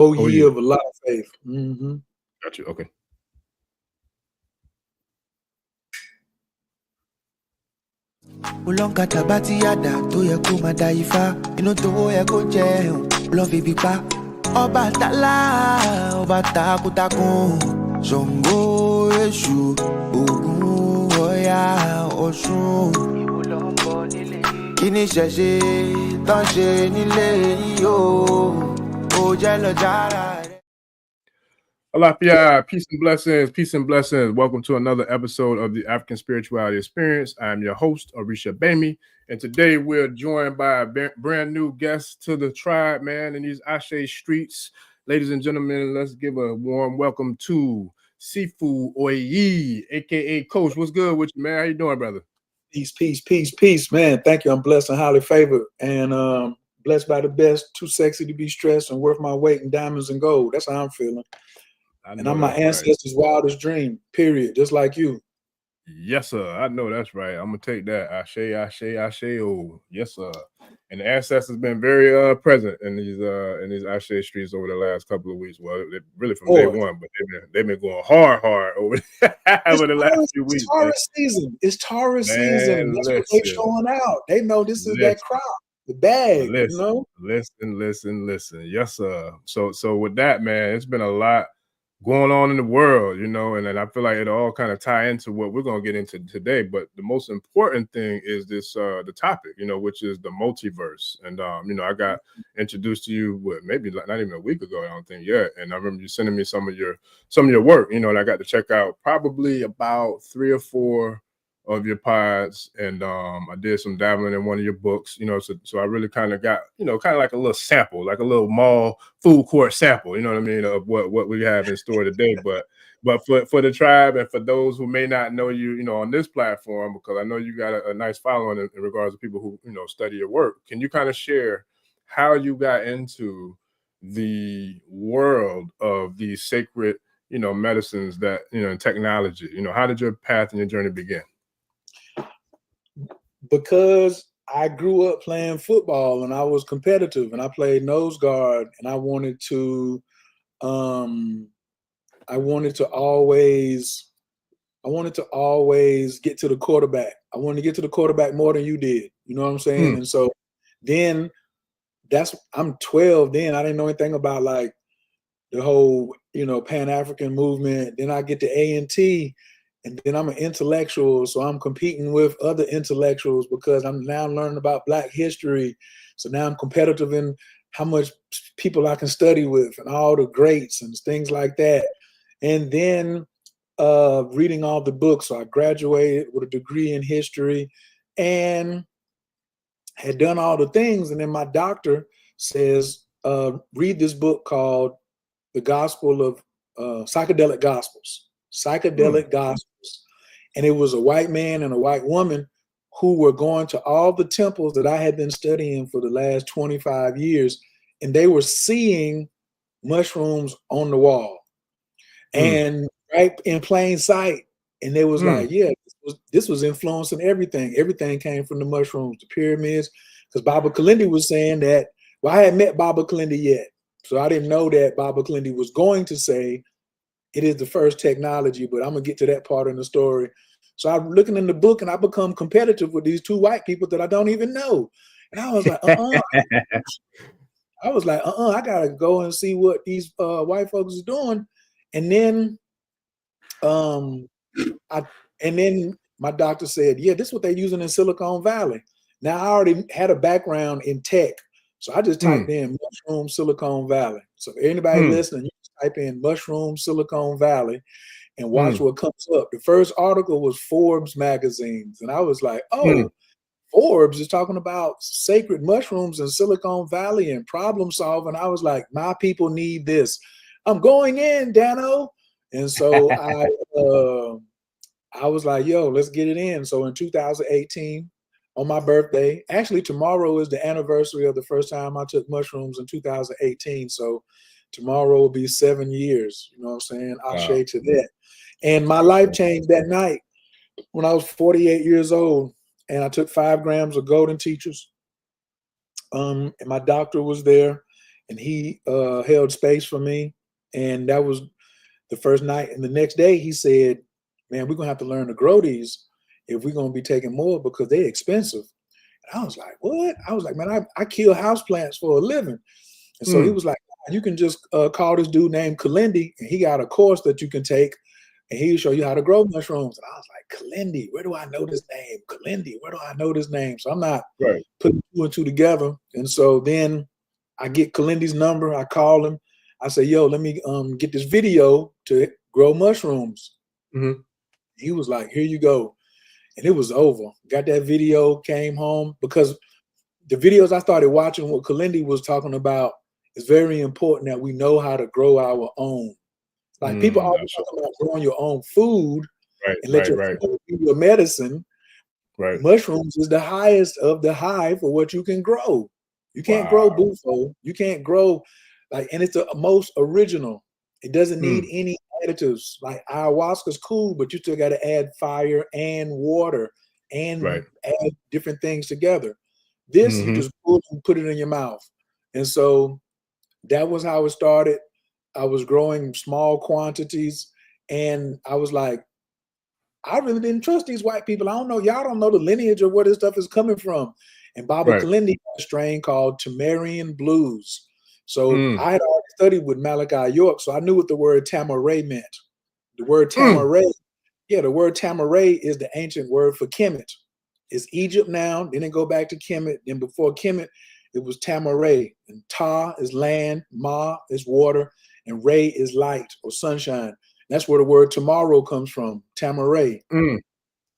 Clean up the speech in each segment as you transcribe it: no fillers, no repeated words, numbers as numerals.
whole year of a lot of faith. Mm-hmm. Got you. Okay. Ulonkata bati yada tó yẹ kó máa da ifá inú tó yẹ kó jẹun lọ fi bí pa Ọbàtálá ọba takuntakun Ṣàngó Èṣù Ògún Ọya Ọ̀ṣun kí ni ṣẹ̀ṣe tán ṣe nílé yìí o ó jẹ́ lọ jára rẹ̀. Alafia, peace and blessings, peace and blessings. Welcome to another episode of the African Spirituality Experience. I'm your host, Orisha Bami, and today we're joined by a brand new guest to the tribe, man, in these Ashe streets. Ladies and gentlemen, let's give a warm welcome to Sifu Oyi, aka Coach. What's good with you, man? How you doing, brother? Peace, peace, peace, peace, man. Thank you. I'm blessed and highly favored, and blessed by the best. Too sexy to be stressed and worth my weight in diamonds and gold. That's how I'm feeling. And I'm my ancestors' wildest dream, period, just like you. Yes, sir. I know that's right. I'm going to take that. Ashe, Ashe, Ashe. Oh, yes, sir. And the ancestors been very present in these Ashe streets over the last couple of weeks. Well, really from day one, but they've been going hard over the last few weeks. It's Taurus season. It's Taurus season. That's what they're showing out. They know this is that crop, the bag, you know? Listen. Yes, sir. So with that, man, it's been a lot going on in the world, you know, and then I feel like it all kind of tie into what we're going to get into today. But the most important thing is this, the topic, you know, which is the multiverse. And, you know, I got introduced to you, maybe not even a week ago, I don't think yet. And I remember you sending me some of your work, you know, and I got to check out probably about 3 or 4 of your pods, and I did some dabbling in one of your books, you know, so I really kind of got, you know, kind of like a little sample, like a little mall food court sample, you know what I mean, of what we have in store today. But for the tribe and for those who may not know you, you know, on this platform, because I know you got a nice following in regards to people who, you know, study your work. Can you kind of share how you got into the world of these sacred, you know, medicines that, you know, and technology? You know, how did your path and your journey begin? Because I grew up playing football and I was competitive and I played nose guard and I wanted to always get to the quarterback. I wanted to get to the quarterback more than you did. You know what I'm saying? And so then I'm 12 then. I didn't know anything about like the whole, you know, Pan-African movement. Then I get to A&T. And then I'm an intellectual, so I'm competing with other intellectuals because I'm now learning about Black history. So now I'm competitive in how much people I can study with and all the greats and things like that. And then reading all the books. So I graduated with a degree in history and had done all the things. And then my doctor says, read this book called The Gospel of Psychedelic Gospels. Psychedelic Gospels. And it was a white man and a white woman who were going to all the temples that I had been studying for the last 25 years. And they were seeing mushrooms on the wall and right in plain sight. And they was like, yeah, this was influencing everything. Everything came from the mushrooms, the pyramids. Because Baba Kalindi was saying that, well, I hadn't met Baba Kalindi yet. So I didn't know that Baba Kalindi was going to say, it is the first technology, but I'm going to get to that part in the story. So I'm looking in the book and I become competitive with these 2 white people that I don't even know. And I was like, I got to go and see what these white folks are doing. And then, my doctor said, yeah, this is what they're using in Silicon Valley. Now I already had a background in tech. So I just typed in mushroom Silicon Valley. So if anybody listening, you just type in mushroom Silicon Valley and watch what comes up. The first article was Forbes magazines. And I was like, Forbes is talking about sacred mushrooms in Silicon Valley and problem solving. I was like, my people need this. I'm going in, Dano. And so I was like, yo, let's get it in. So in 2018, on my birthday, actually tomorrow is the anniversary of the first time I took mushrooms in 2018. So tomorrow will be 7 years, you know what I'm saying? Ashe to that. And my life changed that night when I was 48 years old and I took 5 grams of golden teachers. And my doctor was there and he held space for me. And that was the first night. And the next day he said, man, we're gonna have to learn to grow these if we're gonna be taking more because they're expensive. And I was like, what? I was like, man, I kill houseplants for a living. And so he was like, you can just call this dude named Kalindi, and he got a course that you can take, and he'll show you how to grow mushrooms. And I was like, Kalindi, where do I know this name? Kalindi, where do I know this name? So I'm not putting two and two together. And so then I get Kalindi's number. I call him. I say, yo, let me get this video to grow mushrooms. He was like, here you go. And it was over. Got that video, came home, because the videos I started watching, what Kalindi was talking about, it's very important that we know how to grow our own. Like people always talk about growing your own food and let your food be your medicine. Mushrooms is the highest of the high for what you can grow. You can't grow bufo. You can't grow and it's the most original. It doesn't need any additives. Like ayahuasca's cool, but you still got to add fire and water and add different things together. This you just put it in your mouth. And so that was how it started. I was growing small quantities, and I was like, I really didn't trust these white people. I don't know. Y'all don't know the lineage of where this stuff is coming from. And Baba Kalindi had a strain called Tamarian Blues. So I had already studied with Malachi York, so I knew what the word Tamaray meant. The word Tamaray, the word Tamaray is the ancient word for Kemet. It's Egypt now, then it go back to Kemet. Then before Kemet, it was Tamaray. And Ta is land, Ma is water, and Ray is light or sunshine. That's where the word tomorrow comes from, Tamaray. And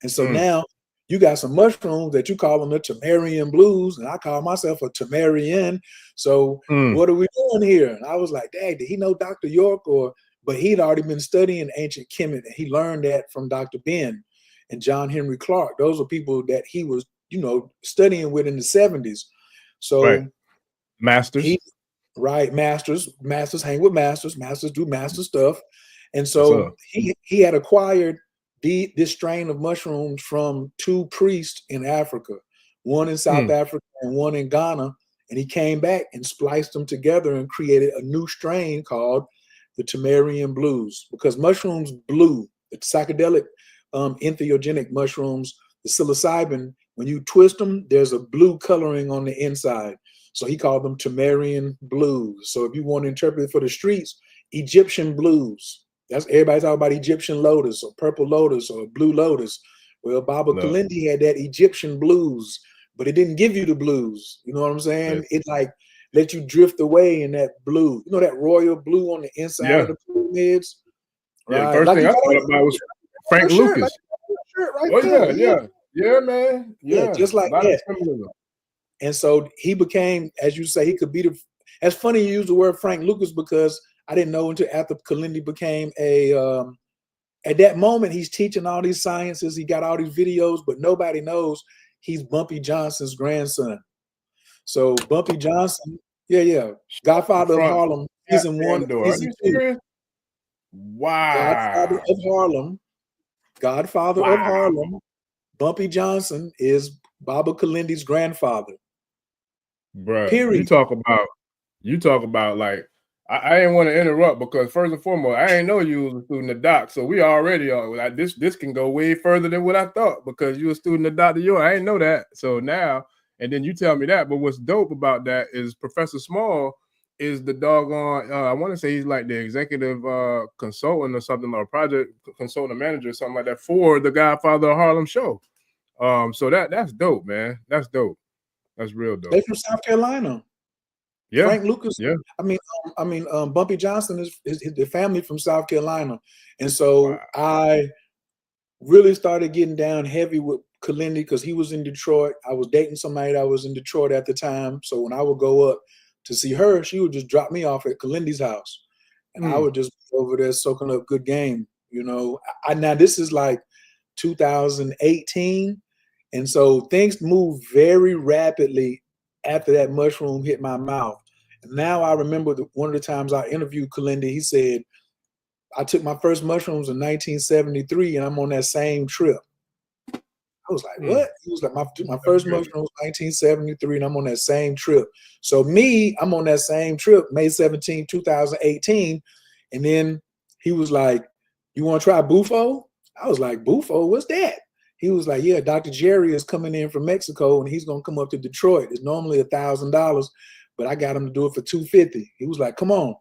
so now you got some mushrooms that you call them the Tamarian Blues, and I call myself a Tamarian. So what are we doing here? And I was like, Dad, did he know Dr. York? But he'd already been studying ancient Kemet, and he learned that from Dr. Ben and John Henry Clark. Those are people that he was, studying with in the 70s. So masters. Masters hang with masters. Masters do master stuff. And so he had acquired this strain of mushrooms from two priests in Africa, one in South Africa and one in Ghana. And he came back and spliced them together and created a new strain called the Tamarian Blues, because mushrooms blue, the psychedelic entheogenic mushrooms, the psilocybin, when you twist them, there's a blue coloring on the inside. So he called them Tamarian Blues. So if you want to interpret it for the streets, Egyptian blues. That's everybody talking about Egyptian lotus or purple lotus or blue lotus. Well, Baba Kalindi had that Egyptian blues, but it didn't give you the blues. You know what I'm saying? It let you drift away in that blue. You know that royal blue on the inside of the pyramids? Yeah, the first thing I thought about was Frank Lucas. Yeah, man. Yeah, just like that. And so he became, as you say, he could be that's funny you use the word Frank Lucas, because I didn't know until after Kalindi became at that moment, he's teaching all these sciences. He got all these videos, but nobody knows he's Bumpy Johnson's grandson. So Bumpy Johnson, Godfather of Harlem, season 1, season 2. Wow. Godfather of Harlem, Bumpy Johnson is Baba Kalindi's grandfather. Bruh, period. You talk about like, I didn't want to interrupt, because first and foremost, I didn't know you was a student of Doc. So we already are like this can go way further than what I thought, because you're a student of Dr. York. I didn't know that. So now, and then you tell me that. But what's dope about that is Professor Small is the doggone, I want to say he's like the executive consultant or something, or project consultant manager or something like that for the Godfather of Harlem show. So that's dope, man. That's dope. That's real dope. They from South Carolina. Yeah. Frank Lucas. Yeah. Bumpy Johnson is the family from South Carolina. And so I really started getting down heavy with Kalindi because he was in Detroit. I was dating somebody that was in Detroit at the time. So when I would go up to see her, she would just drop me off at Kalindi's house. And I would just be over there soaking up good game. Now this is like 2018. And so things moved very rapidly after that mushroom hit my mouth. And now I remember one of the times I interviewed Kalindi, he said, I took my first mushrooms in 1973 and I'm on that same trip. I was like, what? He was like, my first mushroom was 1973, and I'm on that same trip. So I'm on that same trip, May 17, 2018. And then he was like, you want to try Bufo? I was like, Bufo, what's that? He was like, yeah, Dr. Jerry is coming in from Mexico, and he's going to come up to Detroit. It's normally $1,000, but I got him to do it for $250. He was like, come on.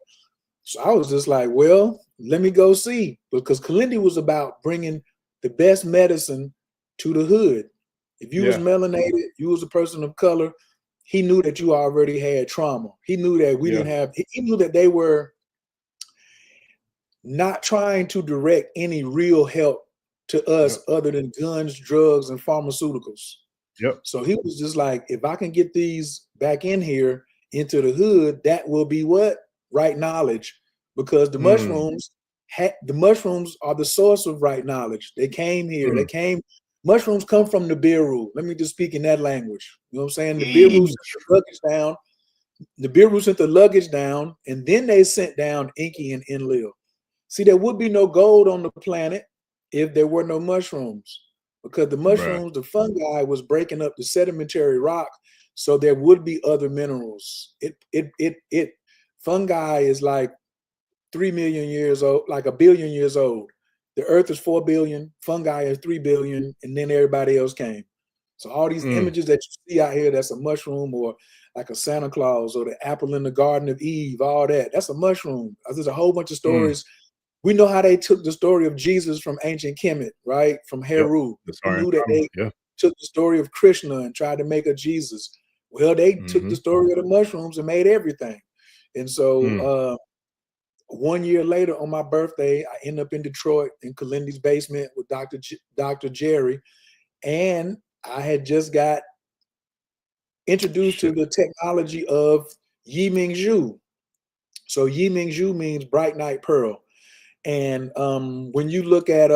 So I was just like, well, let me go see. Because Kalindi was about bringing the best medicine to the hood. If you was melanated, you was a person of color, he knew that you already had trauma. He knew that we didn't have, he knew that they were not trying to direct any real help to us other than guns, drugs, and pharmaceuticals. So he was just like, if I can get these back in here into the hood, that will be what? Right knowledge. Because the mushrooms are the source of right knowledge. They came here. Mushrooms come from the Biru. Let me just speak in that language. You know what I'm saying? The Biru sent the luggage down. The Biru sent the luggage down, and then they sent down Inky and Enlil. See, there would be no gold on the planet if there were no mushrooms, because the mushrooms, the fungi was breaking up the sedimentary rock, so there would be other minerals. Fungi is like 3 million years old, like 1 billion years old. The earth is 4 billion, fungi is 3 billion, and then everybody else came. So all these images that you see out here, that's a mushroom, or like a Santa Claus, or the apple in the Garden of Eve, all that's a mushroom. There's a whole bunch of stories. We know how they took the story of Jesus from ancient Kemet, right? From Heru. We knew that they took the story of Krishna and tried to make a Jesus. Well, they took the story of the mushrooms and made everything. And so 1 year later, on my birthday, I end up in Detroit in Kalindi's basement with Dr. Jerry, and I had just got introduced to the technology of Yi Ming Zhu. So Yi Ming Zhu means bright night pearl. And when you look at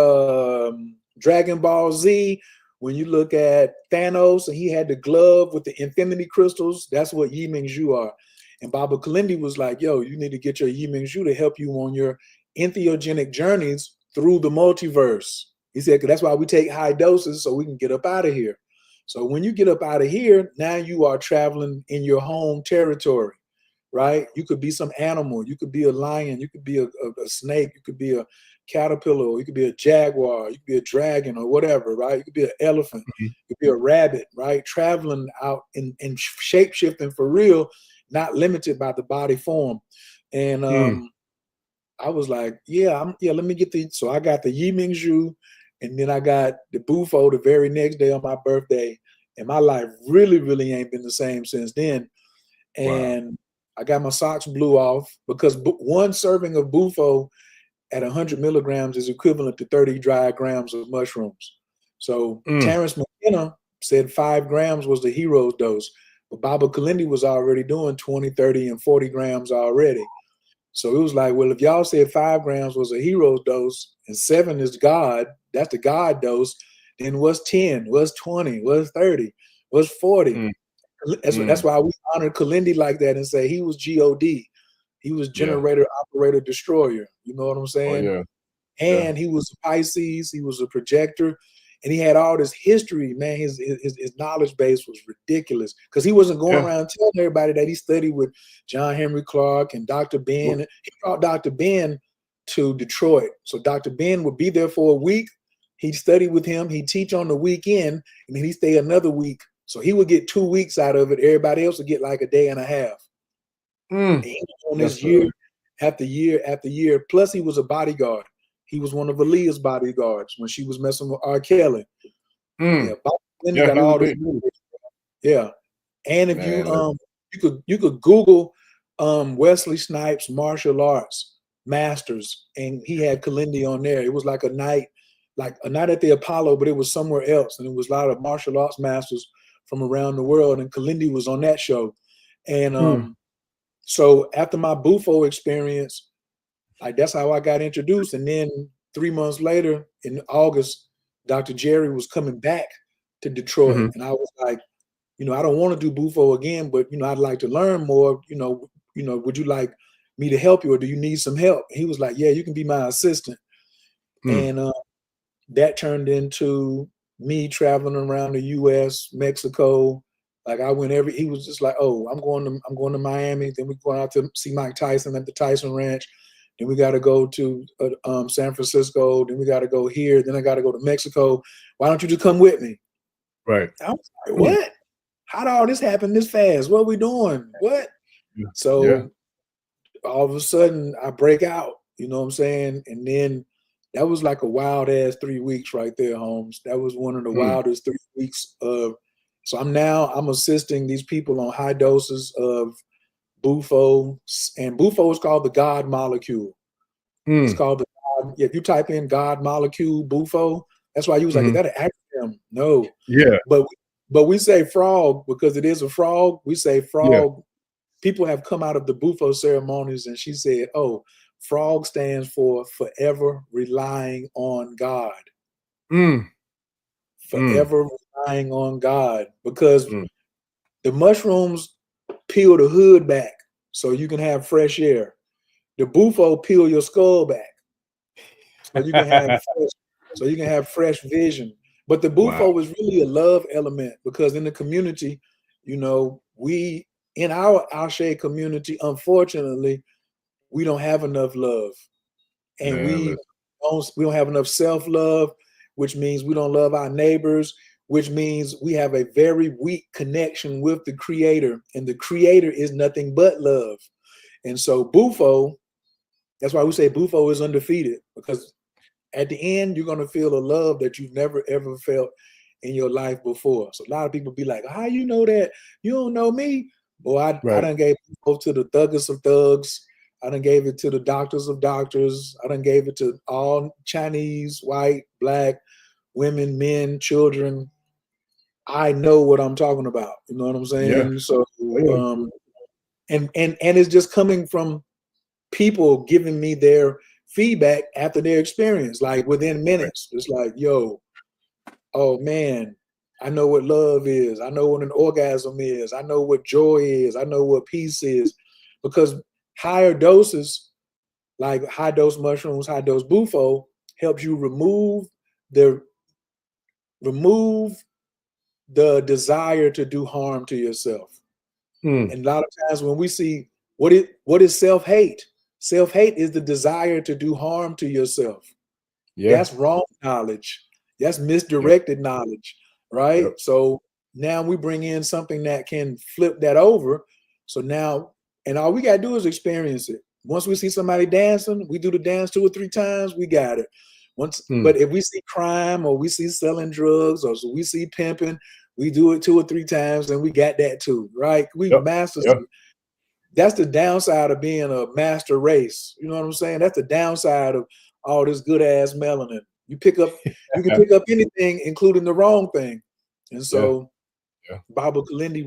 Dragon Ball Z, when you look at Thanos and he had the glove with the infinity crystals, that's what Yi Ming Zhu are. And Baba Kalindi was like, yo, you need to get your Yi Ming Zhu to help you on your entheogenic journeys through the multiverse. He said, because that's why we take high doses so we can get up out of here. So when you get up out of here, now you are traveling in your home territory, right? You could be some animal. You could be a lion. You could be a snake. You could be a caterpillar. Or you could be a jaguar. You could be a dragon or whatever, right? You could be an elephant. You could be a rabbit, right? Traveling out and shape-shifting for real, not limited by the body form. And I was like, let me get so I got the Yi Ming Zhu, and then I got the Bufo the very next day on my birthday. And my life really, really ain't been the same since then. And I got my socks blew off because one serving of Bufo at 100 milligrams is equivalent to 30 dry grams of mushrooms. So Terrence McKenna said 5 grams was the hero's dose, but Baba Kalindi was already doing 20, 30, and 40 grams already. So it was like, well, if y'all said 5 grams was a hero's dose and 7 is God, that's the God dose, then what's 10? What's 20? What's 30? What's 40? That's why we honor Kalindi like that and say he was G-O-D. He was generator, operator, destroyer. You know what I'm saying? And he was a Pisces. He was a projector. And he had all this history, man. His knowledge base was ridiculous because he wasn't going around telling everybody that he studied with John Henry Clark and Dr. Ben. He brought Dr. Ben to Detroit. So Dr. Ben would be there for a week. He'd study with him. He'd teach on the weekend, and then he'd stay another week. So he would get 2 weeks out of it. Everybody else would get like a day and a half. And he was on this year after year after year. Plus, he was a bodyguard. He was one of Aaliyah's bodyguards when she was messing with R. Kelly. Got all this. And if you could Google Wesley Snipes martial arts masters, and he had Kalindi on there. It was like a night at the Apollo, but it was somewhere else, and it was a lot of martial arts masters from around the world, and Kalindi was on that show. And so after my Bufo experience, like that's how I got introduced. And then 3 months later, in August, Dr. Jerry was coming back to Detroit, and I was like, I don't want to do Bufo again, but I'd like to learn more. Would you like me to help you, or do you need some help? And he was like, yeah, you can be my assistant. And that turned into me traveling around the US, Mexico. Like I went he was just like, oh, I'm going to Miami. Then we're going out to see Mike Tyson at the Tyson Ranch. Then we got to go to San Francisco. Then we got to go here. Then I got to go to Mexico. Why don't you just come with me? Right. I was like, what? How did all this happen this fast? What are we doing? What? Yeah. So all of a sudden I break out, you know what I'm saying? And then that was like a wild ass 3 weeks right there, Holmes. That was one of the wildest 3 weeks of. So I'm assisting these people on high doses of Bufo, and Bufo is called the God molecule. It's called the God. If you type in God molecule Bufo, that's why you was like, is that an acronym? No. Yeah. But we say frog because it is a frog. We say frog. Yeah. People have come out of the Bufo ceremonies, and she said, "Oh, frog stands for forever relying on God." Forever relying on God, because the mushrooms peel the hood back so you can have fresh air. The Bufo peel your skull back so you can have fresh vision. But the Bufo is really a love element, because in the community, you know, we in our Alshe community, unfortunately, we don't have enough love, and we don't have enough self-love, which means we don't love our neighbors, which means we have a very weak connection with the Creator, and the Creator is nothing but love. And so Bufo, that's why we say Bufo is undefeated, because at the end, you're going to feel a love that you've never, ever felt in your life before. So a lot of people be like, how you know that? You don't know me? Boy, I done gave Bufo to the thuggest of thugs. I done gave it to the doctors of doctors. I done gave it to all Chinese, white, black, women, men, children. I know what I'm talking about. You know what I'm saying? Yeah. So, and it's just coming from people giving me their feedback after their experience, like within minutes. It's like, yo, oh man, I know what love is. I know what an orgasm is. I know what joy is. I know what peace is. Because higher doses, like high dose mushrooms, high dose Bufo, helps you remove the desire to do harm to yourself. And a lot of times when we see what is self-hate? Self-hate is the desire to do harm to yourself. That's wrong knowledge. That's misdirected knowledge, right? So now we bring in something that can flip that over. So now, and all we got to do is experience it. Once we see somebody dancing, we do the dance 2 or 3 times, we got it. But if we see crime, or we see selling drugs, or we see pimping, we do it 2 or 3 times, and we got that too, right? We masters. That's the downside of being a master race. You know what I'm saying? That's the downside of all this good ass melanin. You can pick up anything, including the wrong thing. And so Baba Kalindi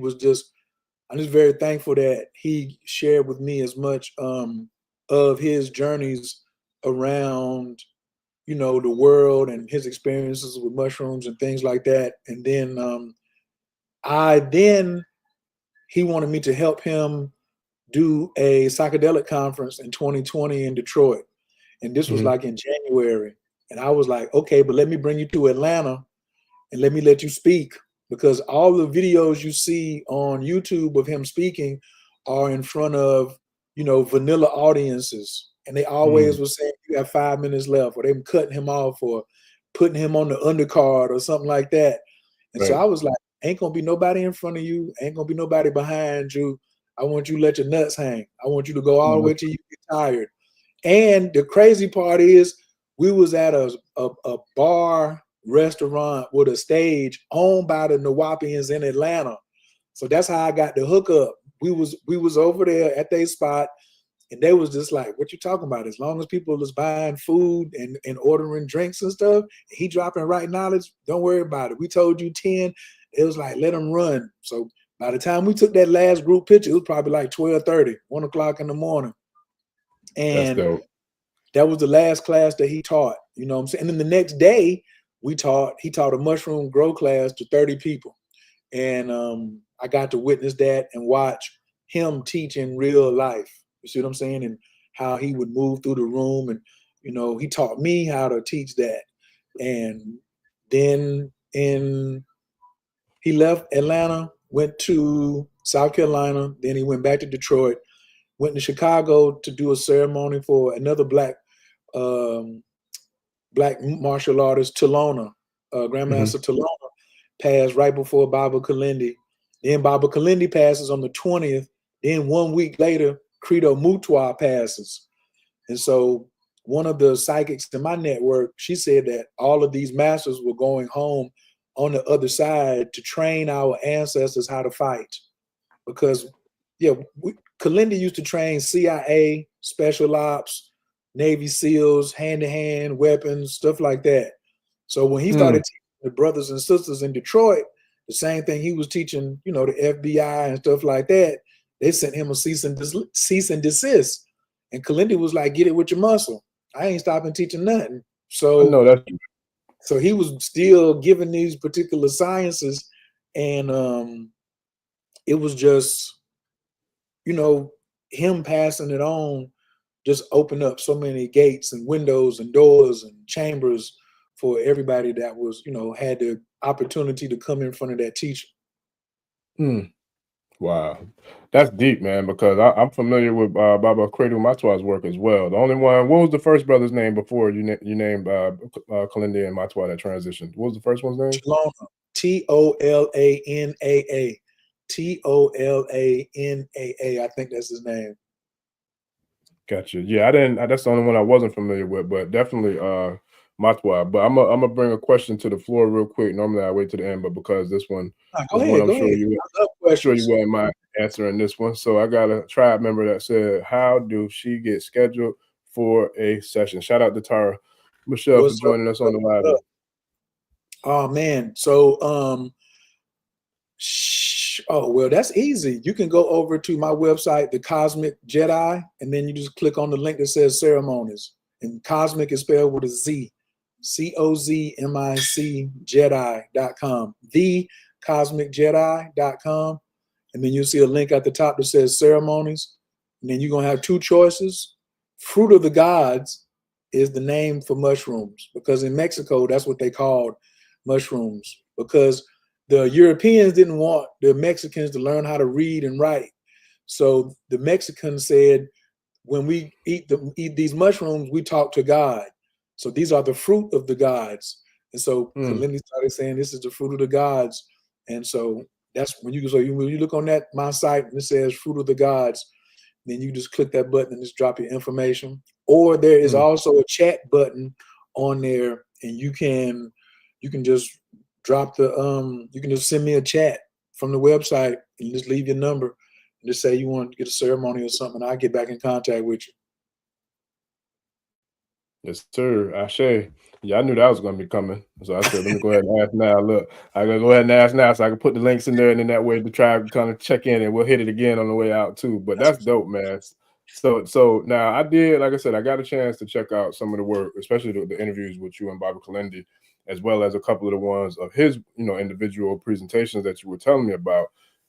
I'm just very thankful that he shared with me as much of his journeys around, you know, the world and his experiences with mushrooms and things like that. And then he wanted me to help him do a psychedelic conference in 2020 in Detroit. And this was like in January. And I was like, okay, but let me bring you to Atlanta and let me let you speak, because all the videos you see on YouTube of him speaking are in front of, you know, vanilla audiences. And they always were saying, you have 5 minutes left, or they were cutting him off, or putting him on the undercard or something like that. And so I was like, ain't gonna be nobody in front of you, ain't gonna be nobody behind you. I want you to let your nuts hang. I want you to go all the way till you get tired. And the crazy part is, we was at a bar restaurant with a stage owned by the Nawapians in Atlanta. So that's how I got the hookup. We was over there at their spot, and they was just like, what you talking about? As long as people is buying food and ordering drinks and stuff, he dropping right knowledge, don't worry about it. We told you 10. It was like, let them run. So by the time we took that last group picture, it was probably like 12:30, 1 o'clock in the morning. And that was the last class that he taught, you know what I'm saying? And then the next day he taught a mushroom grow class to 30 people. And I got to witness that and watch him teach in real life. You see what I'm saying? And how he would move through the room. And, you know, he taught me how to teach that. And then and he left Atlanta, went to South Carolina, then he went back to Detroit, went to Chicago to do a ceremony for another black martial artist, Talona, Grandmaster Talona, passed right before Baba Kalindi. Then Baba Kalindi passes on the 20th. Then 1 week later, Credo Mutwa passes. And so one of the psychics in my network, she said that all of these masters were going home on the other side to train our ancestors how to fight. Because, Kalindi used to train CIA, special ops, Navy SEALs, hand-to-hand weapons, stuff like that. So when he started teaching the brothers and sisters in Detroit, the same thing he was teaching, the FBI and stuff like that, they sent him a cease and desist. And Kalindi was like, get it with your muscle. I ain't stopping teaching nothing. So he was still giving these particular sciences, and it was just, him passing it on just opened up so many gates and windows and doors and chambers for everybody that was, had the opportunity to come in front of that teacher. Wow, that's deep, man. Because I'm familiar with Baba Credo Matwa's work as well. The only one, what was the first brother's name before you named Kalindi and Matwa that transitioned? What was the first one's name? Talona, Tolanaa, Tolanaa. I think that's his name. Gotcha. Yeah, that's the only one I wasn't familiar with, but definitely Matwa. But I'm gonna bring a question to the floor real quick. Normally I wait to the end, but because this one go ahead. I'm sure you wouldn't mind answering this one. So I got a tribe member that said, how do she get scheduled for a session? Shout out to Tara Michelle for joining us on the live. Oh man. So well, that's easy. You can go over to my website, The Cosmic Jedi, and then you just click on the link that says ceremonies. And cosmic is spelled with a Z. COZMIC Jedi.com. TheCosmicJedi.com. And then you'll see a link at the top that says ceremonies. And then you're going to have two choices. Fruit of the Gods is the name for mushrooms, because in Mexico, that's what they called mushrooms, because the Europeans didn't want the Mexicans to learn how to read and write. So the Mexicans said, when we eat these mushrooms, we talk to God. So these are the fruit of the gods. And so Kalindi started saying, this is the fruit of the gods. And so that's when you look on my site and it says fruit of the gods, then you just click that button and just drop your information. Or there is also a chat button on there, and you can just drop you can just send me a chat from the website and just leave your number and just say you want to get a ceremony or something. I'll get back in contact with you. Yes, sir. Ashe. Yeah, I knew that was going to be coming. So I said, let me go ahead and ask now. Look, I got to go ahead and ask now so I can put the links in there, and then that way the tribe can kind of check in, and we'll hit it again on the way out too. But that's dope, man. So now I did, like I said, I got a chance to check out some of the work, especially the interviews with you and Baba Kalindi, as well as a couple of the ones of his, individual presentations that you were telling me about.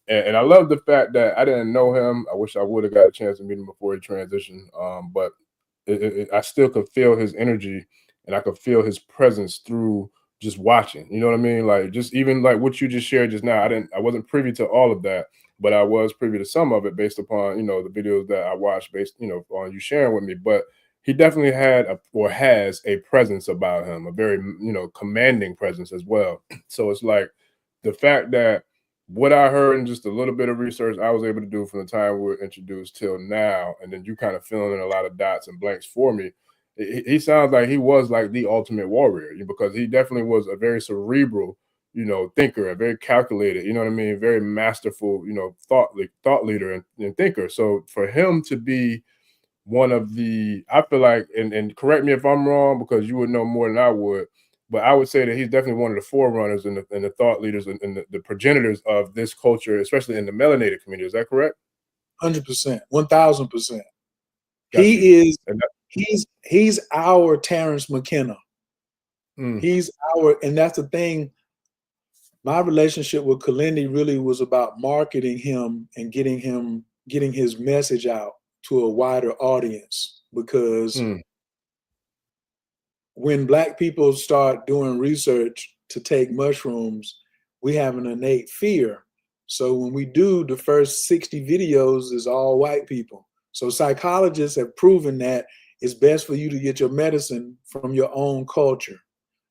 And I love the fact that I didn't know him. I wish I would have got a chance to meet him before he transitioned. But I still could feel his energy, and I could feel his presence through just watching. You know what I mean? Like, just even like what you just shared just now. I wasn't privy to all of that, but I was privy to some of it based upon, the videos that I watched based, on you sharing with me. But he definitely has a presence about him, a very, commanding presence as well. So it's like the fact that what I heard in just a little bit of research I was able to do from the time we were introduced till now, and then you kind of filling in a lot of dots and blanks for me. He sounds like he was like the ultimate warrior, because he definitely was a very cerebral, thinker, a very calculated, you know what I mean, very masterful, thought leader and thinker. So for him to be one of the, I feel like, and correct me if I'm wrong, because you would know more than I would, but I would say that he's definitely one of the forerunners and the thought leaders and the progenitors of this culture, especially in the melanated community. Is that correct? 100%, 1000%. He's our Terrence McKenna. He's and that's the thing. My relationship with Kalindi really was about marketing him and getting his message out to a wider audience, because when Black people start doing research to take mushrooms, we have an innate fear. So when we do, the first 60 videos is all white people. So psychologists have proven that it's best for you to get your medicine from your own culture.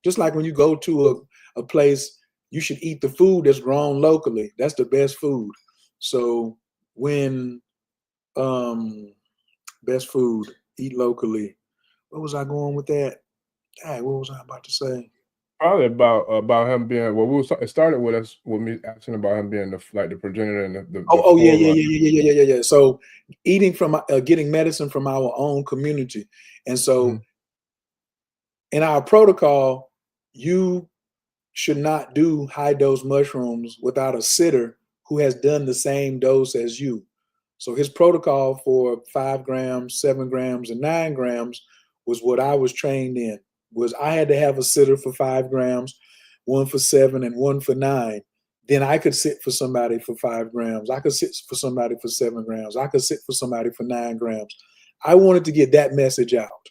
Just like when you go to a place, you should eat the food that's grown locally. That's the best food. So when best food, eat locally. Where was I going with that? Hey, what was I about to say? Probably about him being, well, it started with us with me asking about him being the progenitor and the yeah. So eating from getting medicine from our own community. And so in our protocol, you should not do high dose mushrooms without a sitter who has done the same dose as you. So his protocol for 5 grams, 7 grams, and 9 grams was what I was trained in. Was I had to have a sitter for 5 grams, one for 7, and one for 9. Then I could sit for somebody for 5 grams. I could sit for somebody for 7 grams. I could sit for somebody for 9 grams. I wanted to get that message out.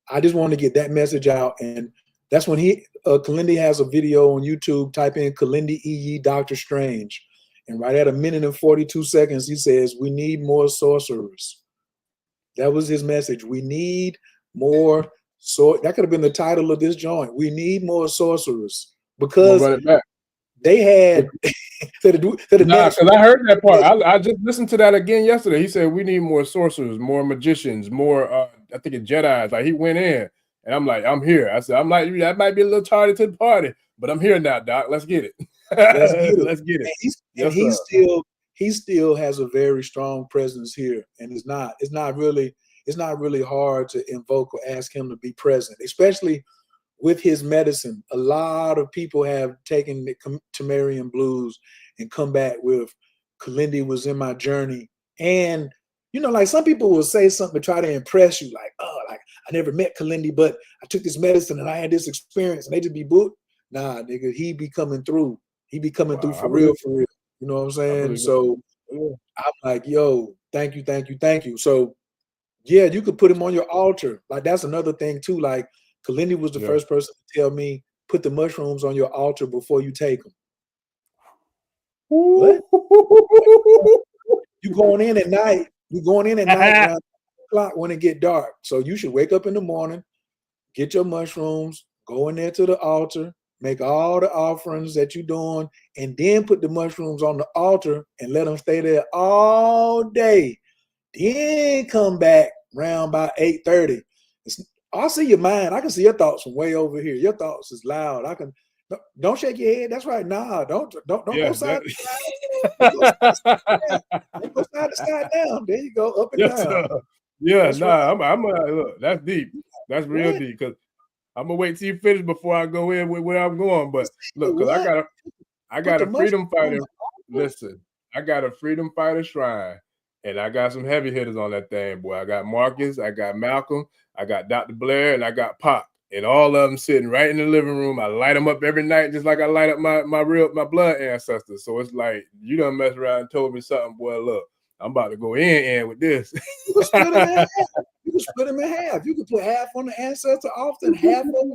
I just wanted to get that message out. And that's when Kalindi has a video on YouTube. Type in Kalindi E.E. Dr. Strange. And right at 1 minute and 42 seconds, he says, we need more sorcerers. That was his message. We need more. That could have been the title of this joint. We need more sorcerers, because run it back. They had because I heard that part. I just listened to that again yesterday. He said we need more sorcerers, more magicians, more I think it's Jedi's. Like he went in, and I'm like, I'm here. I said, I'm like, that might be a little tardy to the party, but I'm here now, Doc. Let's get it. Let's get it. He still has a very strong presence here, and it's not really hard to invoke or ask him to be present, especially with his medicine. A lot of people have taken the Tamarian blues and come back with Kalindi was in my journey. And, like some people will say something to try to impress you, like, oh, like I never met Kalindi, but I took this medicine and I had this experience, and they just be booked. Nah, nigga, he be coming through. He be coming through for real. You know what I'm saying? So I'm like, yo, thank you. So yeah, you could put him on your altar. Like that's another thing too. Like Kalindi was the first person to tell me, put the mushrooms on your altar before you take them. What? You going in at night around o'clock when it get dark. So you should wake up in the morning, get your mushrooms, go in there to the altar, make all the offerings that you're doing, and then put the mushrooms on the altar and let them stay there all day. Then come back around by 8:30. I see your mind. I can see your thoughts from way over here. Your thoughts is loud. Don't shake your head. That's right. Nah, don't go side to side. Go side to side down. There you go, up and down. Yeah, I'm look, that's deep. That's real deep, because I'm gonna wait till you finish before I go in with where I'm going. But look, because I got a freedom fighter. Listen, I got a freedom fighter shrine, and I got some heavy hitters on that thing, boy. I got Marcus, I got Malcolm, I got Dr. Blair, and I got Pop, and all of them sitting right in the living room. I light them up every night, just like I light up my blood ancestors. So it's like, you done messed around and told me something, boy. Look, I'm about to go in with this. You can split them in half. You can put half on the ancestor offer and half over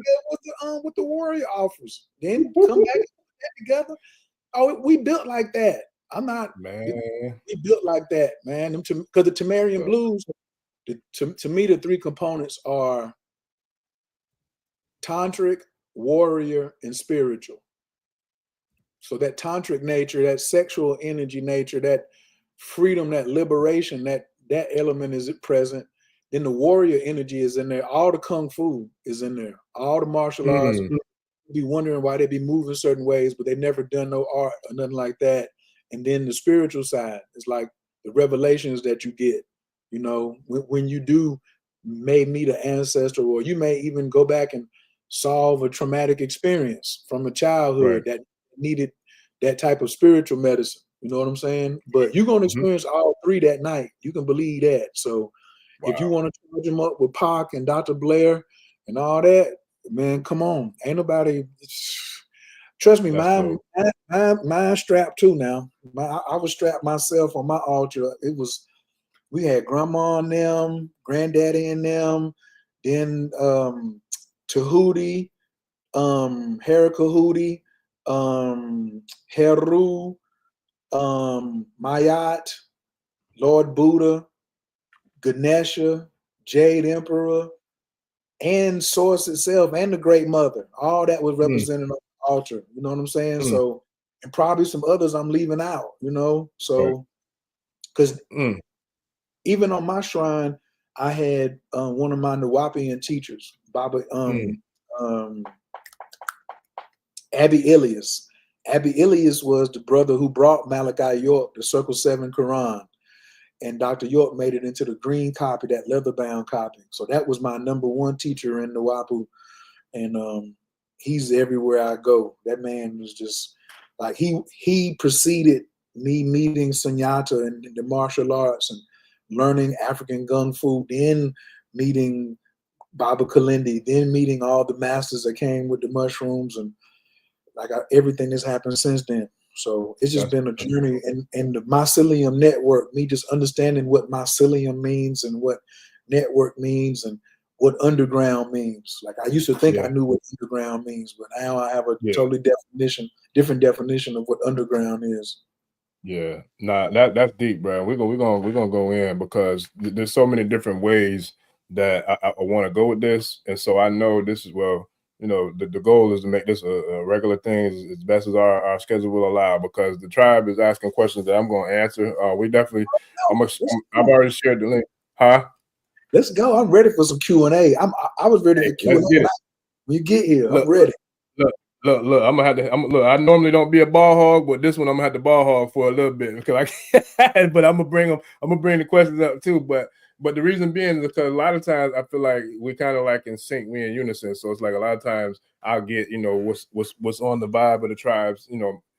there with the warrior offers. Then come back and put that together. Oh, we built like that. We built like that, man. Because the Tamarian blues, to me, the 3 components are tantric, warrior, and spiritual. So that tantric nature, that sexual energy nature, that freedom, that liberation, that element is present. Then the warrior energy is in there. All the kung fu is in there. All the martial arts. Be wondering why they be moving certain ways, but they've never done no art or nothing like that. And then the spiritual side is like the revelations that you get. When you do may meet an ancestor, or you may even go back and solve a traumatic experience from a childhood that needed that type of spiritual medicine. You know what I'm saying? But you're going to experience all 3 that night. You can believe that. So if you want to charge them up with Pac and Dr. Blair and all that, man, come on. Ain't nobody. Trust me, mine strapped too now. I was strapped myself on my altar. We had grandma and them, granddaddy and them, then Tahuti, Herakahuti, Heru, Mayat, Lord Buddha, Ganesha, Jade Emperor, and Source itself, and the Great Mother. All that was represented on the altar. You know what I'm saying? So, and probably some others I'm leaving out. You know, so because even on my shrine, I had one of my Nawapian teachers, Baba Abi Elias. Abi Elias was the brother who brought Malachi York the Circle 7 Quran. And Dr. York made it into the green copy, that leather-bound copy. So that was my number one teacher in Nawapu. And he's everywhere I go. That man was just like, he preceded me meeting Sunyata and the martial arts and learning African Kung Fu, then meeting Baba Kalindi, then meeting all the masters that came with the mushrooms, and everything that's happened since then. So it's just been a journey, and the mycelium network, me just understanding what mycelium means and what network means and what underground means. Like I used to think I knew what underground means, but now I have a totally different definition of what underground is. Yeah, nah, that's deep, bro. We're gonna go in because there's so many different ways that I want to go with this, and so I know this is the goal is to make this a regular thing as best as our schedule will allow, because the tribe is asking questions that I'm going to answer. We definitely, I've already shared the link. Huh? Let's go. I'm ready for some Q&A. I was ready for Q&A. When you get here, I'm ready. Look, I'm gonna have to. Look, I normally don't be a ball hog, but this one I'm gonna have to ball hog for a little bit because I can't. But I'm gonna bring them. I'm gonna bring the questions up too. But the reason being is because a lot of times I feel like we kind of like in sync, we in unison. So it's like a lot of times I'll get what's on the vibe of the tribes.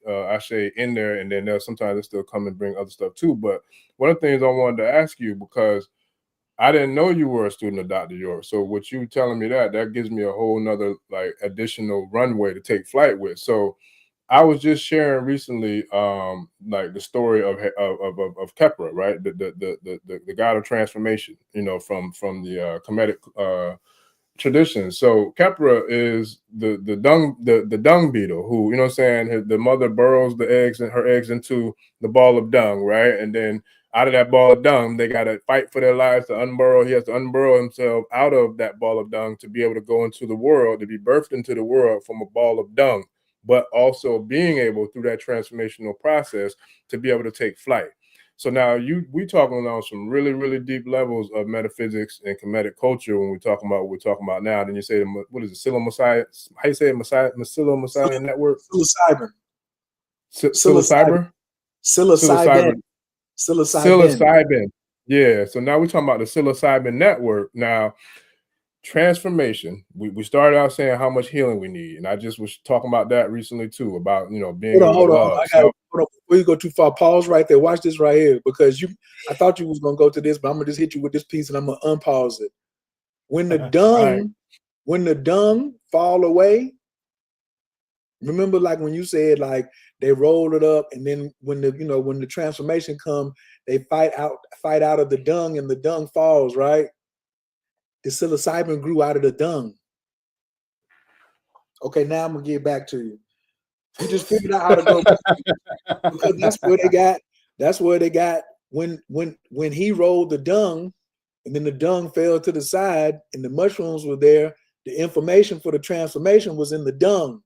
I say in there, and then sometimes they still come and bring other stuff too. But one of the things I wanted to ask you, because I didn't know you were a student of Dr. York. So what you telling me that gives me a whole nother additional runway to take flight with. So I was just sharing recently the story of Kepra, right? The god of transformation, from the Kemetic tradition. So Kepra is the dung beetle who, you know what I'm saying, the mother burrows her eggs into the ball of dung, right? And then out of that ball of dung, they got to fight for their lives to unburrow. He has to unburrow himself out of that ball of dung to be able to go into the world, to be birthed into the world from a ball of dung, but also being able through that transformational process to be able to take flight. So now we talking on some really, really deep levels of metaphysics and Kemetic culture when we're talking about what we're talking about now. Then you say, what is it, Psilocybin? How you say it? Psilocybin network? Psilocybin. Psilocybin. Yeah. So now we're talking about the psilocybin network. Now, transformation. We started out saying how much healing we need, and I just was talking about that recently too, about being hold on. Hold on. Before you go too far, pause right there. Watch this right here, because I thought you was gonna go to this, but I'm gonna just hit you with this piece and I'm gonna unpause it. When the dung, when the dung fall away, remember, like when you said like they roll it up, and then when the transformation come, they fight out of the dung, and the dung falls, right? The psilocybin grew out of the dung. Okay, now I'm gonna get back to you. We just figured out how to go because that's where they got when he rolled the dung, and then the dung fell to the side and the mushrooms were there. The information for the transformation was in the dung.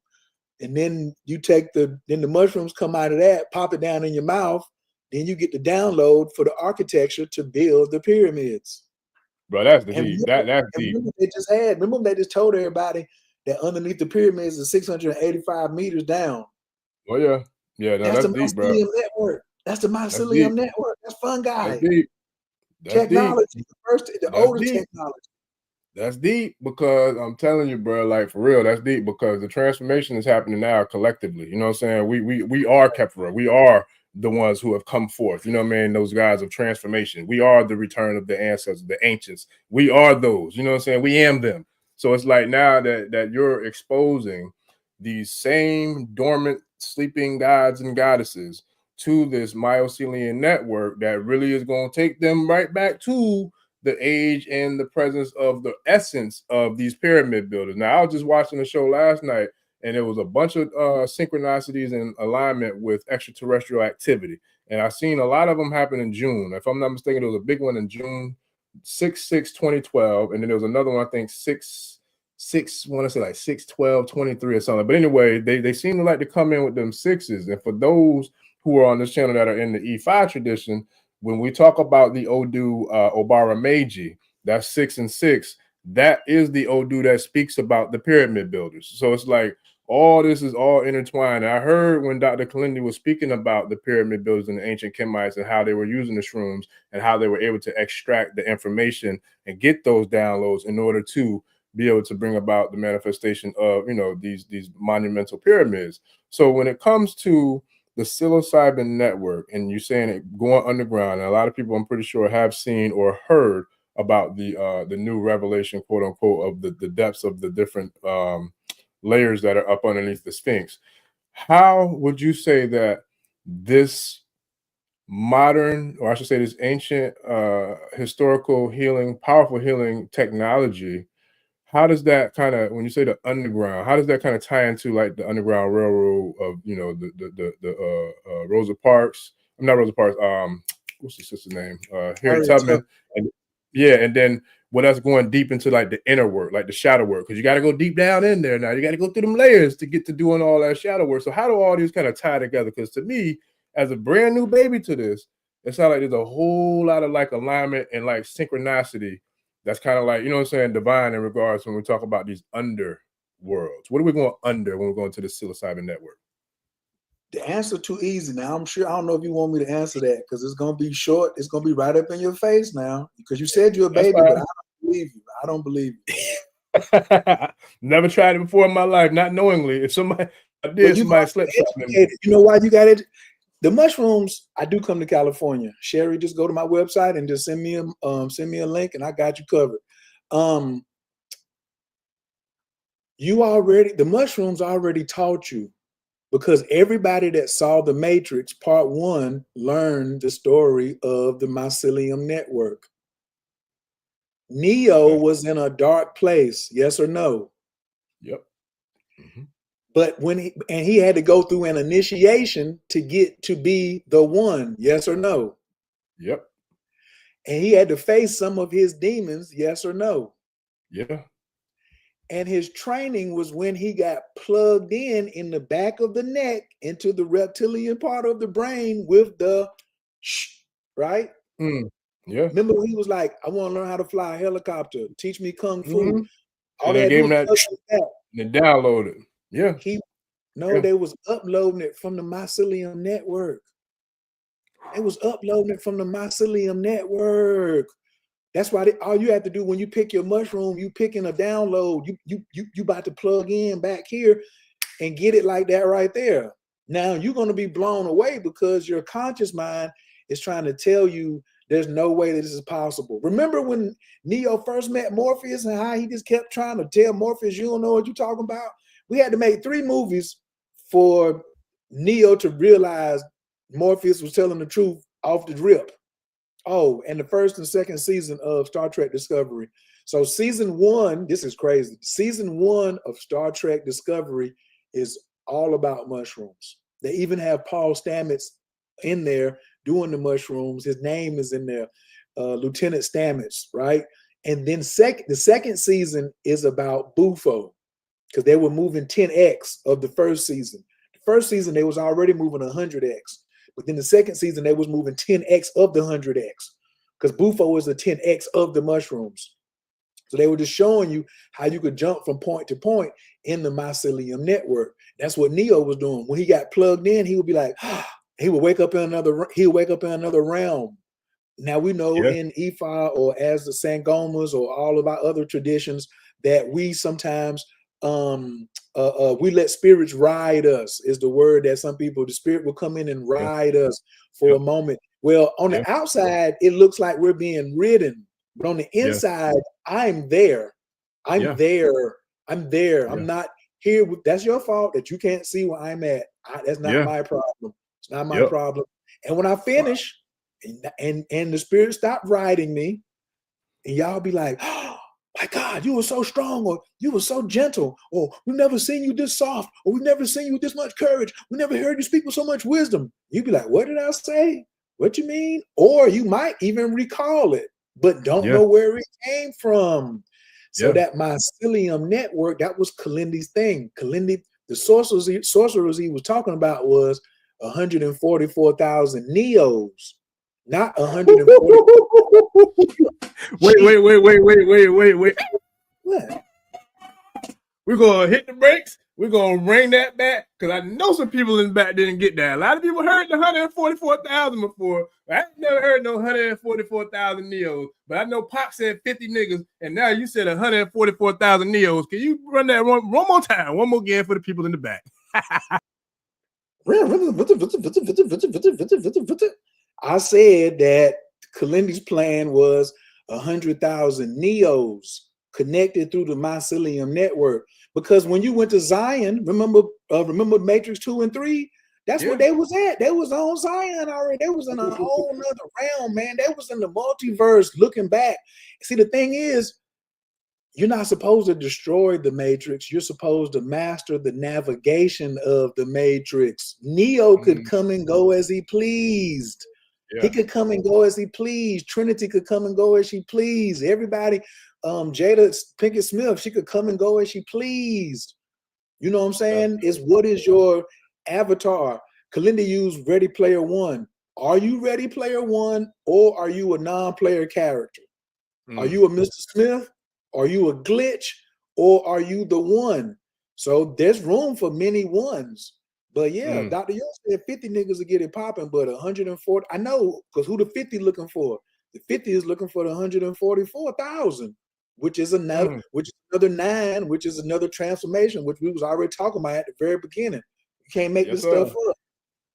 And then you take then the mushrooms come out of that, pop it down in your mouth, then you get the download for the architecture to build the pyramids. Bro, that's deep. That's deep. Remember they just told everybody that underneath the pyramids is 685 meters down. Oh yeah. Yeah, no, that's deep, bro. Network. That's the mycelium network. That's fungi. That's deep. Technology. The oldest technology. That's deep, because I'm telling you, bro, like for real, that's deep, because the transformation is happening now collectively. You know what I'm saying? We are Kepra. We are the ones who have come forth. You know what I mean? Those guys of transformation. We are the return of the ancestors, the ancients. We are those. You know what I'm saying? We am them. So it's like now that you're exposing these same dormant sleeping gods and goddesses to this mycelium network that really is going to take them right back to the age and the presence of the essence of these pyramid builders. Now, I was just watching the show last night, and it was a bunch of synchronicities and alignment with extraterrestrial activity. And I've seen a lot of them happen in June. If I'm not mistaken, there was a big one in June 6/6/2012, and then there was another one, I think 6/6, I want to say like 6/12/23 or something. But anyway, they seem to like to come in with them sixes. And for those who are on this channel that are in the E5 tradition, when we talk about the Odu Obara Meiji, that's 6 and 6. That is the Odu that speaks about the pyramid builders. So it's like all this is all intertwined. And I heard when Dr. Kalindi was speaking about the pyramid builders and the ancient Kemites and how they were using the shrooms and how they were able to extract the information and get those downloads in order to be able to bring about the manifestation of, you know, these monumental pyramids. So when it comes to the psilocybin network, and you're saying it going underground, and a lot of people, I'm pretty sure, have seen or heard about the new revelation, quote unquote, of the depths of the different layers that are up underneath the Sphinx. How would you say that this modern, or I should say this ancient historical healing, powerful healing technology, how does that kind of, when you say the underground, how does that kind of tie into like the Underground Railroad of, you know, the Rosa Parks? I'm not Rosa Parks. What's the sister's name? Harriet Tubman. And yeah, and then what that's going deep into like the inner work, like the shadow work, because you got to go deep down in there now. You got to go through them layers to get to doing all that shadow work. So how do all these kind of tie together? Because to me, as a brand new baby to this, it sounds like there's a whole lot of like alignment and like synchronicity. That's kind of like, you know what I'm saying, divine in regards when we talk about these underworlds. What are we going under when we're going to the psilocybin network? The answer too easy now. I'm sure, I don't know if you want me to answer that because it's going to be short. It's going to be right up in your face now because you said you're a baby, but I don't believe you. I don't believe you. Never tried it before in my life, not knowingly. If somebody did, somebody slept. You know why you got it? The mushrooms, I do come to California. Sherry, just go to my website and just send me a link and I got you covered. The mushrooms already taught you, because everybody that saw The Matrix Part 1 learned the story of the mycelium network. Neo was in a dark place, yes or no? Yep. Mm-hmm. But he had to go through an initiation to get to be the one, yes or no? Yep. And he had to face some of his demons, yes or no? Yeah. And his training was when he got plugged in the back of the neck into the reptilian part of the brain with the right? Yeah. Remember when he was like, I want to learn how to fly a helicopter, teach me kung fu. All they gave him that and downloaded. Yeah. They was uploading it from the mycelium network. It was uploading it from the mycelium network. That's why all you have to do when you pick your mushroom, you picking a download. You about to plug in back here and get it like that right there. Now you're going to be blown away because your conscious mind is trying to tell you there's no way that this is possible. Remember when Neo first met Morpheus and how he just kept trying to tell Morpheus, you don't know what you're talking about? We had to make 3 movies for Neo to realize Morpheus was telling the truth off the rip. Oh, and the first and second season of Star Trek Discovery. So season 1, this is crazy. Season 1 of Star Trek Discovery is all about mushrooms. They even have Paul Stamets in there doing the mushrooms. His name is in there, Lieutenant Stamets, right? And then the second season is about Bufo, because they were moving 10x of the first season. The first season, they was already moving 100x. But then the second season, they was moving 10x of the 100x, because Bufo was the 10x of the mushrooms. So they were just showing you how you could jump from point to point in the mycelium network. That's what Neo was doing. When he got plugged in, he would be like, he would wake up in another realm. Now we know in Ifa, or as the Sangomas, or all of our other traditions, that we sometimes we let spirits ride us, is the word that some people, the spirit will come in and ride us for a moment. Well, on the outside, it looks like we're being ridden, but on the inside, I'm there. I'm there. I'm not here. That's your fault that you can't see where I'm at. That's not my problem. It's not my problem. And when I finish, and the spirit stopped riding me, and y'all be like, oh my God, you were so strong, or you were so gentle, or we've never seen you this soft, or we've never seen you with this much courage. We never heard you speak with so much wisdom. You'd be like, what did I say? What you mean? Or you might even recall it, but don't know where it came from. So that mycelium network, that was Kalindi's thing. Kalindi, the sorcerers he was talking about was 144,000 neos, not 140. Wait. What? We're gonna hit the brakes. We're gonna bring that back because I know some people in the back didn't get that. A lot of people heard the 144,000 before. I never heard no 144,000 neos, but I know Pop said 50 niggas, and now you said 144,000 neos. Can you run that one more time, one more again for the people in the back? I said that Kalindi's plan was 100,000 neos connected through the mycelium network. Because when you went to Zion, remember Matrix 2 and 3? That's where they was at. They was on Zion already. They was in a whole nother realm, man. They was in the multiverse looking back. See, the thing is, you're not supposed to destroy the Matrix. You're supposed to master the navigation of the Matrix. Neo could come and go as he pleased. He could come and go as he pleased. Trinity could come and go as she pleased. Everybody, Jada Pinkett Smith, she could come and go as she pleased. You know what I'm saying? It's what is your avatar? Kalinda used Ready Player One. Are you Ready Player One, or are you a non-player character? Are you a Mr. Smith? Are you a glitch, or are you the one? So there's room for many ones. But yeah, Dr. Young said 50 niggas will get it popping, but 140, I know, because who the 50 looking for? The 50 is looking for the 144,000, which is another 9, which is another transformation, which we was already talking about at the very beginning. You can't make this stuff up.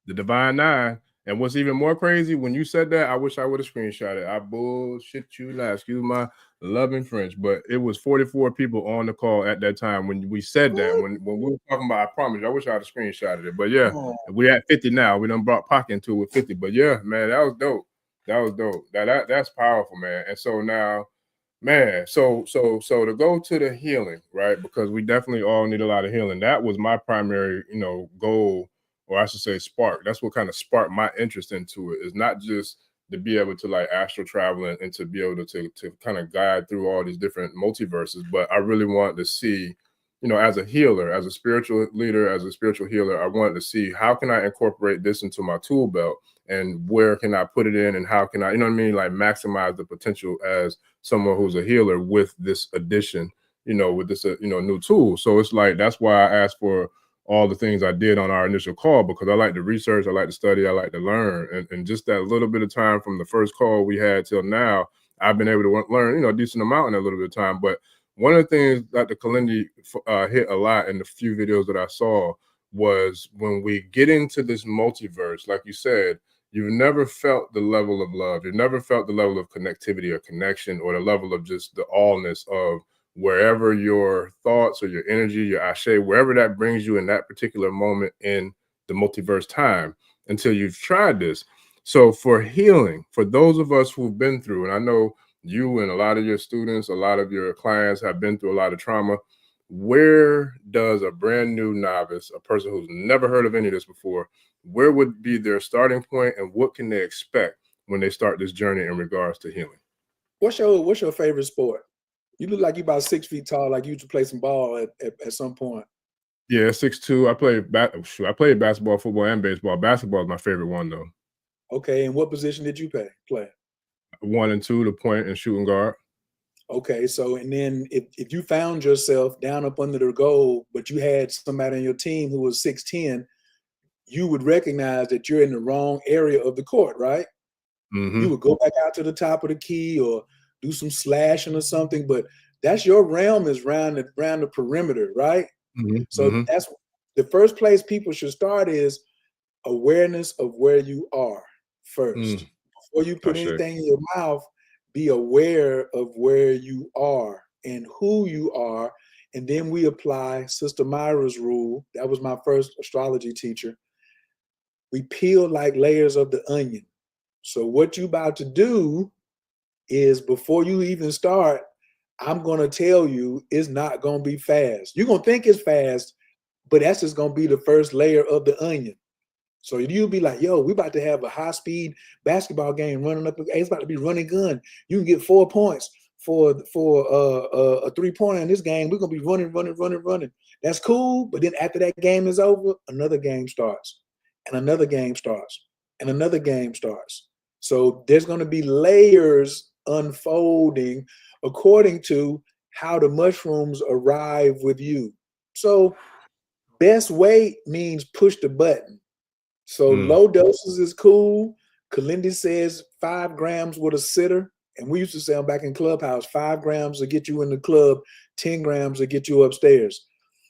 The Divine Nine. And what's even more crazy, when you said that, I wish I would have screenshot it. I bullshit you now. Excuse my loving French, but it was 44 people on the call at that time when we said that. When we were talking about, I promise you, I wish I had screenshotted it. But yeah, we at 50 now. We done brought Pac into it with 50. But yeah, man, that was dope. That was dope. That's powerful, man. And so now, man, so to go to the healing, right? Because we definitely all need a lot of healing. That was my primary, goal, or I should say spark. That's what kind of sparked my interest into it. Is not just to be able to like astral travel and to be able to kind of guide through all these different multiverses, but I really wanted to see, as a healer, as a spiritual leader, as a spiritual healer, I wanted to see how can I incorporate this into my tool belt, and where can I put it in, and how can I, like maximize the potential as someone who's a healer with this addition, with this, new tool. So it's like, that's why I asked for all the things I did on our initial call, because I like to research, I like to study, I like to learn. And just that little bit of time from the first call we had till now, I've been able to learn, a decent amount in a little bit of time. But one of the things that the Kalindi hit a lot in the few videos that I saw was when we get into this multiverse, like you said, you've never felt the level of love. You've never felt the level of connectivity or connection, or the level of just the allness of wherever your thoughts or your energy, your ashe, wherever that brings you in that particular moment in the multiverse time, until you've tried this. So for healing, for those of us who've been through, and I know you and a lot of your students, a lot of your clients have been through a lot of trauma, where does a brand new novice, a person who's never heard of any of this before, where would be their starting point, and what can they expect when they start this journey in regards to healing? What's your favorite sport? You look like you about 6 feet tall, like you used to play some ball at some point. Yeah, 6'2". I played basketball, football, and baseball. Basketball is my favorite one, though. Okay, and what position did you play? 1 and 2, the point and shooting guard. Okay, so and then if you found yourself down up under the goal, but you had somebody on your team who was 6'10", you would recognize that you're in the wrong area of the court, right? You would go back out to the top of the key or do some slashing or something, but that's your realm, is around the perimeter, right? So that's the first place people should start, is awareness of where you are first. Before you put anything in your mouth, be aware of where you are and who you are. And then we apply Sister Myra's rule. That was my first astrology teacher. We peel like layers of the onion. So what you about to do is before you even start, I'm going to tell you it's not going to be fast. You're going to think it's fast, but that's just going to be the first layer of the onion. So you'll be like, yo, we about to have a high-speed basketball game running up. It's about to be running gun. You can get 4 points for a 3-pointer in this game. We're going to be running. That's cool. But then after that game is over, another game starts, and another game starts, and another game starts. So there's going to be layers unfolding according to how the mushrooms arrive with you. So best weight means push the button. So low doses is cool. Kalindi says 5 grams with a sitter. And we used to say back in Clubhouse, 5 grams will get you in the club, 10 grams will get you upstairs.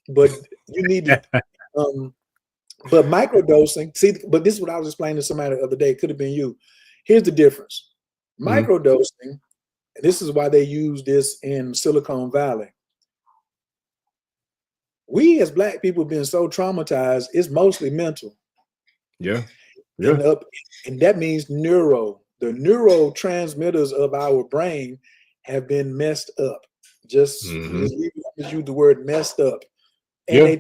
But you need to, but microdosing, see, but this is what I was explaining to somebody the other day. It could have been you. Here's the difference. Microdosing, and this is why they use this in Silicon Valley. We as Black people have been so traumatized, it's mostly mental. Yeah. And that means the neurotransmitters of our brain have been messed up. Just use the word messed up. And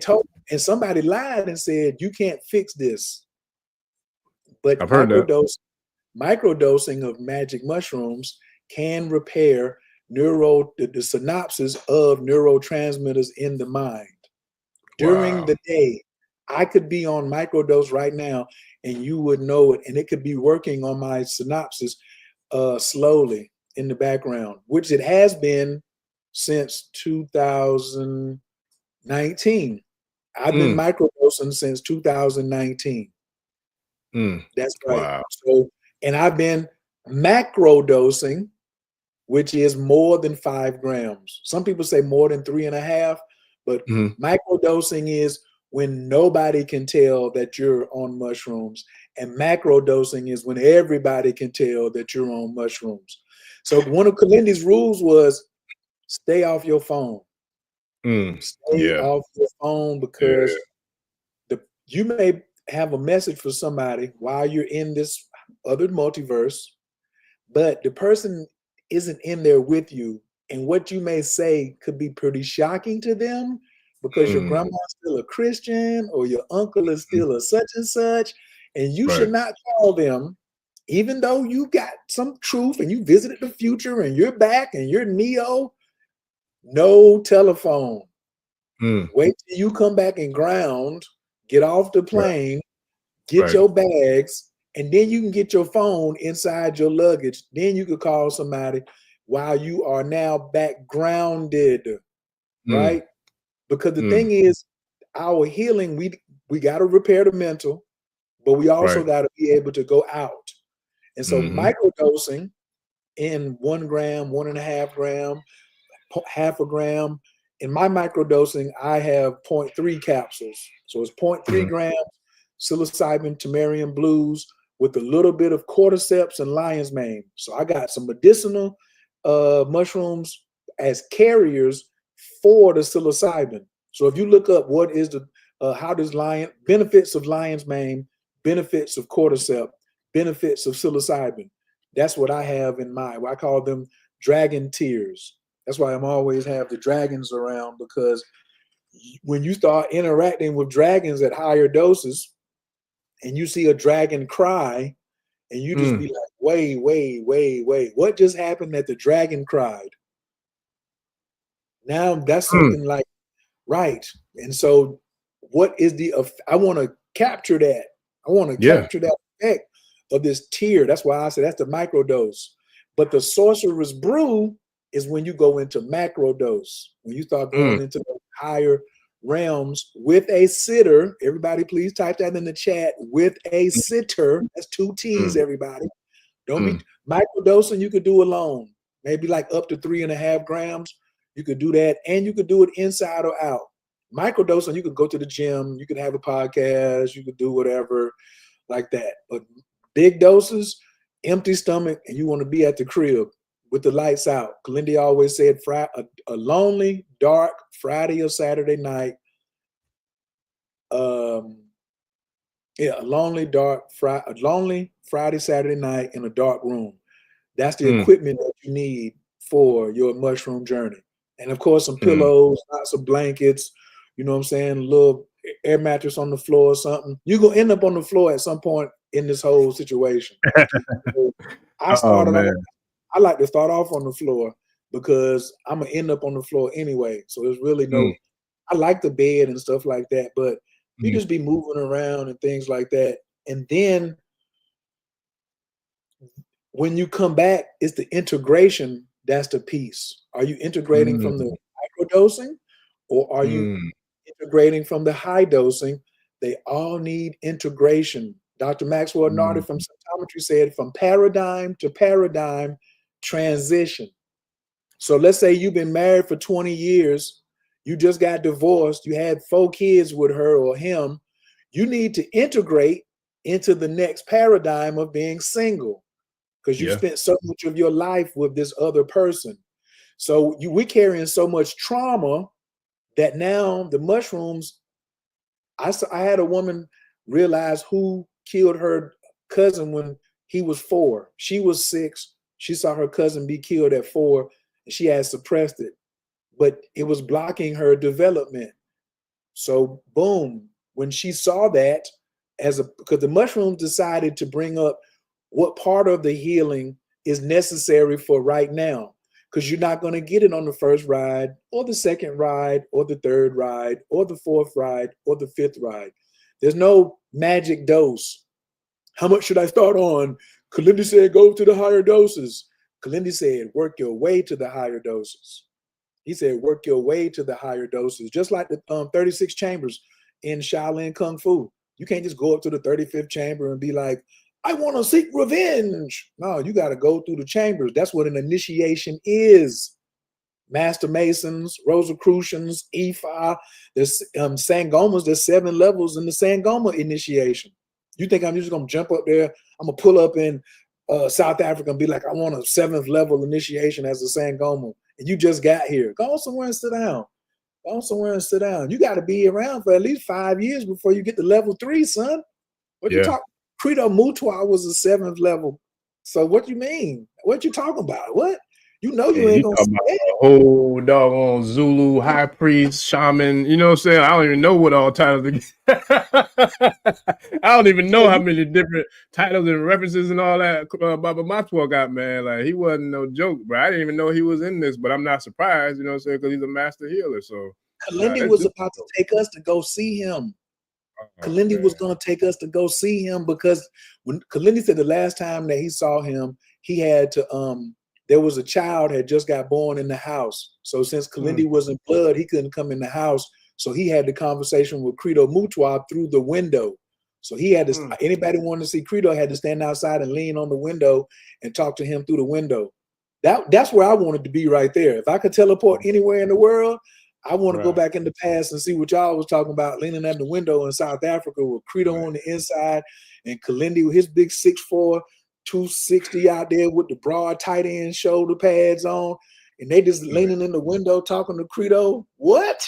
and somebody lied and said, you can't fix this. But I've heard microdosing of magic mushrooms can repair the synapses of neurotransmitters in the mind. During the day, I could be on microdose right now and you would know it. And it could be working on my synapses slowly in the background, which it has been since 2019. I've been microdosing since 2019. That's right. Wow. So, and I've been macrodosing, which is more than 5 grams. Some people say more than 3.5, but microdosing is when nobody can tell that you're on mushrooms, and macrodosing is when everybody can tell that you're on mushrooms. So one of Kalindi's rules was stay off your phone. Stay off your phone, because you may have a message for somebody while you're in this other multiverse, but the person isn't in there with you, and what you may say could be pretty shocking to them, because your grandma's still a Christian or your uncle is still a such and such, and you should not call them, even though you got some truth and you visited the future and you're back and you're Neo. No telephone. Wait till you come back and ground, get off the plane, get your bags, and then you can get your phone inside your luggage. Then you could call somebody while you are now back grounded, right? Because the thing is, our healing, we got to repair the mental, but we also got to be able to go out. And so microdosing in 1 gram, 1.5 gram, half a gram. In my microdosing, I have 0.3 capsules. So it's 0.3 grams psilocybin, tamarian blues with a little bit of cordyceps and lion's mane. So I got some medicinal mushrooms as carriers for the psilocybin. So if you look up what is how does benefits of lion's mane, benefits of cordyceps, benefits of psilocybin, that's what I have in mind. I call them dragon tears. That's why I'm always have the dragons around, because when you start interacting with dragons at higher doses and you see a dragon cry and you just be like, wait, what just happened that the dragon cried? Now that's something like, right. And so what is I want to capture that. I want to capture that effect of this tear. That's why I said that's the microdose. But the sorcerer's brew is when you go into macrodose, when you start going into the higher realms with a sitter. Everybody, please type that in the chat. With a sitter. That's 2 T's, everybody. Don't be microdosing. You could do alone, maybe like up to 3.5 grams. You could do that, and you could do it inside or out. Microdosing, you could go to the gym, you could have a podcast, you could do whatever like that. But big doses, empty stomach, and you want to be at the crib with the lights out. Kalindi always said a lonely, dark Friday or Saturday night. A lonely Friday, Saturday night in a dark room. That's the equipment that you need for your mushroom journey. And of course, some pillows, lots of blankets, you know what I'm saying? A little air mattress on the floor or something. You're going to end up on the floor at some point in this whole situation. So I like to start off on the floor because I'm going to end up on the floor anyway. So there's really I like the bed and stuff like that, but you just be moving around and things like that. And then when you come back, it's the integration that's the piece. Are you integrating from the microdosing, or are you integrating from the high dosing? They all need integration. Dr. Maxwell Nardi from Symptometry said from paradigm to paradigm transition. So let's say you've been married for 20 years, you just got divorced, you had 4 kids with her or him. You need to integrate into the next paradigm of being single, because you spent so much of your life with this other person. So we're carrying so much trauma that now the mushrooms, I had a woman realize who killed her cousin when he was 4. She was 6. She saw her cousin be killed at 4, and she had suppressed it, but it was blocking her development. So boom, when she saw that, because the mushrooms decided to bring up what part of the healing is necessary for right now, because you're not going to get it on the first ride or the second ride or the third ride or the 4th ride or the 5th ride. There's no magic dose. How much should I start on? Kalindi said, go to the higher doses. Kalindi said, work your way to the higher doses. He said, work your way to the higher doses, just like the 36 chambers in Shaolin Kung Fu. You can't just go up to the 35th chamber and be like, I want to seek revenge. No, you got to go through the chambers. That's what an initiation is. Master Masons, Rosicrucians, Ifa, there's Sangomas. There's 7 levels in the Sangoma initiation. You think I'm just going to jump up there? I'm going to pull up in South Africa and be like, I want a 7th level initiation as a Sangoma. And you just got here. Go somewhere and sit down. Go somewhere and sit down. You got to be around for at least 5 years before you get to level 3, son. What you talking? Credo Mutwa was a 7th level. So what you mean? What you talking about? What? You know you ain't gonna say it. Whole doggone Zulu high priest, shaman. You know what I'm saying? I don't even know what all titles. I don't even know how many different titles and references and all that Baba Matwa got, man. Like, he wasn't no joke, bro. I didn't even know he was in this, but I'm not surprised. You know what I'm saying? Because he's a master healer. So Kalindi was about to take us to go see him. Kalindi was going to take us to go see him, because when Kalindi said the last time that he saw him, he had to there was a child had just got born in the house. So since Kalindi was in blood, he couldn't come in the house. So he had the conversation with Credo Mutwa through the window. So he had to, anybody wanted to see Credo had to stand outside and lean on the window and talk to him through the window. That's where I wanted to be right there. If I could teleport anywhere in the world, I want to go back in the past and see what y'all was talking about, leaning at the window in South Africa with Credo on the inside and Kalindi with his big 6'4", 260 out there with the broad tight end shoulder pads on, and they just leaning in the window talking to Credo. What?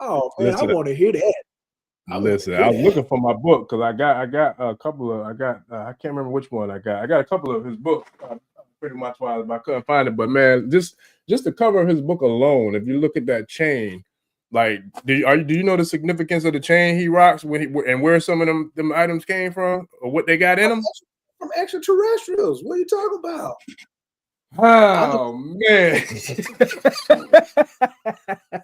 Oh man, I want to hear that. I was looking for my book because I got a couple of I can't remember which one I got. I got a couple of his books. Pretty much why I couldn't find it, but man, just the cover of his book alone. If you look at that chain, like, do you know the significance of the chain he rocks and where some of them items came from or what they got in them? From extraterrestrials. What are you talking about? Oh man,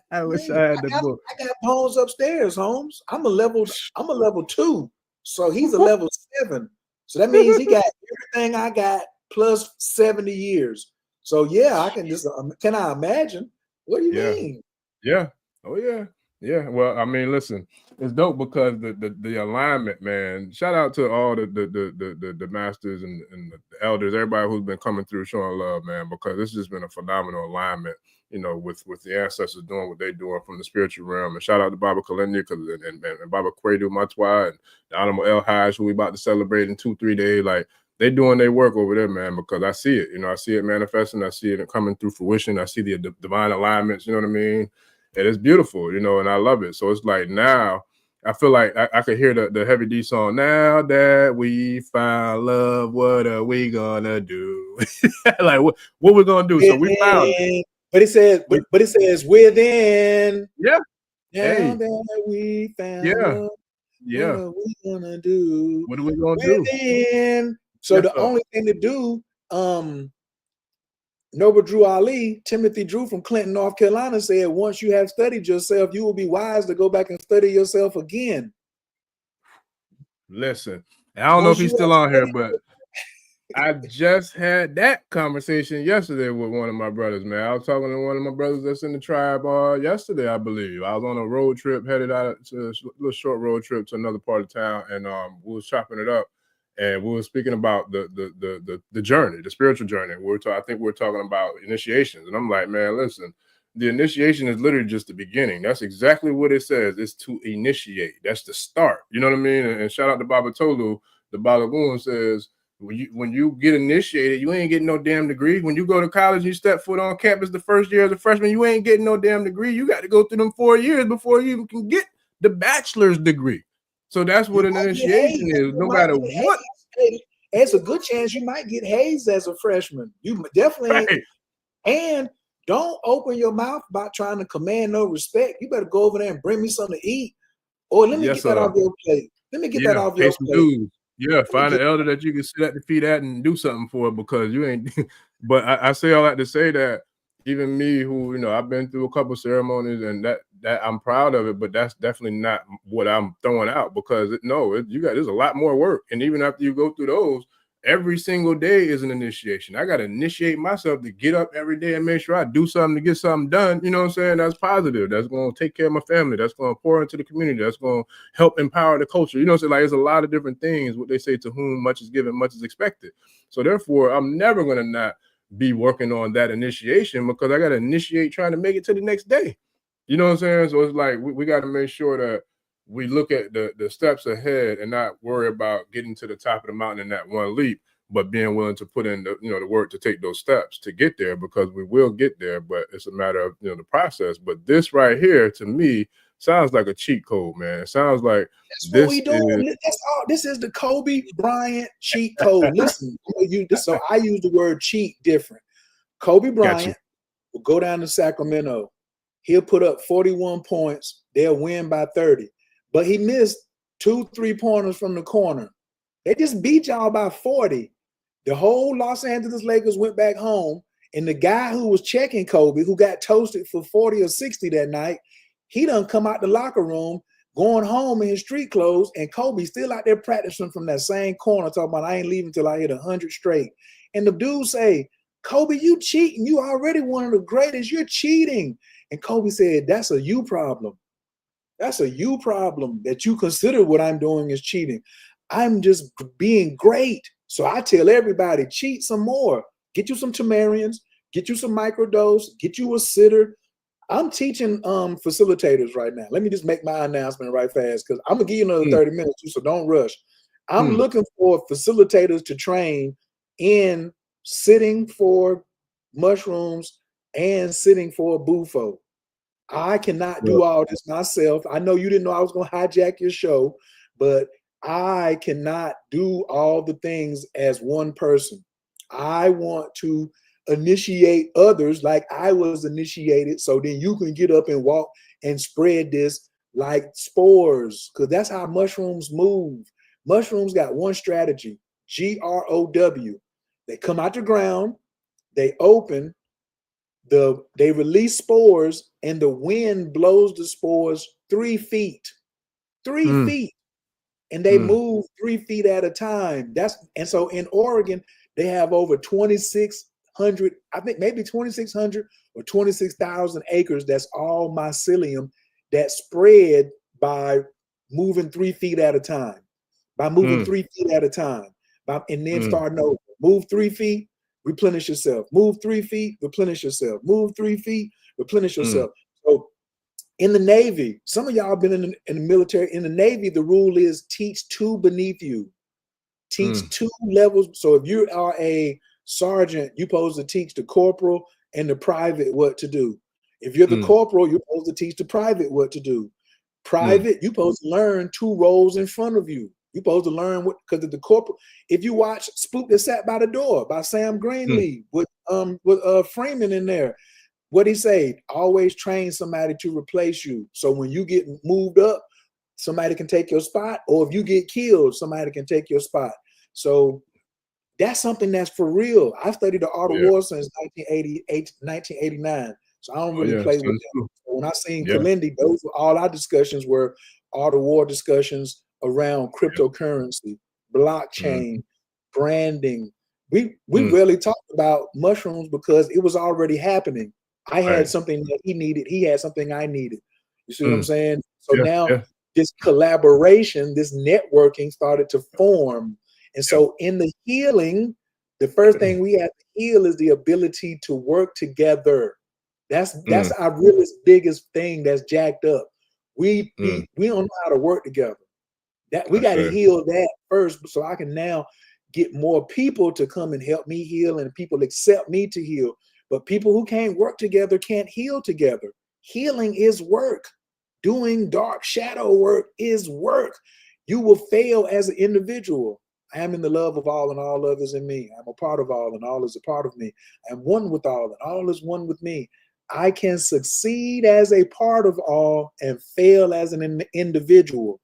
I wish I had the book. I got Holmes upstairs, Holmes. I'm a level 2, so he's a level 7. So that means he got everything I got plus 70 years. So yeah, I can just can I imagine? What do you mean? Yeah. Oh yeah. Yeah. Well, I mean, listen, it's dope because the alignment, man. Shout out to all the masters and the elders, everybody who's been coming through showing love, man, because this has just been a phenomenal alignment, you know, with the ancestors doing what they're doing from the spiritual realm. And shout out to Baba Kalindi and Baba Kwedu Matwa and the Honorable El Haj, who we about to celebrate in 2-3 days. Like, they doing their work over there, man, because I see it. You know, I see it manifesting. I see it coming through fruition. I see the divine alignments, you know what I mean? And it's beautiful, you know, and I love it. So it's like now I feel like I could hear the Heavy D song. Now that we found love, what are we gonna do? Like what we gonna do? So we found it. But it says within. Yeah. Now that we found Yeah. love, Yeah. what are we gonna do? What are we gonna do? So yes, the only thing to do, Noble Drew Ali, Timothy Drew from Clinton, North Carolina, said, once you have studied yourself, you will be wise to go back and study yourself again. Listen, I don't know if he's still on here, but I just had that conversation yesterday with one of my brothers, man. I was talking to one of my brothers that's in the tribe yesterday, I believe. I was on a road trip, headed out to a little short road trip to another part of town, and we was chopping it up, and we were speaking about the journey, the spiritual journey. I think we were talking about initiations, and I'm like, man, listen, the initiation is literally just the beginning. That's exactly what it says. It's to initiate. That's the start. You know what I mean? And shout out to Baba Tolu. The Balagoon says, when you get initiated, you ain't getting no damn degree. When you go to college and you step foot on campus the first year as a freshman, you ain't getting no damn degree. You got to go through them 4 years before you even can get the bachelor's degree. So that's what an initiation is, no matter what. It's a good chance you might get hazed as a freshman. You definitely, right. And don't open your mouth about trying to command no respect. You better go over there and bring me something to eat. Or let me get that off your plate. Let me get that off your plate. Dudes. Yeah, find an elder that you can sit at the feet at and do something for, because you ain't. But I say all that to say that even me, who, you know, I've been through a couple ceremonies, and that I'm proud of it, but that's definitely not what I'm throwing out, because there's a lot more work, and even after you go through those, every single day is an initiation. I got to initiate myself to get up every day and make sure I do something to get something done. You know what I'm saying? That's positive. That's going to take care of my family. That's going to pour into the community. That's going to help empower the culture. You know what I'm saying? Like, there's a lot of different things. What they say, to whom much is given, much is expected. So therefore, I'm never going to not be working on that initiation, because I got to initiate trying to make it to the next day. You know what I'm saying? So it's like we got to make sure that we look at the steps ahead and not worry about getting to the top of the mountain in that one leap, but being willing to put in the work to take those steps to get there, because we will get there, but it's a matter of the process. But this right here, to me, sounds like a cheat code, man. It sounds like that's what we doing. That's all. This is the Kobe Bryant cheat code. Listen, so I use the word cheat different. Kobe Bryant will go down to Sacramento. He'll put up 41 points. They'll win by 30. But he missed 2 3-pointers from the corner. They just beat y'all by 40. The whole Los Angeles Lakers went back home, and the guy who was checking Kobe, who got toasted for 40 or 60 that night, he done come out the locker room, going home in his street clothes, and Kobe still out there practicing from that same corner, talking about, I ain't leaving till I hit 100 straight. And the dude say, Kobe, you cheating. You already one of the greatest. You're cheating. And Kobe said, that's a you problem. That's a you problem, that you consider what I'm doing is cheating. I'm just being great. So I tell everybody, cheat some more. Get you some Tamarians, get you some microdose, get you a sitter. I'm teaching facilitators right now. Let me just make my announcement right fast, because I'm going to give you another 30 minutes too, so don't rush. I'm looking for facilitators to train in sitting for mushrooms and sitting for a bufo. I cannot do all this myself. I know you didn't know I was going to hijack your show, but I cannot do all the things as one person. I want to initiate others like I was initiated, so then you can get up and walk and spread this like spores, because that's how mushrooms move. Mushrooms got one strategy, GROW. They come out the ground, they open, they release spores, and the wind blows the spores 3 feet. 3 feet. And they move 3 feet at a time. And so in Oregon, they have over 2,600, I think maybe 2,600 or 26,000 acres. That's all mycelium that spread by moving 3 feet at a time. By moving 3 feet at a time. And then starting over. Move 3 feet, replenish yourself. Move 3 feet, replenish yourself. Move 3 feet, replenish yourself. So in the Navy, some of y'all been in the military. In the Navy, the rule is teach 2 beneath you. Teach 2 levels. So if you are a sergeant, you're supposed to teach the corporal and the private what to do. If you're the corporal, you're supposed to teach the private what to do. Private, you're supposed to learn 2 rows in front of you. You're supposed to learn what, because of the corporate. If you watch Spook That Sat by the Door by Sam Greenlee with Freeman in there, what he say? Always train somebody to replace you. So when you get moved up, somebody can take your spot, or if you get killed, somebody can take your spot. So that's something that's for real. I studied the art of war since 1989. So I don't really play with that. So when I seen Kalindi, those were all our discussions were art of war discussions around cryptocurrency, blockchain, branding. We rarely talked about mushrooms because it was already happening. I had something that he needed. He had something I needed. You see what I'm saying? So now this collaboration, this networking started to form. And so in the healing, the first thing we have to heal is the ability to work together. That's our realest, biggest thing that's jacked up. We don't know how to work together. That we got to heal that first, so I can now get more people to come and help me heal, and people accept me to heal. But people who can't work together can't heal together. Healing is work. Doing dark shadow work is work. You will fail as an individual. I am in the love of all, and all love is in me. I'm a part of all, and all is a part of me. I'm one with all, and all is one with me. I can succeed as a part of all and fail as an individual.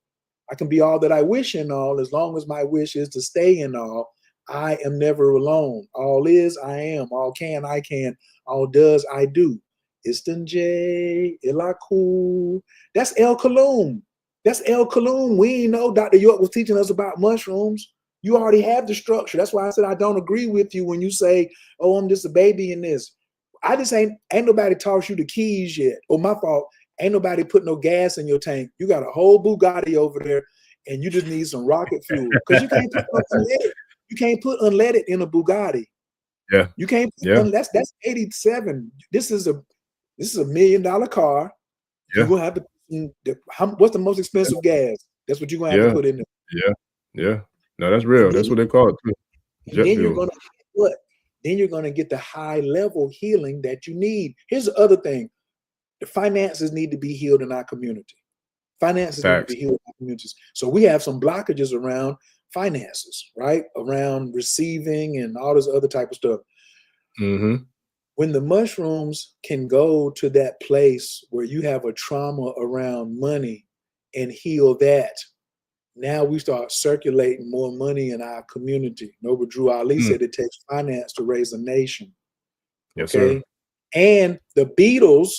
I can be all that I wish in all, as long as my wish is to stay in all. I am never alone. All is, I am. All can, I can. All does, I do. Istinje, Ilaku. That's El Kaloum. That's El Kaloum. We ain't know Dr. York was teaching us about mushrooms. You already have the structure. That's why I said I don't agree with you when you say, oh, I'm just a baby in this. I just ain't nobody taught you the keys yet. Or my fault, ain't nobody put no gas in your tank. You got a whole Bugatti over there, and you just need some rocket fuel. Because you can't put unleaded. You can't put unleaded in a Bugatti. Yeah. You can't put that's 87. This is a $1 million car. You're gonna have to what's the most expensive gas? That's what you're gonna have to put in there. Yeah. No, that's real. That's what they call it too. And then you're gonna get what? Then you're gonna get the high level healing that you need. Here's the other thing. The finances need to be healed in our community. Finances need to be healed in our communities. So we have some blockages around finances, right? Around receiving and all this other type of stuff. When the mushrooms can go to that place where you have a trauma around money and heal that, now we start circulating more money in our community. Noble Drew Ali said it takes finance to raise a nation. Yes, sir. And the Beatles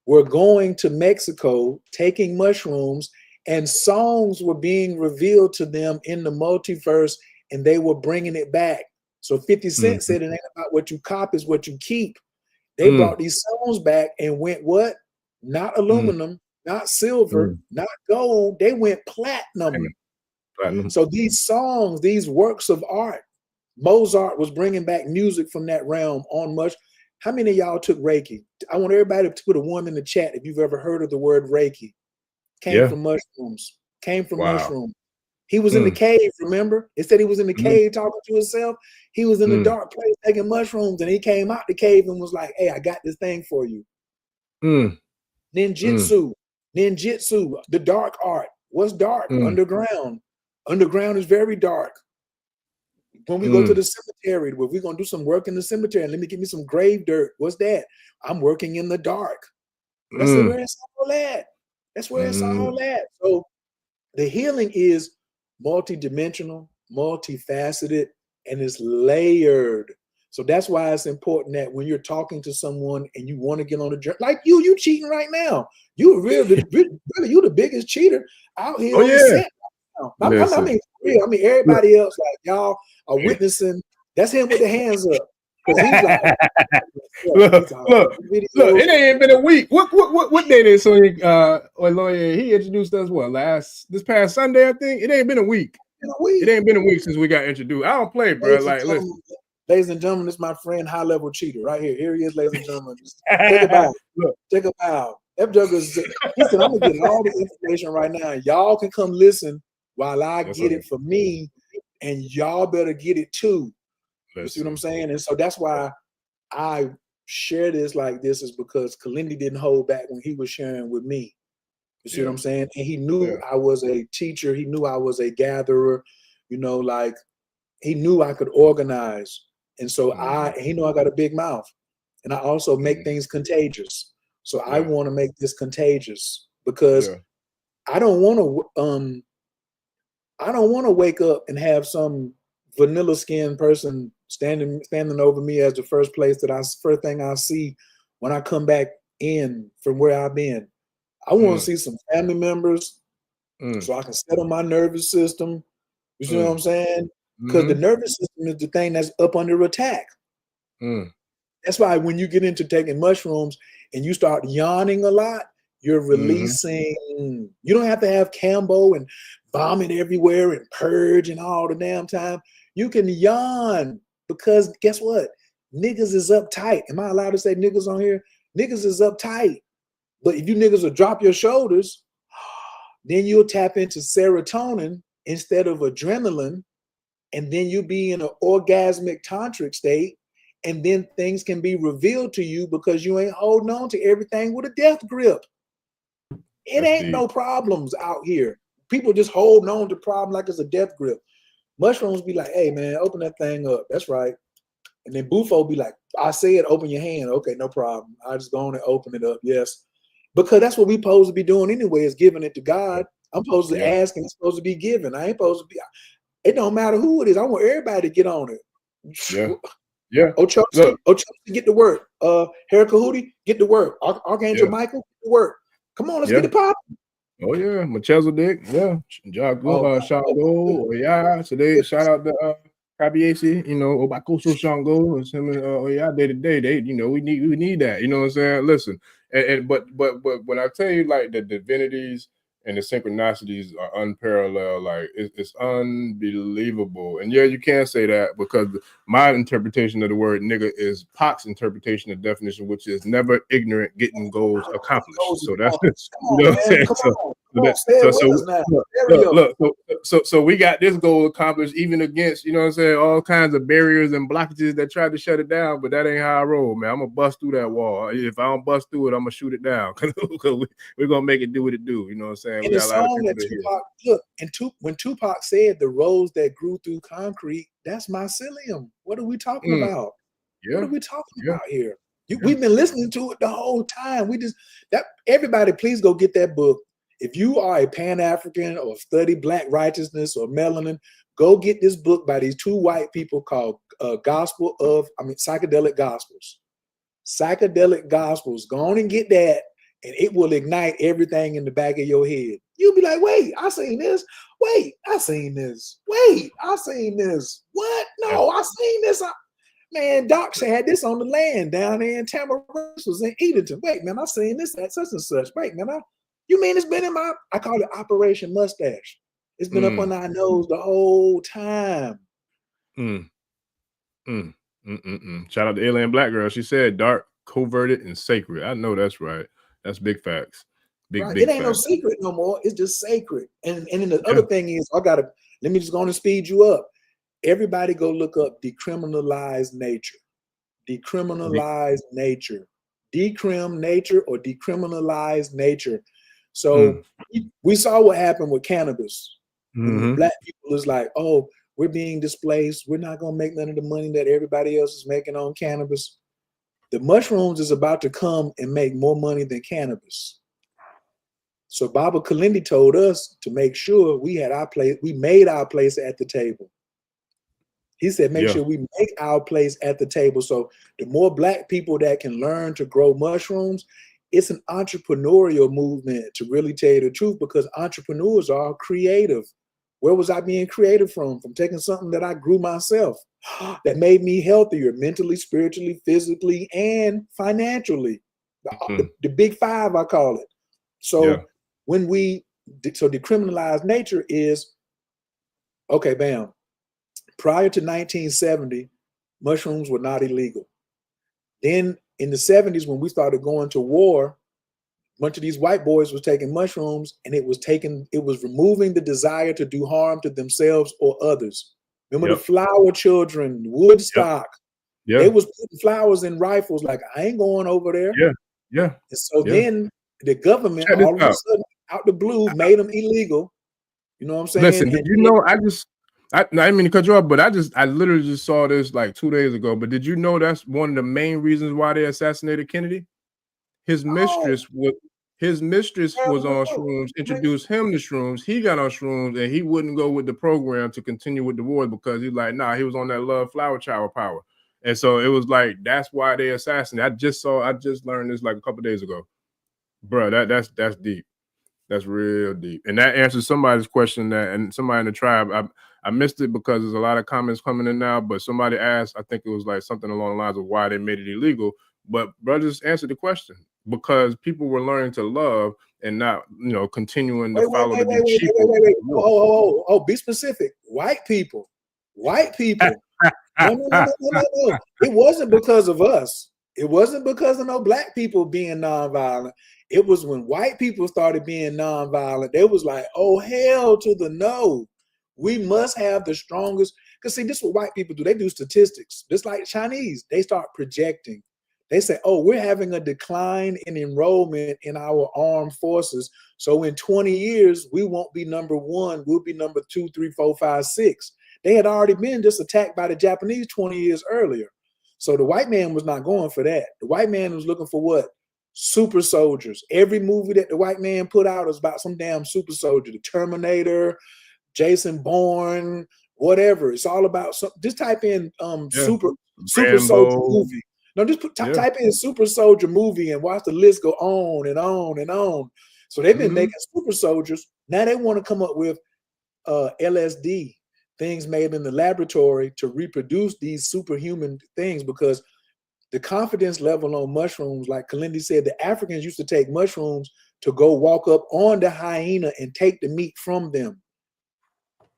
were going to Mexico, taking mushrooms, and songs were being revealed to them in the multiverse, and they were bringing it back. So 50 Cent said it ain't about what you cop, is what you keep. They brought these songs back and went what? Not aluminum, not silver, not gold. They went platinum. So these songs, these works of art, Mozart was bringing back music from that realm on much. How many of y'all took Reiki? I want everybody to put a 1 in the chat if you've ever heard of the word Reiki. Came from mushrooms. Came from mushrooms. He was in the cave, remember? It said he was in the cave talking to himself. He was in the dark place taking mushrooms, and he came out the cave and was like, hey, I got this thing for you. Ninjutsu, the dark art. What's dark? Underground. Underground is very dark. When we go to the cemetery, well, we're going to do some work in the cemetery, and let me give me some grave dirt. What's that? I'm working in the dark. That's where it's all at. That's where it's all at. So the healing is multidimensional, multifaceted, and it's layered. So that's why it's important that when you're talking to someone and you want to get on the journey, like you cheating right now. You really, you the biggest cheater out here on the set. I mean, everybody else, like y'all are witnessing. That's him with the hands up. Because he's like, look, it ain't been a week. What day did Sonya lawyer he introduced us? What, this past Sunday, I think? It ain't been a week. It ain't been a week since we got introduced. I don't play, bro. Ladies and gentlemen, this is my friend, high level cheater, right here. Here he is, ladies and gentlemen. Just take a bow. Take a bow. He said, I'm gonna get all the information right now. Y'all can come listen while I get it for me, and y'all better get it too. You see what I'm saying? And so that's why I share this like this, is because Kalindi didn't hold back when he was sharing with me. You see what I'm saying? And he knew I was a teacher. He knew I was a gatherer. You know, like he knew I could organize. And so he knew I got a big mouth. And I also make things contagious. So I want to make this contagious because I don't want to wake up and have some vanilla skinned person standing over me as the first thing I see when I come back in from where I've been. I want to see some family members so I can settle my nervous system. You see what I'm saying? Because the nervous system is the thing that's up under attack. That's why when you get into taking mushrooms and you start yawning a lot, you're releasing. You don't have to have Cambo and vomit everywhere and purge and all the damn time. You can yawn because guess what? Niggas is uptight. Am I allowed to say niggas on here? Niggas is uptight. But if you niggas will drop your shoulders, then you'll tap into serotonin instead of adrenaline. And then you'll be in an orgasmic tantric state. And then things can be revealed to you because you ain't holding on to everything with a death grip. It ain't no problems out here. People just holding on to problem like it's a death grip. Mushrooms be like, hey man, open that thing up. That's right. And then Bufo be like, I said open your hand. Okay, no problem. I just go on and open it up. Yes. Because that's what we supposed to be doing anyway, is giving it to God. I'm supposed to ask and it's supposed to be given. I ain't supposed to be. It don't matter who it is. I want everybody to get on it. Yeah. Ochochi, get to work. Hera Kahudi, get to work. Archangel Michael, get to work. Come on, let's get it popping. Oh yeah, Melchizedek, Jago, Shango, today shout out to Kabiesi, Obakoso Shango, and him and day to day, we need that, you know what I'm saying? Listen, but when I tell you like the divinities and the synchronicities are unparalleled, like it's unbelievable. And you can't say that because my interpretation of the word nigga is Pac's interpretation of definition, which is never ignorant getting goals accomplished. So that's so we got this goal accomplished even against, all kinds of barriers and blockages that tried to shut it down, but that ain't how I roll, man. I'm gonna bust through that wall. If I don't bust through it, I'm gonna shoot it down because we're gonna make it do what it do, you know what I'm saying? And the song that Tupac, when Tupac said the rose that grew through concrete, that's mycelium. What are we talking about? What are we talking about here? We've been listening to it the whole time. Everybody, please go get that book. If you are a Pan-African or study Black righteousness or melanin, go get this book by these two white people called Psychedelic Gospels. Psychedelic Gospels. Go on and get that. And it will ignite everything in the back of your head. You'll be like, wait, I seen this. Wait, I seen this. Wait, I seen this. What? No, I seen this. Man, Doc had this on the land down there in Tamarind, was in Edenton. Wait, man, I seen this at such and such. Wait, man, you mean it's been in I call it Operation Mustache. It's been up on our nose the whole time. Shout out to Alien Black Girl. She said dark, coverted, and sacred. I know that's right. That's big facts. Big it ain't no secret no more. It's just sacred. And then the other thing is, let me just go on and speed you up. Everybody go look up decriminalized nature. Decriminalized nature. Decrim nature or decriminalized nature. So we saw what happened with cannabis. Black people is like, oh, we're being displaced. We're not going to make none of the money that everybody else is making on cannabis. The mushrooms is about to come and make more money than cannabis. So Baba Kalindi told us to make sure we had our place. We made our place at the table. He said, make sure we make our place at the table. So the more Black people that can learn to grow mushrooms, it's an entrepreneurial movement, to really tell you the truth, because entrepreneurs are creative. Where was I being creative from? From taking something that I grew myself that made me healthier mentally, spiritually, physically, and financially. The big five, I call it. So decriminalized nature is, okay, bam. Prior to 1970, mushrooms were not illegal. Then in the 70s, when we started going to war, a bunch of these white boys was taking mushrooms, and it was removing the desire to do harm to themselves or others. Remember the flower children, Woodstock? They was putting flowers in rifles, like, I ain't going over there. And so then the government all of a sudden, out the blue, made them illegal. You know what I'm saying? Listen, did you know? I didn't mean to cut you off, but I literally just saw this like 2 days ago. But did you know that's one of the main reasons why they assassinated Kennedy? His mistress was on shrooms, introduced him to shrooms. He got on shrooms and he wouldn't go with the program to continue with the war because he's like, nah, he was on that love flower child power. And so it was like, that's why they assassinated. I just learned this like a couple days ago. Bro, that's deep. That's real deep. And that answers somebody's question and somebody in the tribe. I missed it because there's a lot of comments coming in now, but somebody asked, I think it was like something along the lines of why they made it illegal. But brothers answered the question because people were learning to love and not, continuing to follow the sheep. Oh, be specific. White people. No. It wasn't because of us. It wasn't because of no black people being nonviolent. It was when white people started being nonviolent. They was like, oh, hell to the no. We must have the strongest. Because see, this is what white people do. They do statistics. Just like Chinese. They start projecting. They say, oh, we're having a decline in enrollment in our armed forces. So in 20 years, we won't be number 1. We'll be number 2, 3, 4, 5, 6. They had already been just attacked by the Japanese 20 years earlier. So the white man was not going for that. The white man was looking for what? Super soldiers. Every movie that the white man put out was about some damn super soldier. The Terminator, Jason Bourne, whatever. It's all about some. Just type in super soldier movie. No, just type in super soldier movie and watch the list go on and on and on. So they've been making super soldiers. Now they want to come up with LSD, things made in the laboratory to reproduce these superhuman things, because the confidence level on mushrooms, like Kalindi said, the Africans used to take mushrooms to go walk up on the hyena and take the meat from them.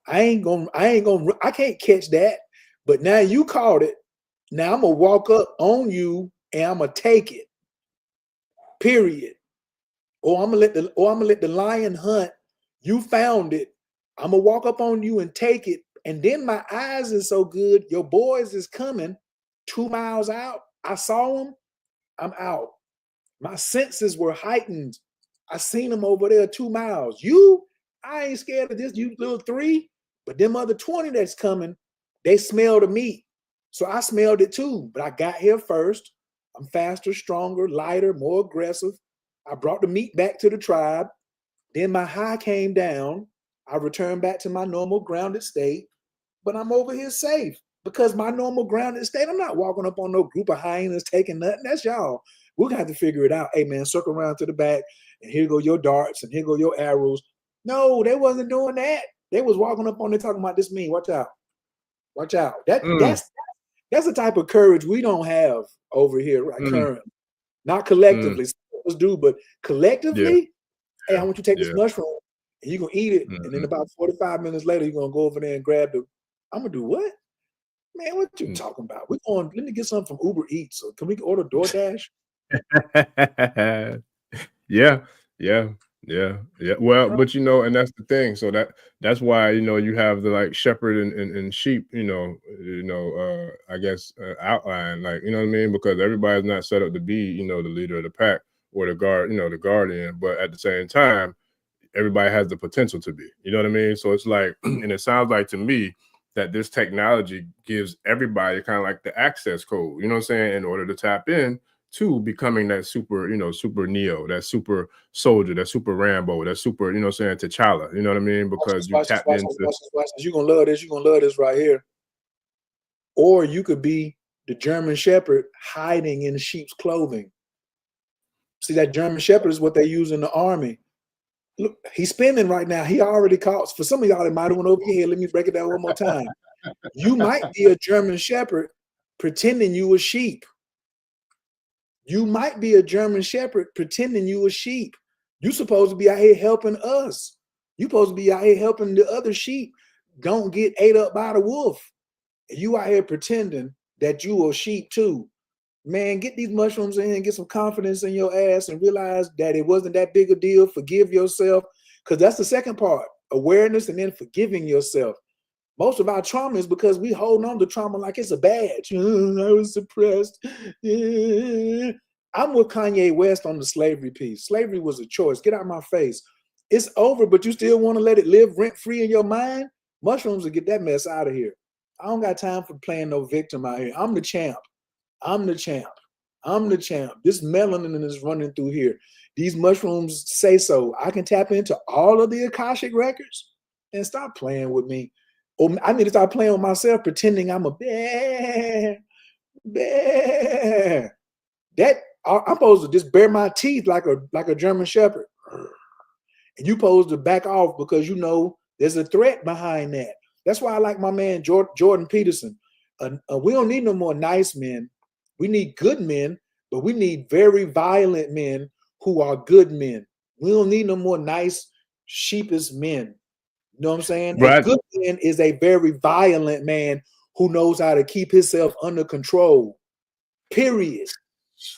I can't catch that. But now you caught it. Now I'm gonna walk up on you and I'm gonna take it. Period. Or I'm gonna let the lion hunt. You found it. I'm gonna walk up on you and take it. And then my eyes is so good. Your boys is coming 2 miles out. I saw them. I'm out. My senses were heightened. I seen them over there 2 miles. I ain't scared of this. You little 3, but them other 20 that's coming, they smell the meat. So I smelled it too, but I got here first. I'm faster, stronger, lighter, more aggressive. I brought the meat back to the tribe. Then my high came down. I returned back to my normal grounded state, but I'm over here safe because my normal grounded state, I'm not walking up on no group of hyenas taking nothing. That's y'all. We're going to have to figure it out. Hey, man, circle around to the back, and here go your darts, and here go your arrows. No, they wasn't doing that. They was walking up on there talking about this mean. Watch out. Watch out. That's the type of courage we don't have over here right currently. Not collectively. Some of us do, but collectively, hey, I want you to take this mushroom, and you're going to eat it, and then about 45 minutes later, you're going to go over there and grab I'm going to do what? Man, what you talking about? Let me get something from Uber Eats. So can we order DoorDash? Yeah. Well, but and that's the thing. So that's why you have the like shepherd and sheep, I guess outline, like what I mean, because everybody's not set up to be the leader of the pack or the guardian, but at the same time, everybody has the potential to be. You know what I mean? So it's like, and it sounds like to me that this technology gives everybody kind of like the access code. You know what I'm saying? In order to tap in to becoming that super, super Neo, that super soldier, that super Rambo, that super, T'Challa, you know what I mean? Because you tapped into. You're going to love this. You're going to love this right here. Or you could be the German Shepherd hiding in sheep's clothing. See, that German Shepherd is what they use in the army. Look, he's spinning right now. He already caught. For some of y'all, it might have went over your head. Let me break it down one more time. You might be a German Shepherd pretending you a sheep. You might be a German Shepherd pretending you a sheep. You're supposed to be out here helping us. You're supposed to be out here helping the other sheep don't get ate up by the wolf. And you out here pretending that you a sheep too. Man, get these mushrooms in and get some confidence in your ass and realize that it wasn't that big a deal. Forgive yourself, because that's the second part, awareness and then forgiving yourself. Most of our trauma is because we hold on to trauma like it's a badge. I was suppressed. I'm with Kanye West on the slavery piece. Slavery was a choice. Get out of my face. It's over, but you still want to let it live rent-free in your mind? Mushrooms will get that mess out of here. I don't got time for playing no victim out here. I'm the champ. I'm the champ. I'm the champ. This melanin is running through here. These mushrooms say so. I can tap into all of the Akashic records and stop playing with me. Or I need to start playing with myself, pretending I'm a bear. Bear. That I'm supposed to just bare my teeth like a German Shepherd. And you supposed to back off because you know there's a threat behind that. That's why I like my man Jordan Peterson. We don't need no more nice men. We need good men, but we need very violent men who are good men. We don't need no more nice, sheepish men. You know what I'm saying? Right. A good man is a very violent man who knows how to keep himself under control. Period.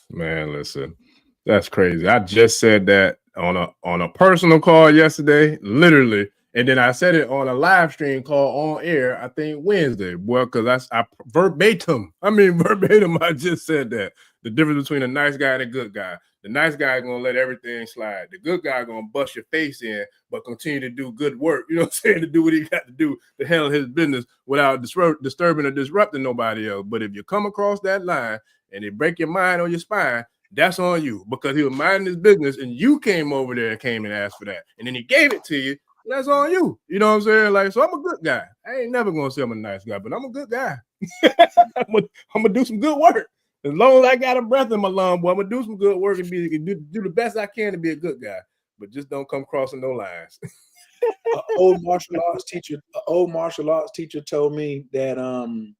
Man, listen, that's crazy. I just said that on a personal call yesterday, literally, and then I said it on a live stream call on air, I think Wednesday. Well, because I verbatim, I just said that. The difference between a nice guy and a good guy. The nice guy is going to let everything slide. The good guy is going to bust your face in, but continue to do good work. You know what I'm saying? To do what he got to do to handle his business without disturbing or disrupting nobody else. But if you come across that line and they break your mind on your spine, that's on you, because he was minding his business and you came over there and came and asked for that. And then he gave it to you. That's on you. You know what I'm saying? Like, so I'm a good guy. I ain't never going to say I'm a nice guy, but I'm a good guy. I'm going to do some good work. As long as I got a breath in my lung, boy, I'm gonna do some good work and do the best I can to be a good guy. But just don't come crossing no lines. An old martial arts teacher told me that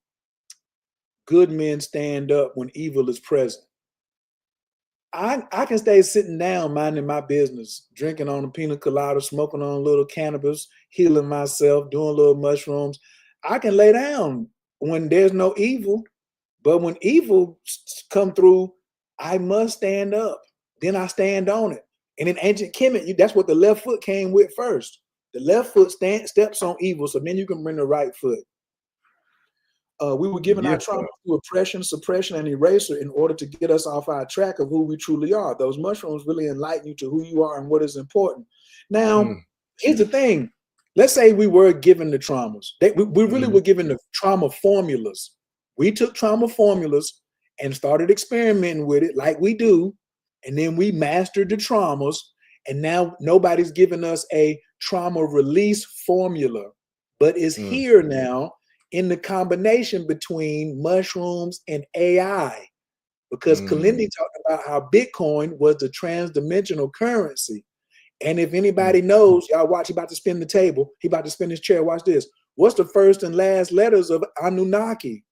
good men stand up when evil is present. I can stay sitting down minding my business, drinking on a pina colada, smoking on a little cannabis, healing myself, doing little mushrooms. I can lay down when there's no evil. But when evil come through, I must stand up. Then I stand on it. And in ancient Kemet, that's what the left foot came with first. The left foot steps on evil, so then you can bring the right foot. We were given our trauma to oppression, suppression, and eraser in order to get us off our track of who we truly are. Those mushrooms really enlighten you to who you are and what is important. Now, here's the thing. Let's say we were given the traumas. We really were given the trauma formulas. We took trauma formulas and started experimenting with it like we do, and then we mastered the traumas, and now nobody's giving us a trauma release formula, but it's here now in the combination between mushrooms and AI, because Kalindi talked about how Bitcoin was the transdimensional currency. And if anybody knows, y'all watch, he about to spin the table, he about to spin his chair, watch this. What's the first and last letters of Anunnaki?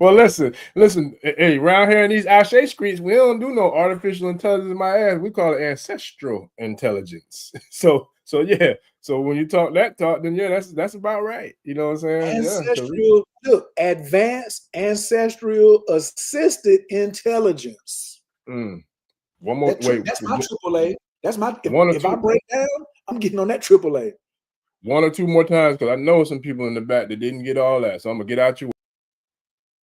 Well, listen. Hey, around here in these Ashe streets, we don't do no artificial intelligence in my ass. We call it ancestral intelligence. So yeah. So when you talk that talk, then yeah, that's about right. You know what I'm saying? Ancestral, look, advanced ancestral assisted intelligence. One more. That's my AAA. That's my. If I break down, I'm getting on that AAA. One or two more times, because I know some people in the back that didn't get all that. So I'm going to get out your way.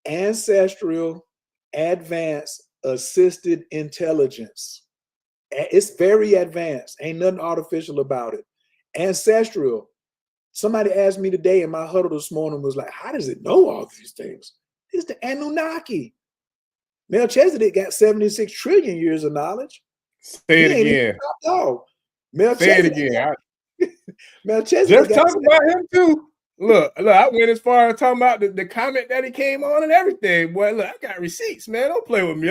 Ancestral, advanced, assisted intelligence. It's very advanced. Ain't nothing artificial about it. Ancestral. Somebody asked me today in my huddle this morning, was like, how does it know all these things? It's the Anunnaki. Melchizedek got 76 trillion years of knowledge. Say it again. Say it again. Melchizedek just talk about him too. Look, I went as far as talking about the comment that he came on and everything. Boy, look, I got receipts, man. Don't play with me.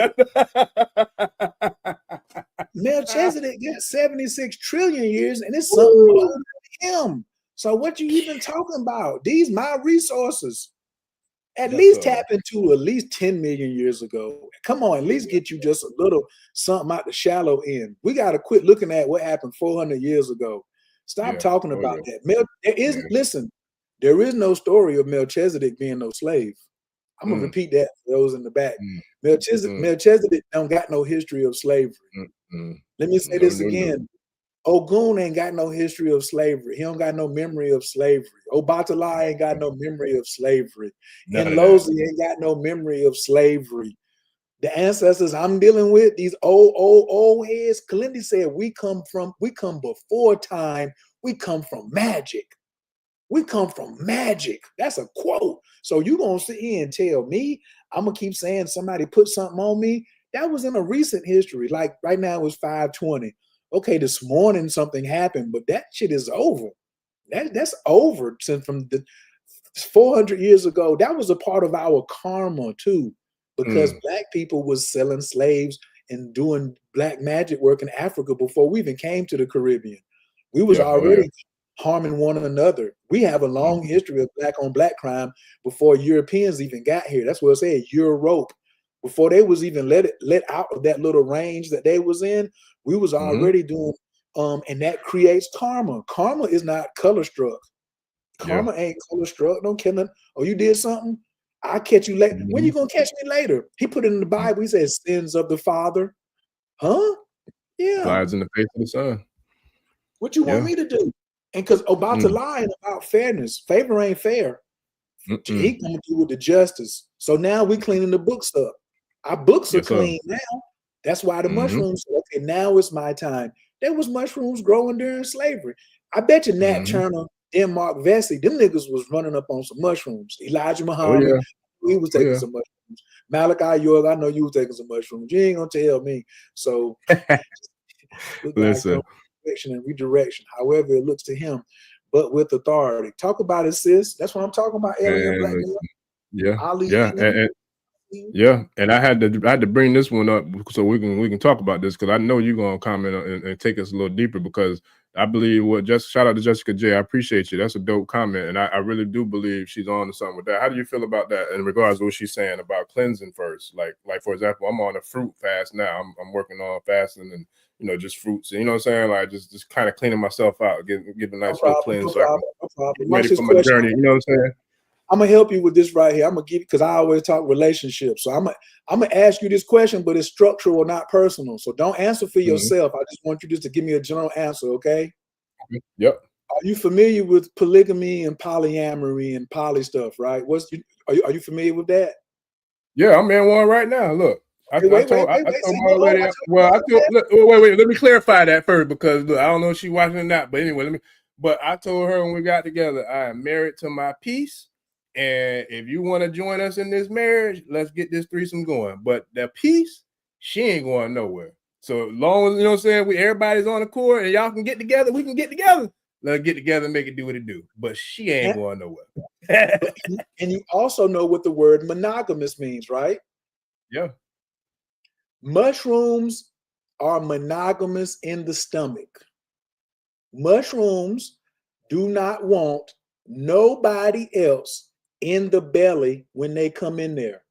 Melchizedek got 76 trillion years, and it's something older than him. So what you even talking about? These my resources. At least tap into at least 10 million years ago. Come on, at least get you just a little something out the shallow end. We got to quit looking at what happened 400 years ago. Stop talking about that. Listen, there is no story of Melchizedek being no slave. I'm gonna repeat that for those in the back. Melchizedek don't got no history of slavery. Let me say this again. Ogun ain't got no history of slavery. He don't got no memory of slavery. Obatala ain't got no memory of slavery. And Lozi ain't got no memory of slavery. The ancestors I'm dealing with, these old heads, Kalindi said, we come before time. We come from magic. We come from magic. That's a quote. So you gonna sit here and tell me I'm gonna keep saying somebody put something on me? That was in a recent history. Like right now it was 5:20. Okay, this morning something happened, but that shit is over. That's over since from the 400 years ago. That was a part of our karma too, because black people was selling slaves and doing black magic work in Africa before we even came to the Caribbean. We was already harming one another. We have a long history of black on black crime before Europeans even got here. That's what I said, Europe. Before they was even let out of that little range that they was in, we was already doing and that creates karma. Karma is not color struck. Karma ain't color struck. Don't kill him. Oh, you did something? I'll catch you later. When you gonna catch me later? He put it in the Bible. He says sins of the father. Huh? Yeah. Flies in the face of the sun. What you want me to do? And because about to lie and about fairness, favor ain't fair. He coming through with the justice. So now we cleaning the books up. Our books are clean now. That's why the mushrooms. Okay, now it's my time. There was mushrooms growing during slavery. I bet you Nat Turner, Denmark Vesey, them niggas was running up on some mushrooms. Elijah Muhammad, he was taking some mushrooms. Malachi York, I know you was taking some mushrooms. You ain't gonna tell me. So listen. Direction and redirection, however it looks to him, but with authority. Talk about it, sis. That's what I'm talking about. Alien Black girl. Yeah, Ali, and I had to bring this one up so we can talk about this, because I know you're gonna comment and take us a little deeper, because I believe shout out to Jessica J. I appreciate you. That's a dope comment, and I really do believe she's on to something with that. How do you feel about that in regards to what she's saying about cleansing first? Like for example, I'm on a fruit fast now. I'm working on fasting and just fruits, and you know what I'm saying, like just kind of cleaning myself out, give a nice little cleanse, so I can get ready for my journey. You know what I'm saying? I'm gonna help you with this right here. I'm gonna give because I always talk relationships. So I'm gonna ask you this question, but it's structural, not personal. So don't answer for yourself. I just want you just to give me a general answer, okay? Yep. Are you familiar with polygamy and polyamory and poly stuff, right? Are you familiar with that? Yeah, I'm in one right now. Look. Wait. Let me clarify that first, because look, I don't know if she's watching or not, but anyway, but I told her when we got together, I am married to my peace, and if you want to join us in this marriage, let's get this threesome going. But the peace, she ain't going nowhere. So long as, you know what I'm saying, everybody's on the court and y'all can get together, we can get together. Let's get together and make it do what it do. But she ain't going nowhere. And you also know what the word monogamous means, right? Yeah. Mushrooms are monogamous in the stomach. Mushrooms do not want nobody else in the belly when they come in there.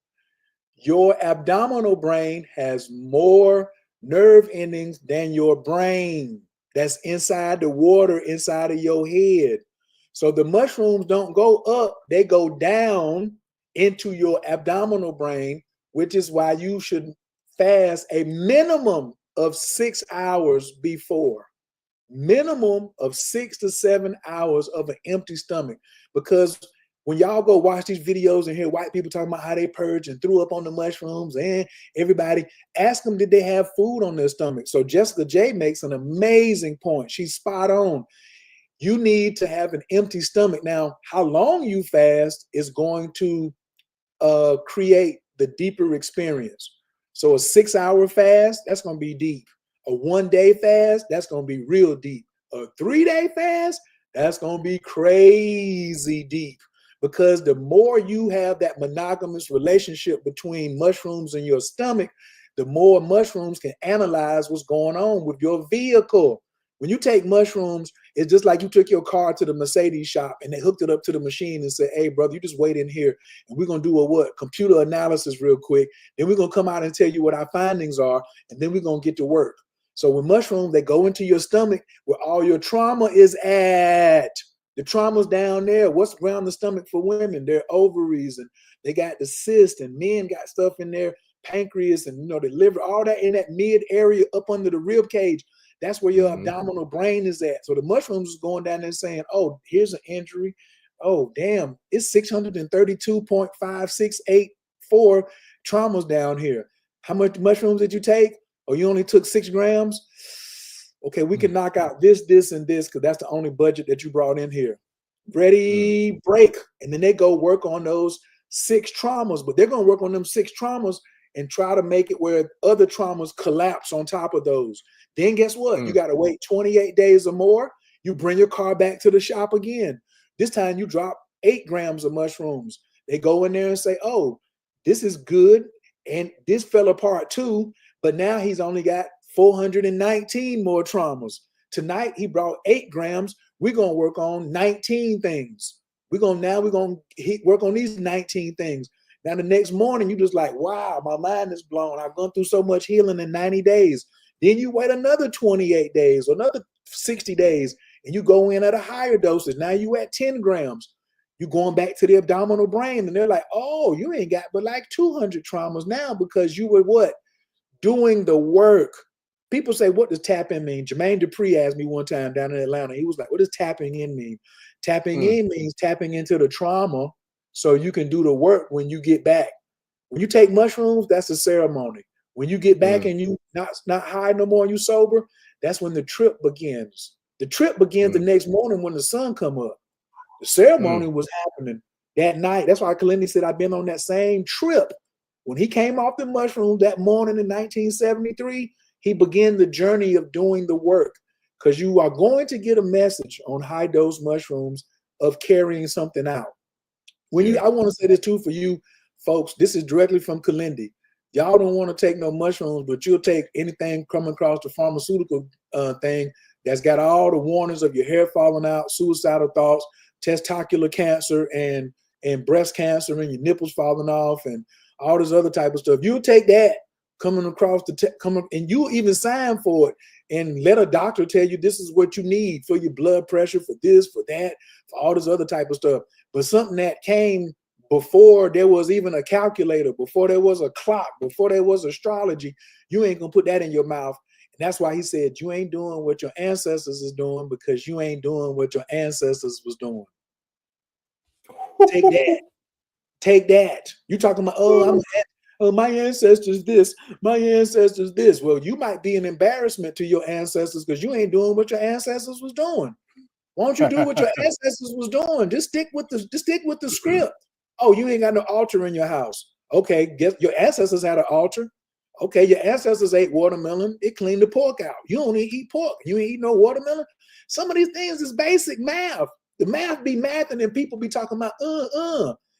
Your abdominal brain has more nerve endings than your brain. That's inside the water, inside of your head. So the mushrooms don't go up, they go down into your abdominal brain, which is why you should fast a minimum of 6 hours before. Minimum of 6 to 7 hours of an empty stomach. Because when y'all go watch these videos and hear white people talking about how they purge and threw up on the mushrooms, and everybody ask them, did they have food on their stomach? So Jessica J makes an amazing point. She's spot on. You need to have an empty stomach. Now, how long you fast is going to create the deeper experience. So a 6 hour fast, that's going to be deep. A 1 day fast, that's going to be real deep. A 3 day fast, that's going to be crazy deep. Because the more you have that monogamous relationship between mushrooms and your stomach, the more mushrooms can analyze what's going on with your vehicle. When you take mushrooms, it's just like you took your car to the Mercedes shop and they hooked it up to the machine and said, hey, brother, you just wait in here and we're going to do a computer analysis real quick. Then we're going to come out and tell you what our findings are, and then we're going to get to work. So with mushrooms, they go into your stomach where all your trauma is at. The trauma's down there. What's around the stomach for women? Their ovaries, and they got the cyst, and men got stuff in their pancreas and the liver, all that in that mid area up under the rib cage. That's where your abdominal brain is at. So the mushrooms is going down there saying, oh, here's an injury. Oh, damn, it's 632.5684 traumas down here. How much mushrooms did you take? Oh, you only took 6 grams? Okay, we can knock out this, this, and this because that's the only budget that you brought in here. Ready, break. And then they go work on those 6 traumas, but they're going to work on them 6 traumas and try to make it where other traumas collapse on top of those. Then guess what? You got to wait 28 days or more. You bring your car back to the shop again. This time you drop 8 grams of mushrooms. They go in there and say, oh, this is good. And this fell apart too. But now he's only got 419 more traumas. Tonight he brought 8 grams. We're going to work on 19 things. We're going to work on these 19 things. Now the next morning you just like, wow, my mind is blown. I've gone through so much healing in 90 days. Then you wait another 28 days, or another 60 days, and you go in at a higher dosage. Now you at 10 grams. You're going back to the abdominal brain, and they're like, oh, you ain't got but like 200 traumas now because you were what? Doing the work. People say, what does tapping mean? Jermaine Dupree asked me one time down in Atlanta. He was like, what does tapping in mean? Tapping in means tapping into the trauma so you can do the work when you get back. When you take mushrooms, that's a ceremony. When you get back and you not high no more and you sober, that's when the trip begins. The trip begins the next morning when the sun come up. The ceremony was happening that night. That's why Kalindi said, I've been on that same trip. When he came off the mushrooms that morning in 1973, he began the journey of doing the work, because you are going to get a message on high dose mushrooms of carrying something out. I want to say this too for you folks. This is directly from Kalindi. Y'all don't want to take no mushrooms, but you'll take anything coming across the pharmaceutical thing that's got all the warnings of your hair falling out, suicidal thoughts, testicular cancer, and breast cancer, and your nipples falling off, and all this other type of stuff. You'll take that coming across and you even sign for it and let a doctor tell you this is what you need for your blood pressure, for this, for that, for all this other type of stuff. But something that came before there was even a calculator, before there was a clock, before there was astrology, you ain't gonna put that in your mouth. And that's why he said you ain't doing what your ancestors is doing, because you ain't doing what your ancestors was doing. Take that. Take that. You talking about, my ancestors this, my ancestors this. Well, you might be an embarrassment to your ancestors because you ain't doing what your ancestors was doing. Why don't you do what your ancestors was doing? Just stick with the script. Oh, you ain't got no altar in your house. Okay, guess your ancestors had an altar. Okay, your ancestors ate watermelon. It cleaned the pork out. You don't eat pork. You ain't eat no watermelon. Some of these things is basic math. The math be math, and then people be talking about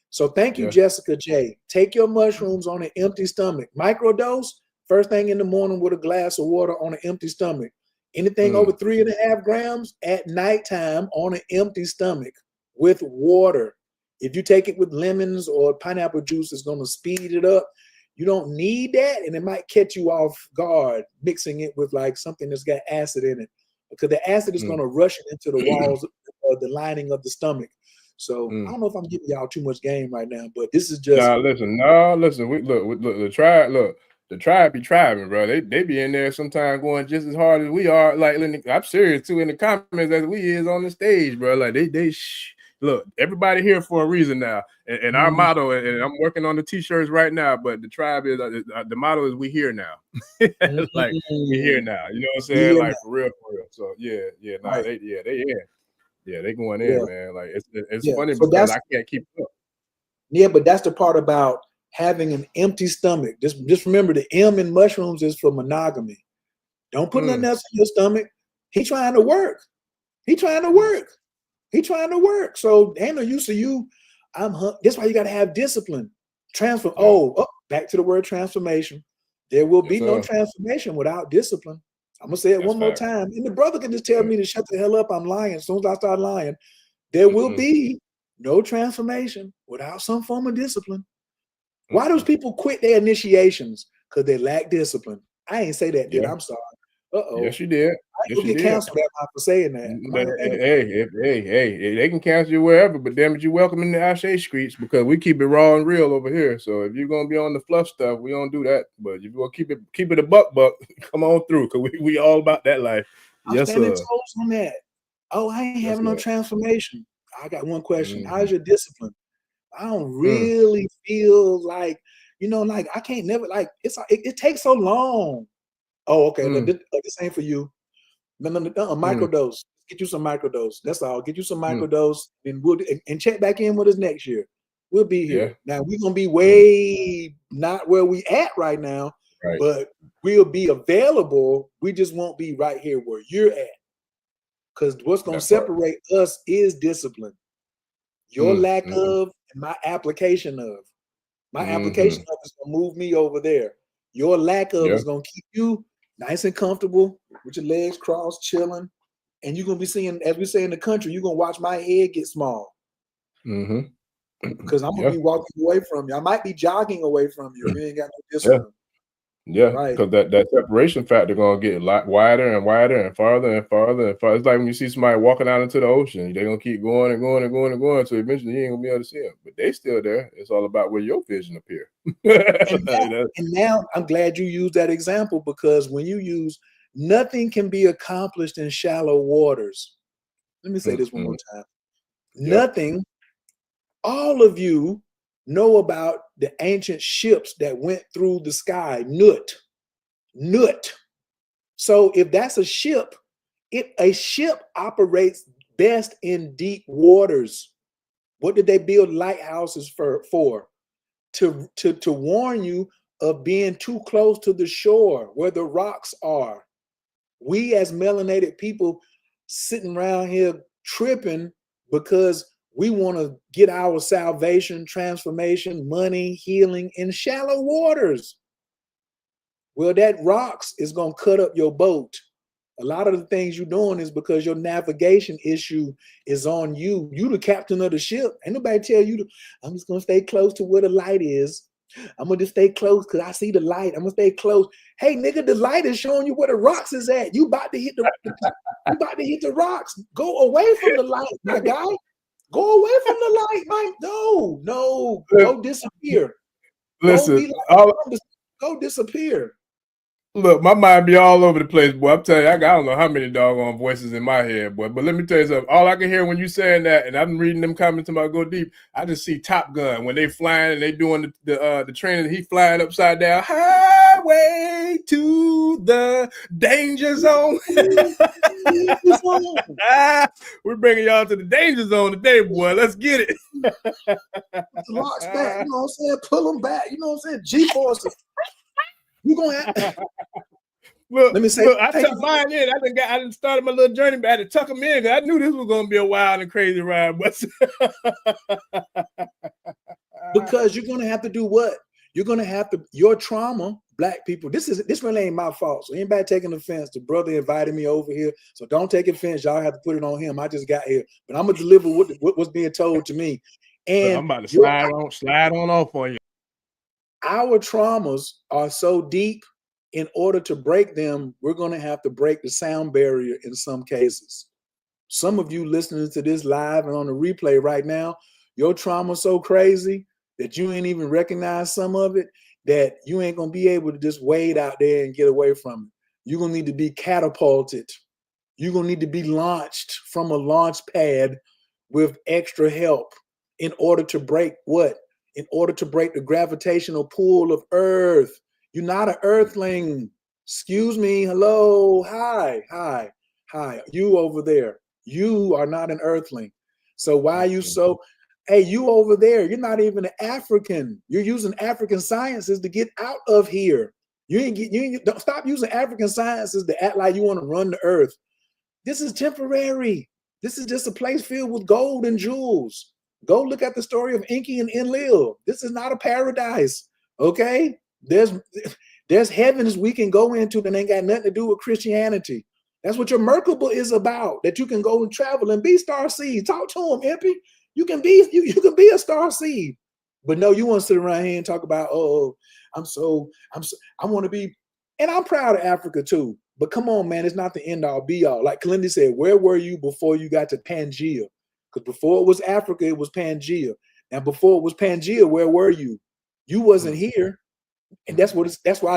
So thank you, Jessica J. Take your mushrooms on an empty stomach. Microdose, first thing in the morning with a glass of water on an empty stomach. Anything over 3.5 grams at nighttime on an empty stomach with water. If you take it with lemons or pineapple juice, it's going to speed it up. You don't need that, and it might catch you off guard mixing it with like something that's got acid in it, because the acid is going to rush it into the walls of the lining of the stomach. So I don't know if I'm giving y'all too much game right now, but this is just listen. Look, the tribe be tribing, bro. They be in there sometimes going just as hard as we are. Like, I'm serious too in the comments as we is on the stage, bro. Like they look, everybody here for a reason now. And our motto, and I'm working on the t-shirts right now, but the tribe is the motto is we here now. Like we here now. You know what I'm saying? Like for real. So they going in, man. Like it's funny because I can't keep up. Yeah, but that's the part about having an empty stomach. Just remember, the M in mushrooms is for monogamy. Don't put nothing else in your stomach. He trying to work. So ain't no use to you. That's why you got to have discipline. Back to the word transformation. There will be no transformation without discipline. I'm gonna say it one more time. And the brother can just tell me to shut the hell up. I'm lying. As soon as I start lying, there will be no transformation without some form of discipline. Why do people quit their initiations? Because they lack discipline. I ain't say that, did I? I'm sorry. Yes, you did. I will get canceled for saying that. Hey, they can cancel you wherever, but damn it, you're welcome in the Ashe streets, because we keep it raw and real over here. So if you're gonna be on the fluff stuff, we don't do that. But if you're gonna keep it a buck, come on through, because we all about that life. I'm standing toes on that. Oh, I ain't having no transformation. I got one question. How's your discipline? I don't really feel like like I can't never like it takes so long. Oh, okay. This ain't for you. No, microdose. Get you some microdose. That's all. Get you some microdose, and and check back in with us next year. We'll be here. Now we're gonna be way not where we at right now, but we'll be available. We just won't be right here where you're at. Because what's gonna separate us is discipline. Your lack of and my application of. My application of is gonna move me over there. Your lack of is gonna keep you nice and comfortable with your legs crossed, chilling. And you're gonna be seeing, as we say in the country, you're gonna watch my head get small. Because I'm gonna be walking away from you. I might be jogging away from you. You ain't got no discipline. Yeah, because that separation factor gonna get a lot wider and wider and farther and farther and farther. It's like when you see somebody walking out into the ocean, they're gonna keep going and going and going and going. So eventually you ain't gonna be able to see them. But they still there. It's all about where your vision appear. and now I'm glad you used that example, because when you use nothing can be accomplished in shallow waters. Let me say this one more time. Nothing, all of you know about the ancient ships that went through the sky, Nut. So if that's a ship operates best in deep waters. What did they build lighthouses for? To warn you of being too close to the shore where the rocks are. We as melanated people sitting around here tripping because we want to get our salvation, transformation, money, healing in shallow waters. Well, that rocks is going to cut up your boat. A lot of the things you're doing is because your navigation issue is on you. You the captain of the ship. Ain't nobody tell you I'm just going to stay close to where the light is. I'm going to just stay close because I see the light. I'm going to stay close. Hey, nigga, the light is showing you where the rocks is at. You about to hit the rocks. Go away from the light, my guy. Go away from the light, man. No. Go disappear. Listen, go disappear. Look, my mind be all over the place, boy. I'm telling you, I don't know how many doggone voices in my head, boy. But let me tell you something. All I can hear when you saying that, and I'm reading them comments about Go Deep, I just see Top Gun when they flying and they doing the training. He flying upside down, highway to the danger zone. We're bringing y'all to the danger zone today, boy. Let's get it. The locks back, you know what I'm saying? Pull them back, you know what I'm saying? G-forces. You gonna have Look, I tucked mine in. I didn't started my little journey, but I had to tuck them in because I knew this was gonna be a wild and crazy ride. But because you're gonna have to do what? You're gonna have to your trauma, Black people. This really ain't my fault. So anybody taking offense, the brother invited me over here. So don't take offense. Y'all have to put it on him. I just got here, but I'm gonna deliver what was being told to me. And I'm about to slide on off on you. Our traumas are so deep, in order to break them, we're going to have to break the sound barrier in some cases. Some of you listening to this live and on the replay right now, your trauma's so crazy that you ain't even recognize some of it, that you ain't going to be able to just wade out there and get away from it. You're going to need to be catapulted. You're going to need to be launched from a launch pad with extra help in order to break what? In order to break the gravitational pull of Earth. You're not an earthling. Excuse me. Hello. Hi. You over there. You are not an earthling. So why are you so? Hey, you over there. You're not even an African. You're using African sciences to get out of here. Don't stop using African sciences to act like you want to run the earth. This is temporary. This is just a place filled with gold and jewels. Go look at the story of Enki and Enlil. This is not a paradise, okay? There's heavens we can go into that ain't got nothing to do with Christianity. That's what your Merkaba is about, that you can go and travel and be star seed. Talk to him, Impy. You can be a star seed. But no, you want to sit around here and talk about, I want to be, and I'm proud of Africa too. But come on, man, it's not the end all be all. Like Kalindi said, where were you before you got to Pangea? Because before it was Africa, it was Pangea. And before it was Pangea, where were you? You wasn't here. And that's why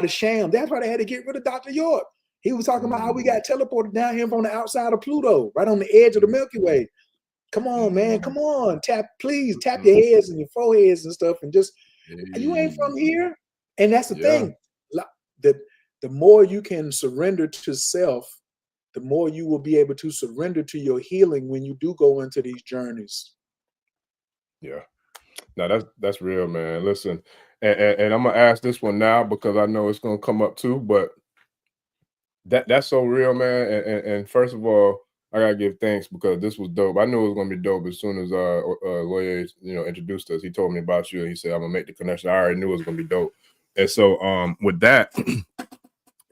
the sham. That's why they had to get rid of Dr. York. He was talking about how we got teleported down here from the outside of Pluto, right on the edge of the Milky Way. Come on, man. Come on. Tap your heads and your foreheads and stuff, and just You ain't from here. And that's the Yeah. thing. The more you can surrender to self, the more you will be able to surrender to your healing when you do go into these journeys. Yeah. No, that's real, man. Listen, and I'm gonna ask this one now because I know it's gonna come up too, but that's so real, man. And first of all, I gotta give thanks because this was dope. I knew it was gonna be dope as soon as Lawyer, introduced us. He told me about you and he said, I'm gonna make the connection. I already knew it was gonna be dope. And so with that,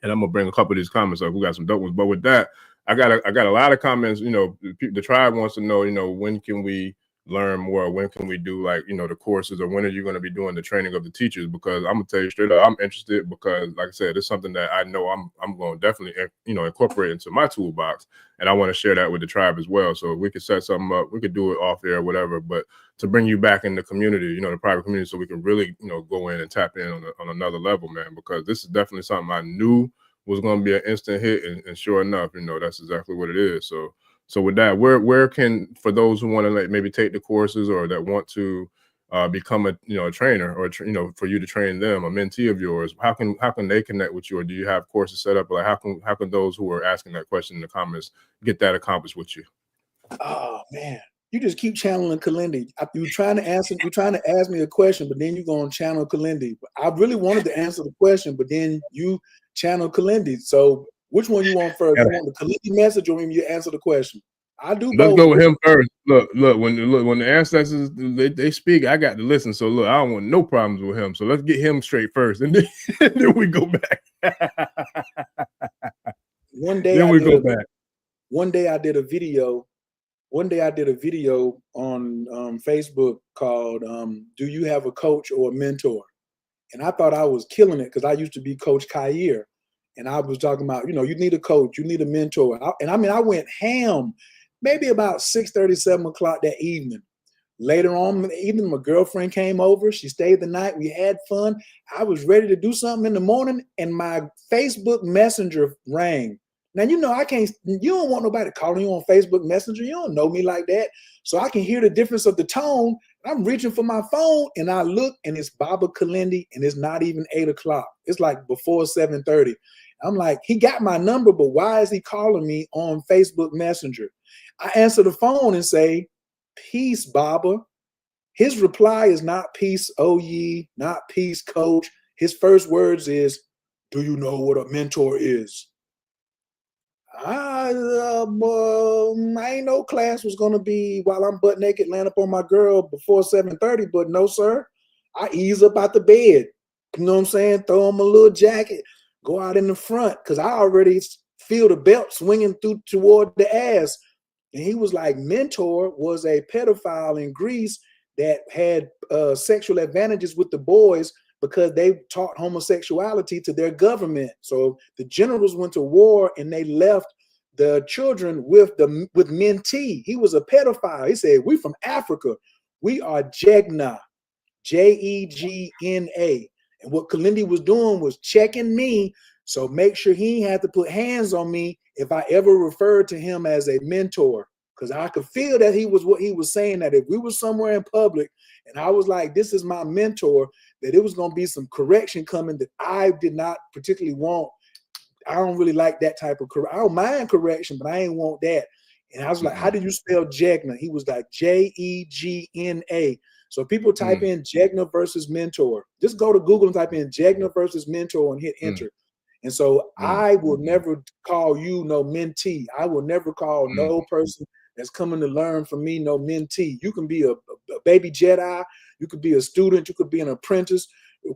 and I'm gonna bring a couple of these comments up. We got some dope ones, but with that, I got a lot of comments. The tribe wants to know, when can we learn more? When can we do the courses, or when are you going to be doing the training of the teachers? Because I'm gonna tell you straight up, I'm interested because, like I said, it's something that I know I'm going to definitely incorporate into my toolbox, and I want to share that with the tribe as well. So if we could set something up, we could do it off air, whatever, but to bring you back in the community, the private community, so we can really go in and tap in on another level, man. Because this is definitely something I knew was going to be an instant hit, and sure enough, that's exactly what it is. So with that, where can, for those who want to maybe take the courses or that want to become a trainer, or for you to train them, a mentee of yours, how can they connect with you, or do you have courses set up? Like how can those who are asking that question in the comments get that accomplished with you? Oh man, you just keep channeling Kalindi. You're trying to ask me a question, but then you're going to channel Kalindi. I really wanted to answer the question, but then you channel Kalindi. So which one you want first? You want the Kalindi message, or you answer the question? I do both. Let's go with him first. Look, when the ancestors they speak, I got to listen. So look, I don't want no problems with him. So let's get him straight first, and then we go back. One day I did a video on Facebook called "Do You Have a Coach or a Mentor?" And I thought I was killing it because I used to be Coach Kair, and I was talking about, you need a coach, you need a mentor. I went ham, maybe about 6:30, 7 o'clock that evening. Later on in the evening, my girlfriend came over. She stayed the night. We had fun. I was ready to do something in the morning, and my Facebook Messenger rang. Now, you don't want nobody calling you on Facebook Messenger. You don't know me like that. So I can hear the difference of the tone. I'm reaching for my phone, and I look, and it's Baba Kalindi, and it's not even 8 o'clock. It's like before 7:30. I'm like, he got my number, but why is he calling me on Facebook Messenger? I answer the phone and say, "Peace, Baba." His reply is not "Peace, oh ye," not "Peace, coach." His first words is, "Do you know what a mentor is?" I ain't know class was gonna be while I'm butt naked laying up on my girl before 7:30, but no, sir. I ease up out the bed. You know what I'm saying? Throw him a little jacket, go out in the front, because I already feel the belt swinging through toward the ass. And he was like, mentor was a pedophile in Greece that had sexual advantages with the boys because they taught homosexuality to their government. So the generals went to war and they left the children with mentee. He was a pedophile. He said, "We from Africa. We are Jegna, Jegna." And what Kalindi was doing was checking me. So make sure he had to put hands on me if I ever referred to him as a mentor, because I could feel that he was saying, that if we were somewhere in public and I was like, "This is my mentor," that it was going to be some correction coming that I did not particularly want. I don't really like that type of correction. I don't mind correction, but I ain't want that. And I was like, "How do you spell Jegna?" He was like, Jegna. So people type in Jegna versus mentor. Just go to Google and type in Jegna versus mentor and hit enter. And so I will never call you no mentee. I will never call no person that's coming to learn from me no mentee. You can be a baby Jedi, you could be a student, you could be an apprentice,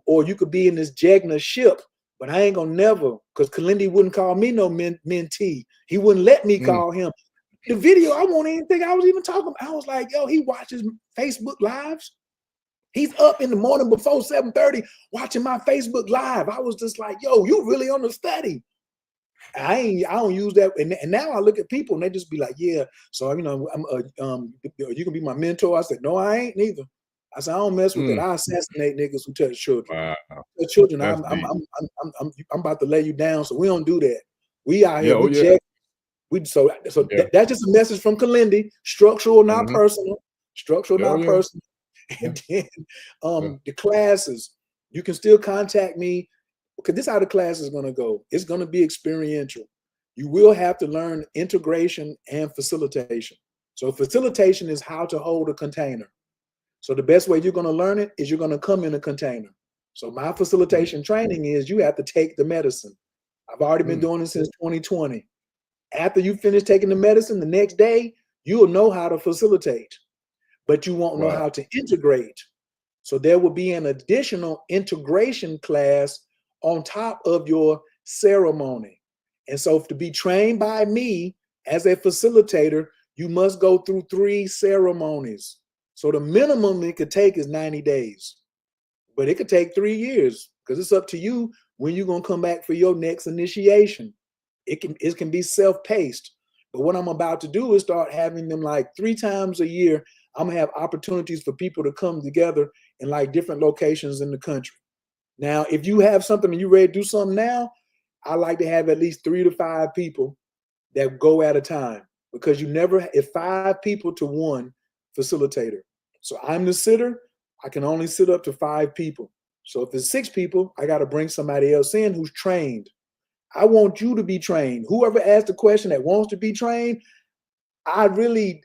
or you could be in this Jegna ship. But I ain't gonna never, because Kalindi wouldn't call me no mentee. He wouldn't let me call him. The video, I won't even think I was even talking. I was like, yo, he watches Facebook lives. He's up in the morning before 7:30 watching my Facebook live. I was just like, yo, you really on the study. I don't use that. And now I look at people and they just be like, yeah, so you can be my mentor. I said, no, I ain't neither. I said, I don't mess with that. I assassinate niggas who touch children. Wow. The children, I'm about to lay you down. So we don't do that. We out here, that's just a message from Kalindi. Structural, not personal. Structural, not personal. And then the classes, you can still contact me, because this is how the class is going to go. It's going to be experiential. You will have to learn integration and facilitation. So facilitation is how to hold a container. So the best way you're going to learn it is you're going to come in a container. So my facilitation training is you have to take the medicine. I've already been doing it since 2020. After you finish taking the medicine, the next day, you'll know how to facilitate, but you won't know how to integrate. So there will be an additional integration class on top of your ceremony. And so to be trained by me as a facilitator, you must go through 3 ceremonies. So the minimum it could take is 90 days, but it could take 3 years, because it's up to you when you're going to come back for your next initiation. It can be self-paced. But what I'm about to do is start having them like 3 times a year. I'm gonna have opportunities for people to come together in like different locations in the country. Now, if you have something and you're ready to do something now, I like to have at least 3 to 5 people that go at a time, because if 5 people to 1 facilitator. So I'm the sitter, I can only sit up to 5 people. So if it's 6 people, I got to bring somebody else in who's trained. I want you to be trained. Whoever asked the question that wants to be trained, I really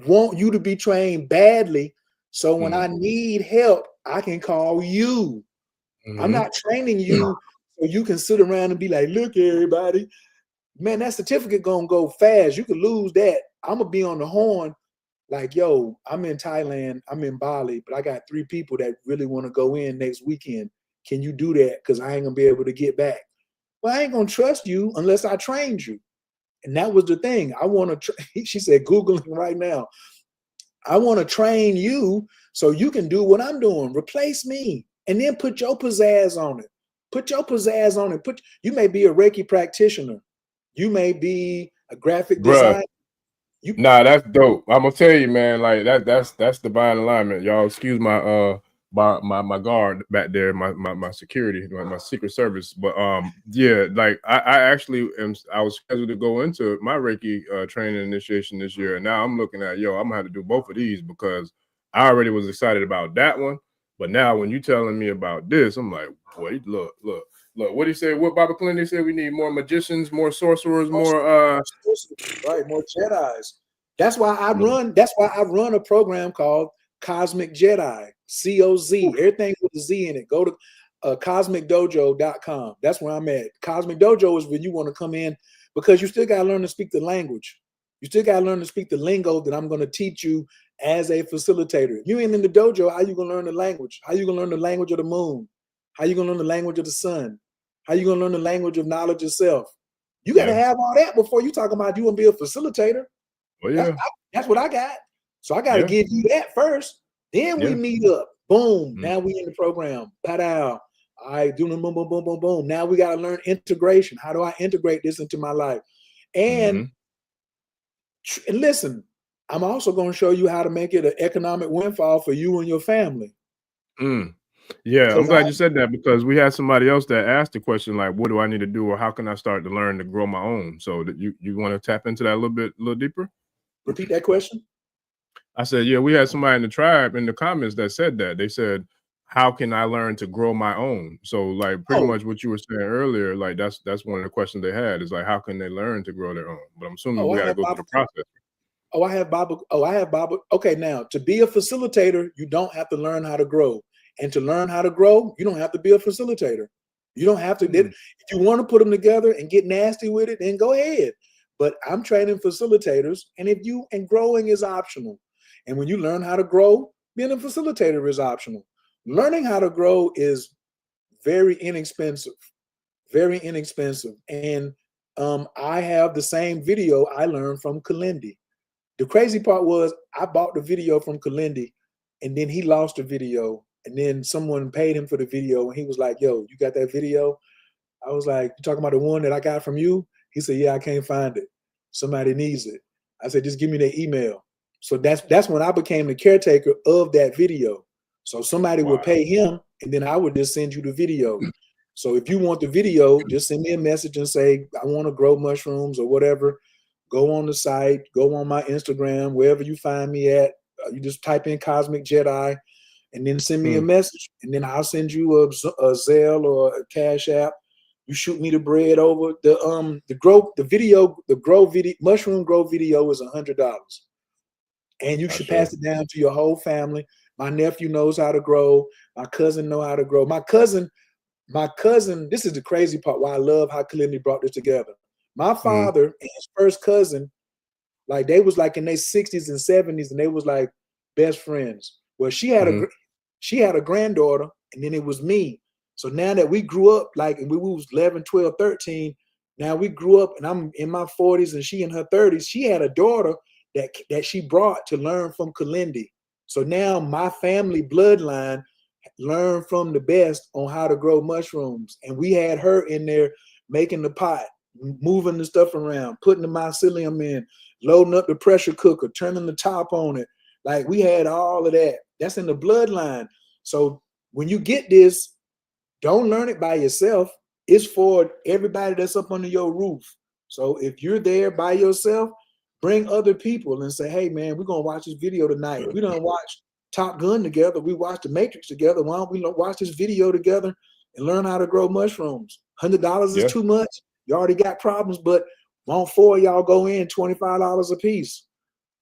want you to be trained badly. So when I need help, I can call you. I'm not training you so you can sit around and be like, look, everybody, man, that certificate gonna go fast. You could lose that. I'm gonna be on the horn like, yo, I'm in Thailand, I'm in Bali, but I got 3 people that really want to go in next weekend. Can you do that? Because I ain't gonna be able to get back. Well, I ain't gonna trust you unless I trained you. And that was the thing. I want to, she said, Googling right now. I want to train you so you can do what I'm doing. Replace me. And then put your pizzazz on it. Put your pizzazz on it. You may be a Reiki practitioner. You may be a graphic designer. Nah, that's dope. I'm gonna tell you, man, like that's divine alignment. Y'all excuse my guard back there, my security, my secret service. But yeah, like I actually I was scheduled to go into my Reiki training initiation this year, and now I'm looking at, I'm gonna have to do both of these, because I already was excited about that one, but now when you telling me about this, I'm like, wait, look, what he said, what Baba Clinton said, we need more magicians, more sorcerers, more right, more Jedis. That's why I run a program called Cosmic Jedi, COZ, everything with a Z in it. Go to cosmicdojo.com. That's where I'm at. Cosmic Dojo is when you want to come in, because you still got to learn to speak the language. You still got to learn to speak the lingo that I'm going to teach you as a facilitator. If you ain't in the dojo, how you going to learn the language? How you going to learn the language of the moon? How you going to learn the language of the sun? How you going to learn the language of knowledge itself? You got to have all that before you talk about you want to be a facilitator. Well, yeah. That's what I got. So I got to give you that first. Then we meet up. Boom. Now we in the program. Pow. All right, doing boom, boom, boom, boom, boom. Now we got to learn integration. How do I integrate this into my life? And listen, I'm also going to show you how to make it an economic windfall for you and your family. Yeah, I'm glad you said that, because we had somebody else that asked the question, like, what do I need to do, or how can I start to learn to grow my own? So that you want to tap into that a little deeper? Repeat that question. I said, yeah, we had somebody in the tribe in the comments that said that. They said, how can I learn to grow my own? So like pretty much what you were saying earlier, like that's one of the questions they had, is like, how can they learn to grow their own? But I'm assuming we got to go through the process. I have Baba. Okay, now to be a facilitator, you don't have to learn how to grow. And to learn how to grow, you don't have to be a facilitator. You don't have to. If you want to put them together and get nasty with it, then go ahead. But I'm training facilitators, and growing is optional. And when you learn how to grow, being a facilitator is optional. Learning how to grow is very inexpensive, very inexpensive. And I have the same video I learned from Kalindi. The crazy part was I bought the video from Kalindi, and then he lost the video. And then someone paid him for the video, and he was like, yo, you got that video? I was like, you talking about the one that I got from you? He said, yeah, I can't find it. Somebody needs it. I said, just give me their email. So that's when I became the caretaker of that video. So somebody would pay him, and then I would just send you the video. So if you want the video, just send me a message and say, I want to grow mushrooms or whatever. Go on the site, go on my Instagram, wherever you find me at. You just type in Cosmic Jedi. and then send me a message, and then I'll send you a Zelle or a Cash App. You shoot me the bread over. The mushroom grow video is $100, and you should pass it down to your whole family. My nephew knows how to grow. My cousin know how to grow. My cousin. This is the crazy part. Why I love how Kalindi brought this together. My father and his first cousin, like they was like in their 60s and 70s, and they was like best friends. Well, she had a granddaughter, and then it was me. So now that we grew up, like we was 11, 12, 13, now we grew up and I'm in my 40s and she in her 30s. She had a daughter that she brought to learn from Kalindi. So now my family bloodline learned from the best on how to grow mushrooms. And we had her in there making the pot, moving the stuff around, putting the mycelium in, loading up the pressure cooker, turning the top on it. Like we had all of that. That's in the bloodline. So when you get this, don't learn it by yourself. It's for everybody that's up under your roof. So if you're there by yourself, bring other people and say, hey man, we're gonna watch this video tonight. We don't watch Top Gun together. We watched The Matrix together. Why don't we watch this video together and learn how to grow mushrooms? $100 is too much. You already got problems, but why don't 4 of y'all go in $25 a piece?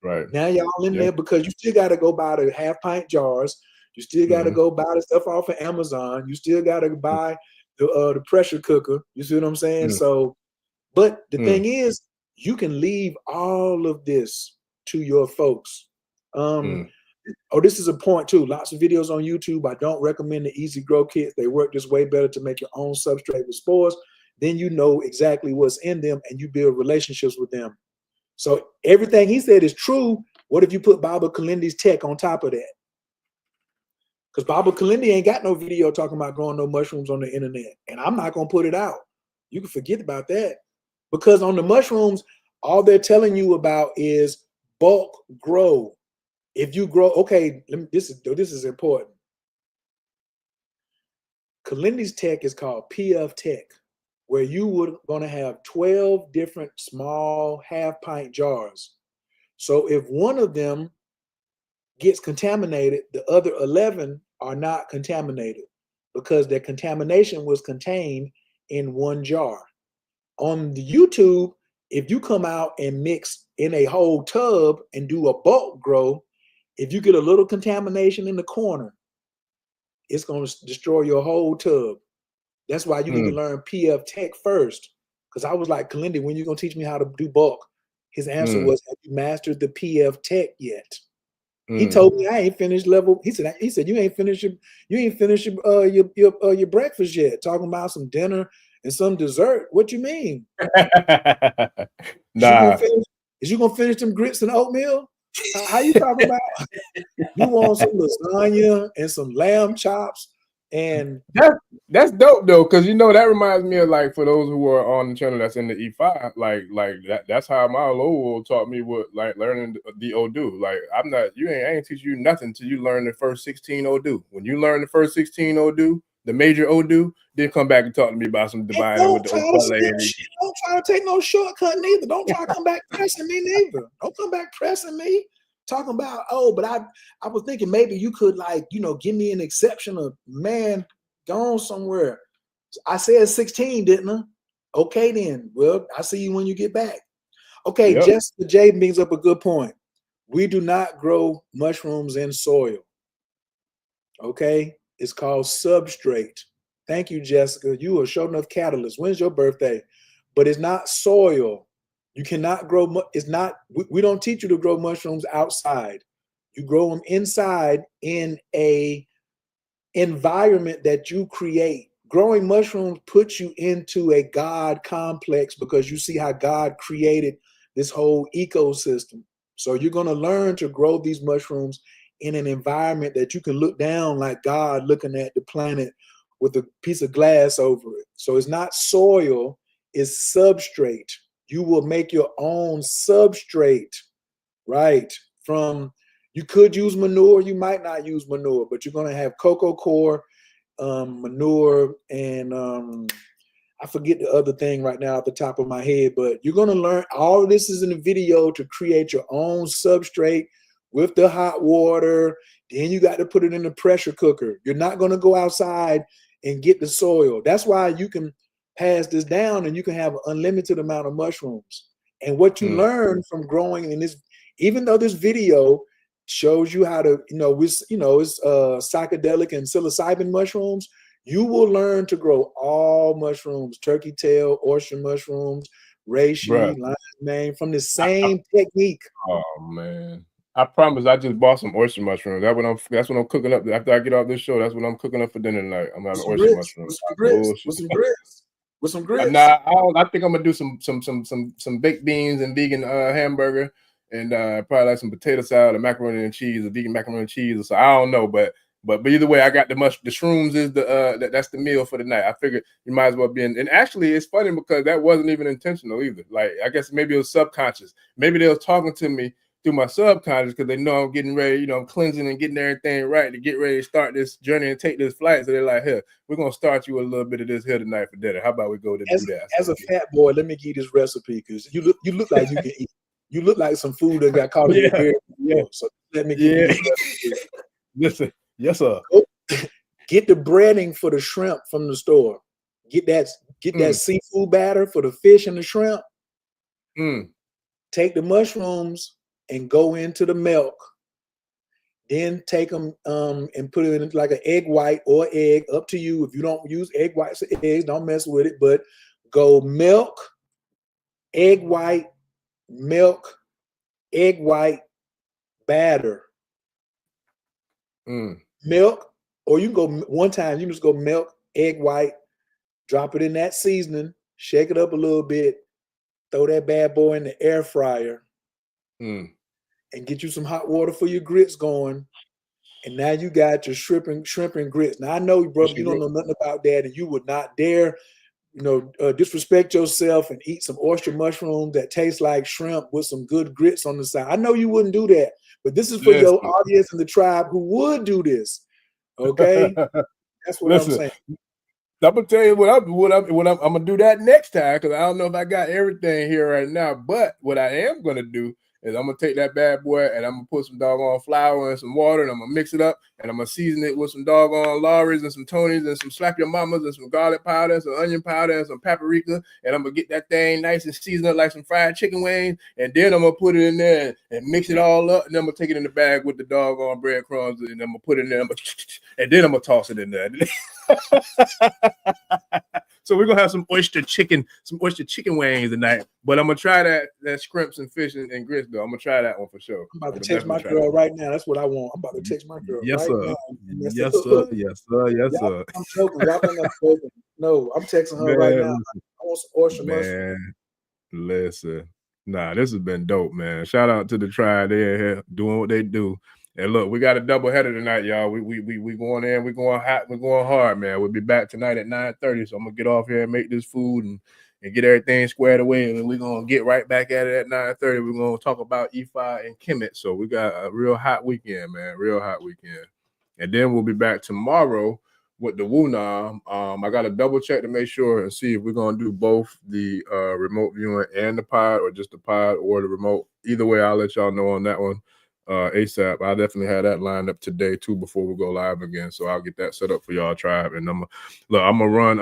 Right. Now y'all in there because you still got to go buy the half-pint jars. You still got to go buy the stuff off of Amazon. You still got to buy the pressure cooker. You see what I'm saying? So, but the thing is, you can leave all of this to your folks. Oh, this is a point too. Lots of videos on YouTube. I don't recommend the Easy Grow kits. They work just way better to make your own substrate with spores. Then you know exactly what's in them and you build relationships with them. So everything he said is true. What if you put Baba Kalindi's tech on top of that? Because Baba Kalindi ain't got no video talking about growing no mushrooms on the internet. And I'm not going to put it out. You can forget about that. Because on the mushrooms, all they're telling you about is bulk grow. If you grow, okay, this is important. Kalindi's tech is called PF Tech, where you would going to have 12 different small half-pint jars. So if one of them gets contaminated, the other 11 are not contaminated because their contamination was contained in one jar. On the YouTube, if you come out and mix in a whole tub and do a bulk grow, if you get a little contamination in the corner, it's going to destroy your whole tub. That's why you need to learn PF Tech first. Because I was like, Kalindi, when you going to teach me how to do bulk? His answer was, have you mastered the PF Tech yet? He told me I ain't finished level. He said you ain't finished your breakfast yet. Talking about some dinner and some dessert. What you mean? Is you gonna finish them grits and oatmeal? How you talking about? You want some lasagna and some lamb chops and that's dope though, because you know that reminds me of, like, for those who are on the channel that's in the E5, like that's how my Lowell taught me what, like, learning the Odu. Like I ain't teach you nothing till you learn the first 16 Odu. When you learn the first 16 Odu, the major Odu, then come back and talk to me about some divine with the don't try to take no shortcut neither. Don't try to come back pressing me neither. Don't come back pressing me. Talking about, oh, but I was thinking maybe you could, like, give me an exception of, man, gone somewhere. I said 16, didn't I? Okay, then. Well, I see you when you get back. Okay, Jessica J brings up a good point. We do not grow mushrooms in soil. Okay? It's called substrate. Thank you, Jessica. You are sure enough catalyst. When's your birthday? But it's not soil. You cannot grow, we don't teach you to grow mushrooms outside. You grow them inside in a environment that you create. Growing mushrooms puts you into a God complex because you see how God created this whole ecosystem. So you're going to learn to grow these mushrooms in an environment that you can look down like God looking at the planet with a piece of glass over it. So it's not soil, it's substrate. You will make your own substrate, right? You could use manure, you might not use manure, but you're going to have cocoa coir, manure, and I forget the other thing right now at the top of my head, but you're going to learn all of this is in the video to create your own substrate with the hot water. Then you got to put it in the pressure cooker. You're not going to go outside and get the soil. That's why you can pass this down and you can have an unlimited amount of mushrooms. And what you learn from growing in this, even though this video shows you how to, it's psychedelic and psilocybin mushrooms, you will learn to grow all mushrooms, turkey tail, oyster mushrooms, reishi, lion's mane, from the same technique. Oh man. I promise I just bought some oyster mushrooms. That's what I'm cooking up. After I get off this show, that's what I'm cooking up for dinner tonight. I'm having oyster mushrooms. With some grits. Nah, I think I'm gonna do some baked beans and vegan hamburger, and probably like some potato salad and macaroni and cheese, or vegan macaroni and cheese. So I don't know, but either way, I got the shrooms is that's the meal for the night. I figured you might as well be in. And actually, it's funny because that wasn't even intentional either. Like, I guess maybe it was subconscious. Maybe they was talking to me through my subconscious because they know I'm getting ready, I'm cleansing and getting everything right to get ready to start this journey and take this flight. So they're like, here, we're gonna start you a little bit of this here tonight for dinner. How about we go to do that? As a fat boy, let me give you this recipe because you look like you can eat. You look like some food that got caught in your beard. Yeah. So let me give you this recipe. Listen, yes, sir. Get the breading for the shrimp from the store. Get that seafood batter for the fish and the shrimp. Take the mushrooms and go into the milk. Then take them and put it in like an egg white or egg, up to you. If you don't use egg whites or eggs, don't mess with it. But go milk, egg white, milk, egg white, batter. Milk, or you can go one time, you can just go milk, egg white, drop it in that seasoning, shake it up a little bit, throw that bad boy in the air fryer. And get you some hot water for your grits going. And now you got your shrimp and grits. Now I know, brother, you don't know nothing about that, and you would not dare, disrespect yourself and eat some oyster mushrooms that taste like shrimp with some good grits on the side. I know you wouldn't do that, but this is for your audience and the tribe who would do this. Okay, that's what I'm saying. I'm gonna tell you what I'm gonna do that next time, because I don't know if I got everything here right now. But what I am gonna do is I'm gonna take that bad boy and I'm gonna put some doggone flour and some water, and I'm gonna mix it up, and I'm gonna season it with some doggone Lawry's and some Tony's and some Slap Your Mamas and some garlic powder and some onion powder and some paprika, and I'm gonna get that thing nice and seasoned up like some fried chicken wings, and then I'm gonna put it in there and mix it all up, and then I'm gonna take it in the bag with the doggone breadcrumbs, and I'm gonna put it in there, and then I'm gonna toss it in there. So we're gonna have some oyster chicken wings tonight. But I'm gonna try that shrimps and fish and grits though. I'm gonna try that one for sure. I'm about to text my girl right now. That's what I want. I'm about to text my girl yes, right sir. now. Yes, sir. Yes, sir. Yes, sir. I'm joking. Y'all think I'm joking. No, I'm texting her right now. I want some oyster mushrooms. Listen. Nah, this has been dope, man. Shout out to the tribe. They're here doing what they do. And look, we got a double header tonight, y'all. We going in, we're going hot, we're going hard, man. We'll be back tonight at 9:30. So I'm gonna get off here and make this food and get everything squared away. And we're gonna get right back at it at 9:30. We're gonna talk about EFI and Kemet. So we got a real hot weekend, man. Real hot weekend. And then we'll be back tomorrow with the Wuna. I got to double check to make sure and see if we're gonna do both the remote viewing and the pod, or just the pod or the remote. Either way, I'll let y'all know on that one. ASAP. I definitely had that lined up today too before we go live again. So I'll get that set up for y'all tribe. And I'm gonna run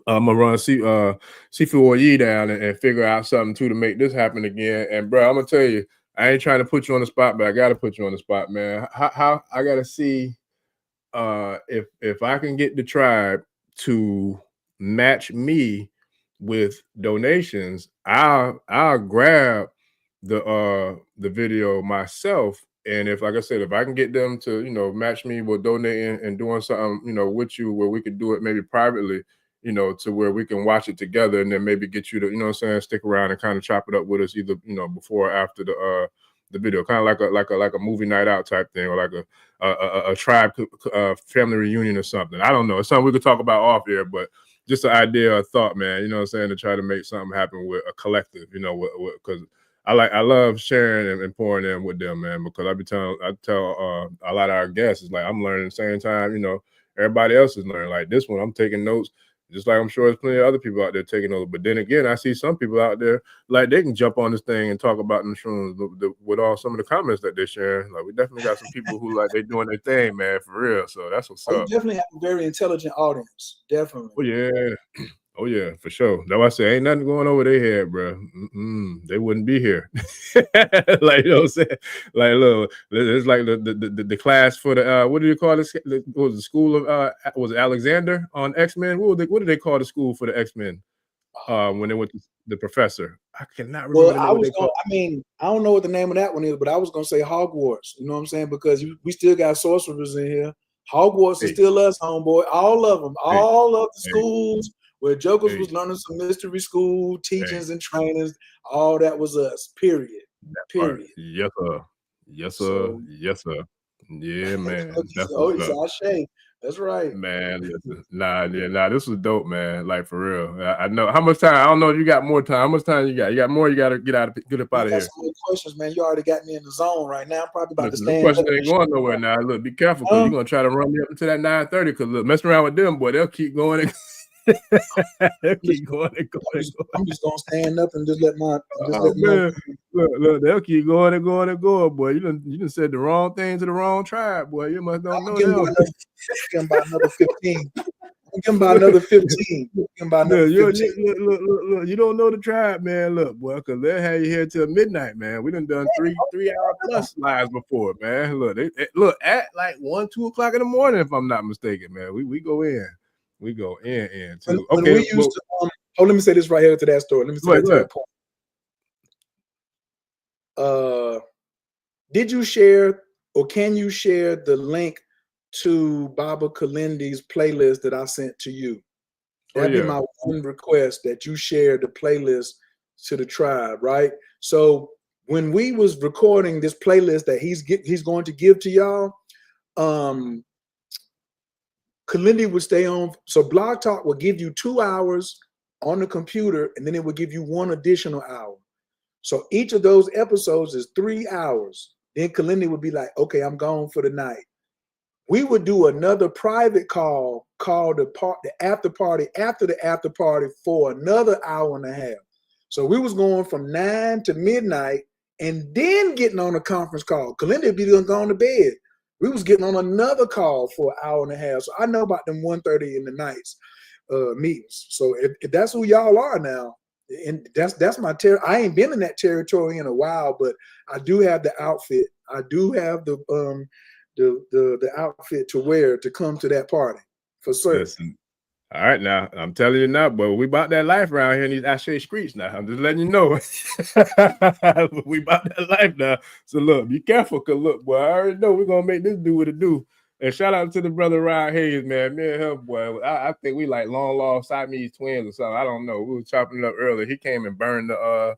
C4E down and figure out something too to make this happen again. And bro, I'm gonna tell you, I ain't trying to put you on the spot, but I gotta put you on the spot, man. How I gotta see if I can get the tribe to match me with donations, I'll grab the video myself. And if, like I said, if I can get them to match me with donating and doing something with you where we could do it maybe privately, to where we can watch it together, and then maybe get you to stick around and kind of chop it up with us either before or after the video, kind of like a movie night out type thing, or like a tribe family reunion or something. I don't know. It's something we could talk about off air, but just an idea or thought, man, to try to make something happen with a collective, because I love sharing and pouring in with them, man, because I tell a lot of our guests, it's like I'm learning at the same time, everybody else is learning. Like this one, I'm taking notes. Just like I'm sure there's plenty of other people out there taking over. But then again, I see some people out there like they can jump on this thing and talk about the shrooms with all some of the comments that they're sharing. Like we definitely got some people who like they doing their thing, man, for real. So that's what's up. You definitely have a very intelligent audience. Definitely. Oh yeah. Oh yeah, for sure. That's why I say ain't nothing going over their head, bro. They wouldn't be here. Like, you know what I'm saying? Like, look, it's like the class for the what do you call this? What was the school of was it Alexander on X-Men? What did they call the school for the X-Men? When they went to the professor. I cannot remember Well, I don't know what the name of that one is, but I was gonna say Hogwarts. You know what I'm saying? Because we still got sorcerers in here. Hogwarts is still us, homeboy. All of them, all of the schools where Jokers was learning some mystery school teachings and trainings. All that was us. Period. Period. Yes, sir. Yes, sir. Yes, sir. Yeah, man. That's That's right, man. Listen, nah, this was dope, man. Like for real. I know how much time. I don't know if you got more time. How much time you got? You got more? You got to get up out of here. Some more questions, man. You already got me in the zone right now. I'm probably about to The stand. question ain't going nowhere now. Look, be careful because you're gonna try to run me up into that 9:30. Because look, messing around with them, boy, they'll keep going. They'll keep going and going. I'm just gonna stand up and just let my. Look, they'll keep going and going and going, boy. You done said the wrong thing to the wrong tribe, boy. You must don't know them. Give them about another 15. Give them about another 15. Look, you don't know the tribe, man. Look, boy, because they'll have you here till midnight, man. We done 3-hour plus lives before, man. Look, at like 1-2 o'clock in the morning, if I'm not mistaken, man. We go in. We go in too. When we used to, let me say this right here to that story. Let me say that to that point. Did you share or can you share the link to Baba Kalindi's playlist that I sent to you? That'd be my one request, that you share the playlist to the tribe, right? So when we was recording this playlist that he's going to give to y'all, Kalindi would stay on. So Blog Talk will give you 2 hours on the computer, and then it will give you 1 additional hour. So each of those episodes is 3 hours. Then Kalindi would be like, okay, I'm gone for the night. We would do another private call called the after party after the after party for another hour and a half. So we was going from 9 to midnight and then getting on a conference call. Kalindi would be going to bed. We was getting on another call for an hour and a half. So I know about them 1:30 in the nights meetings. So if that's who y'all are now, and that's my I ain't been in that territory in a while, but I do have the outfit. I do have the outfit to wear to come to that party for certain. Listen. All right, now I'm telling you now, but we about that life around here in these Ashe streets now. I'm just letting you know. We about that life now. So look, be careful, cause look, boy, I already know we're gonna make this do what it do. And shout out to the brother Ryan Hayes, man. Me and him, boy, I think we like long lost Siamese twins or something. I don't know. We were chopping it up earlier. He came and burned the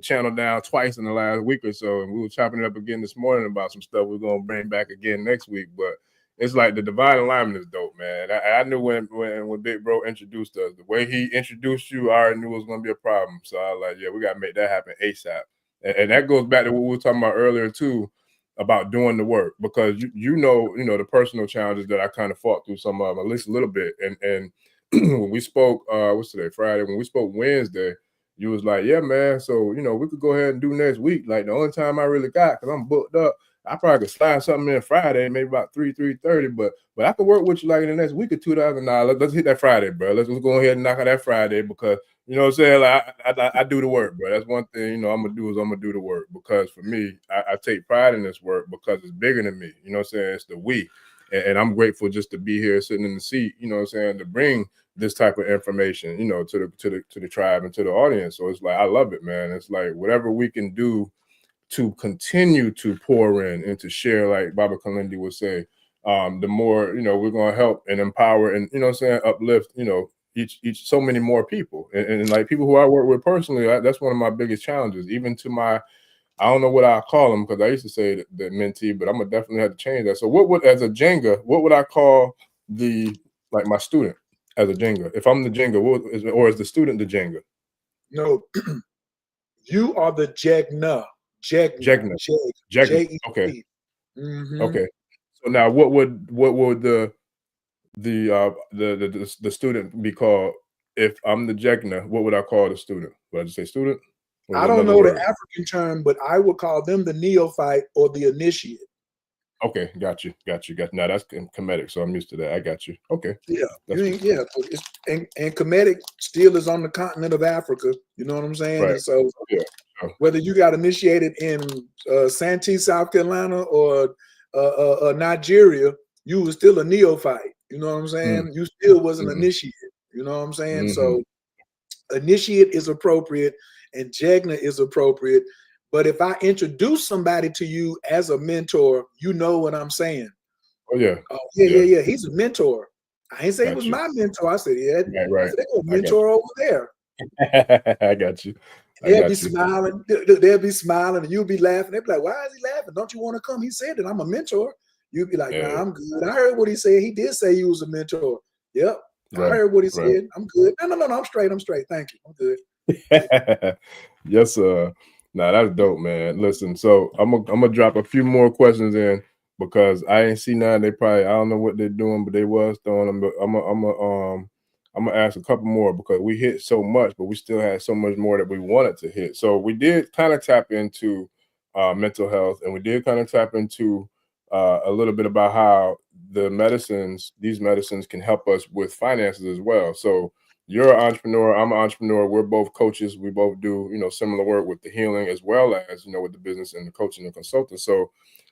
channel down twice in the last week or so, and we were chopping it up again this morning about some stuff we're gonna bring back again next week, but. It's like the divine alignment is dope, man. I knew when Big Bro introduced us, the way he introduced you, I already knew it was going to be a problem. So I was like, yeah, we got to make that happen ASAP. And that goes back to what we were talking about earlier, too, about doing the work. Because, you know the personal challenges that I kind of fought through some of them, at least a little bit. And when we spoke, what's today, Friday? When we spoke Wednesday, you was like, yeah, man, so, we could go ahead and do next week. Like, the only time I really got, because I'm booked up, I probably could slide something in Friday, maybe about 3:30, but I could work with you like in the next week or two. Let's hit that Friday, bro. Let's go ahead and knock out that Friday because you know what I'm saying. Like I do the work, bro. That's one thing I'm gonna do the work because for me, I take pride in this work because it's bigger than me. You know what I'm saying? It's the we, and I'm grateful just to be here sitting in the seat. You know what I'm saying? To bring this type of information, to the tribe and to the audience. So it's like I love it, man. It's like whatever we can do to continue to pour in and to share, like Baba Kalindi would say, the more, we're going to help and empower and, uplift, each so many more people. And like people who I work with personally, that's one of my biggest challenges, even to my, I don't know what I call them because I used to say the mentee, but I'm going to definitely have to change that. So as a Jenga, what would I call my student as a Jenga? If I'm the Jenga, or is the student the Jenga? No, you are the Jegna. Jegna. Okay. Mm-hmm. Okay. So now what would the student be called? If I'm the Jegna, what would I call the student? Would I just say student? Or I don't know the African term, but I would call them the neophyte or the initiate. Okay, got you. Now that's Kemetic, so I'm used to that. I got you. Okay. Yeah, and Kemetic still is on the continent of Africa. You know what I'm saying? Right. And so, whether you got initiated in Santee, South Carolina, or Nigeria, you was still a neophyte. You know what I'm saying? You still wasn't initiated. You know what I'm saying? So, initiate is appropriate, and Jegna is appropriate. But if I introduce somebody to you as a mentor, you know what I'm saying. Oh yeah. Yeah. He's a mentor. I ain't say he was my mentor. I said, right. I said, they got a mentor over there. I got you. They'll be smiling. They'll be smiling, and you'll be laughing. They'll be like, "Why is he laughing? Don't you want to come?" He said that I'm a mentor. You'll be like, "Nah, I'm good. I heard what he said. He did say he was a mentor. Yep, I heard what he said. I'm good. No, I'm straight. I'm straight. Thank you. I'm good." Yes, sir. Nah, that's dope, man. Listen, so I'm gonna drop a few more questions in because I ain't see none. They probably, I don't know what they're doing, but they was throwing them. But I'm gonna ask a couple more because we hit so much, but we still had so much more that we wanted to hit. So we did kind of tap into mental health, and we did kind of tap into a little bit about how these medicines can help us with finances as well. So you're an entrepreneur, I'm an entrepreneur, we're both coaches, we both do, similar work with the healing as well as, with the business and the coaching and consulting. So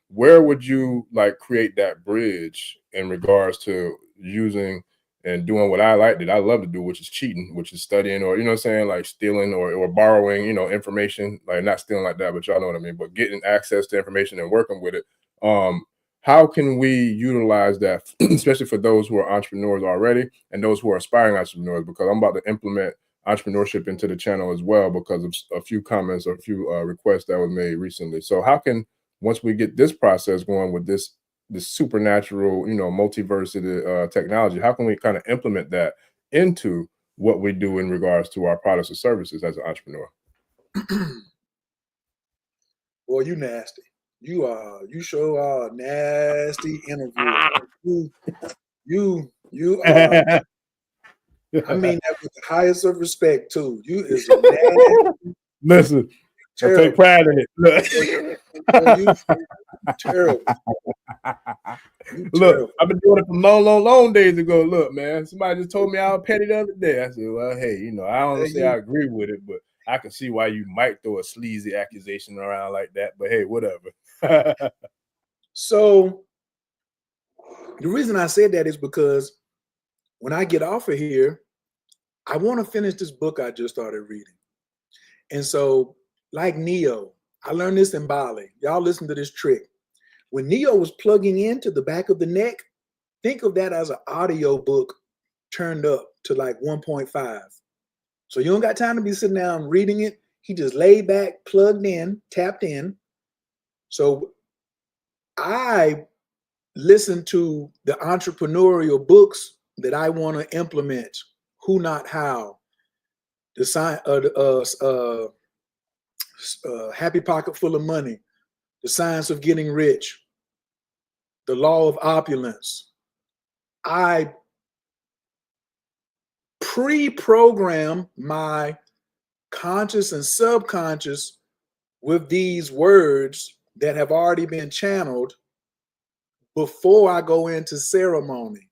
where would you like create that bridge in regards to using and doing what I love to do, which is cheating, which is studying, or, like stealing or borrowing, information, like not stealing like that, but y'all know what I mean, but getting access to information and working with it. How can we utilize that, especially for those who are entrepreneurs already and those who are aspiring entrepreneurs? Because I'm about to implement entrepreneurship into the channel as well because of a few comments or a few requests that were made recently. So how can, once we get this process going with this supernatural, multiverse technology, how can we kind of implement that into what we do in regards to our products or services as an entrepreneur? Boy, you nasty. You sure are a nasty interviewer. You are. I mean that with the highest of respect too. You is a nasty. Listen, I take pride in it. You terrible. Look, I've been doing it from long days ago. Look, man, somebody just told me I was petty the other day. I said, well, hey, I don't say I agree with it, but I can see why you might throw a sleazy accusation around like that. But hey, whatever. So the reason I said that is because when I get off of here, I want to finish this book I just started reading. And so, like Neo, I learned this in Bali. Y'all listen to this trick. When Neo was plugging into the back of the neck, think of that as an audio book turned up to like 1.5. So you don't got time to be sitting down reading it. He just laid back, plugged in, tapped in. So I listen to the entrepreneurial books that I want to implement. Who Not How, the Happy Pocket Full of Money, The Science of Getting Rich, The Law of Opulence. I pre-program my conscious and subconscious with these words that have already been channeled before I go into ceremony.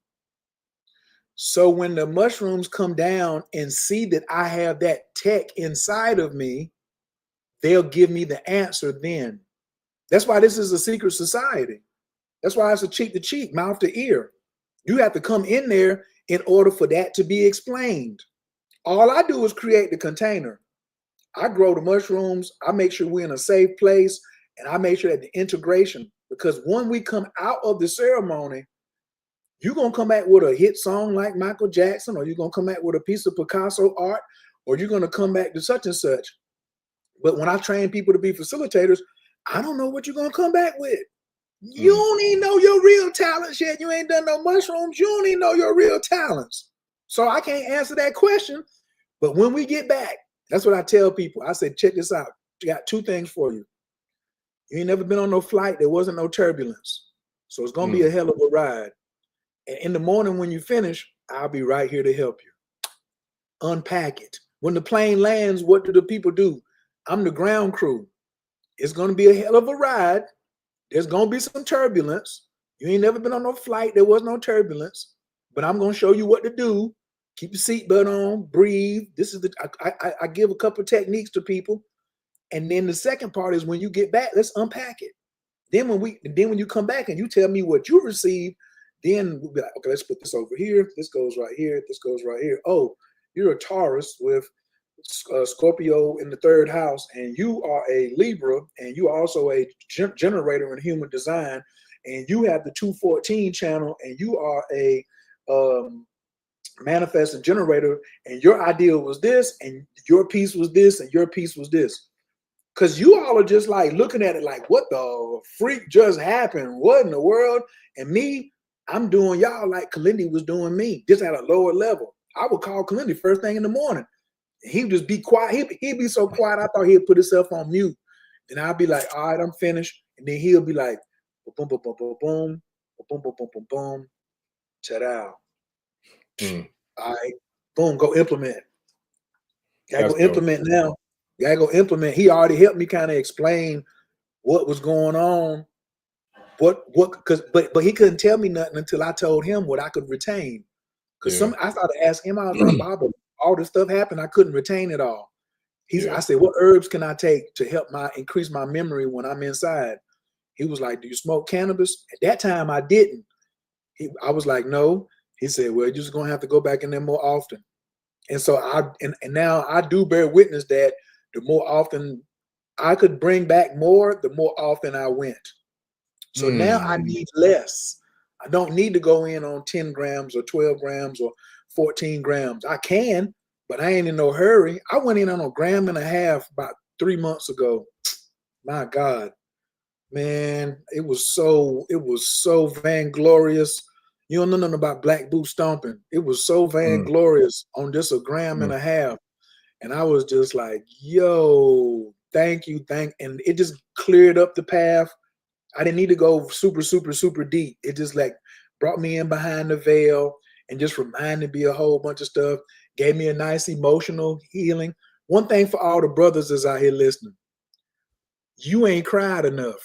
So when the mushrooms come down and see that I have that tech inside of me, they'll give me the answer then. That's why this is a secret society. That's why it's a cheek to cheek, mouth to ear. You have to come in there in order for that to be explained. All I do is create the container. I grow the mushrooms. I make sure we're in a safe place, and I make sure that the integration, because when we come out of the ceremony, you're going to come back with a hit song like Michael Jackson, or you're going to come back with a piece of Picasso art, or you're going to come back to such and such. But when I train people to be facilitators, I don't know what you're going to come back with. You don't even know your real talents yet. You ain't done no mushrooms. You don't even know your real talents. So I can't answer that question. But when we get back, that's what I tell people. I said, check this out. I got two things for you. You ain't never been on no flight. There wasn't no turbulence. So it's going to be a hell of a ride. And in the morning when you finish, I'll be right here to help you. Unpack it. When the plane lands, what do the people do? I'm the ground crew. It's going to be a hell of a ride. There's going to be some turbulence. You ain't never been on no flight. There was no turbulence. But I'm going to show you what to do. Keep your seatbelt on. Breathe. This is I give a couple techniques to people. And then the second part is when you get back, let's unpack it. Then when you come back and you tell me what you received, then we'll be like, okay, let's put this over here. This goes right here. This goes right here. Oh, you're a Taurus with Scorpio in the third house, and you are a Libra, and you are also a generator in human design, and you have the 214 channel, and you are a manifesting generator, and your ideal was this, and your piece was this, and your piece was this. Because you all are just like looking at it like, what the freak just happened? What in the world? And me, I'm doing y'all like Kalindi was doing me, just at a lower level. I would call Kalindi first thing in the morning. He would just be quiet. He'd be so quiet, I thought he'd put himself on mute. And I'd be like, all right, I'm finished. And then he'll be like, boom, boom, boom, boom, boom, boom, boom, boom, boom, boom, ta-da. All right, boom, go implement. Gotta go implement now. Gotta go implement. He already helped me kind of explain what was going on. But he couldn't tell me nothing until I told him what I could retain. Because I started asking him, I was like, Baba, all this stuff happened, I couldn't retain it all. I said, what herbs can I take to help increase my memory when I'm inside? He was like, do you smoke cannabis? At that time, I didn't. I was like, no. He said, well, you're just gonna have to go back in there more often. And so and now I do bear witness that the more often I could bring back more, the more often I went. So now I need less. I don't need to go in on 10 grams or 12 grams or 14 grams. I can, but I ain't in no hurry. I went in on 1.5 grams about 3 months ago. My God, man, it was so vainglorious. You don't know nothing about black boot stomping. It was so vainglorious on just 1.5 grams. And I was just like, yo, thank you. And it just cleared up the path. I didn't need to go super, super, super deep. It just like brought me in behind the veil and just reminded me a whole bunch of stuff. Gave me a nice emotional healing. One thing for all the brothers is out here listening. You ain't cried enough.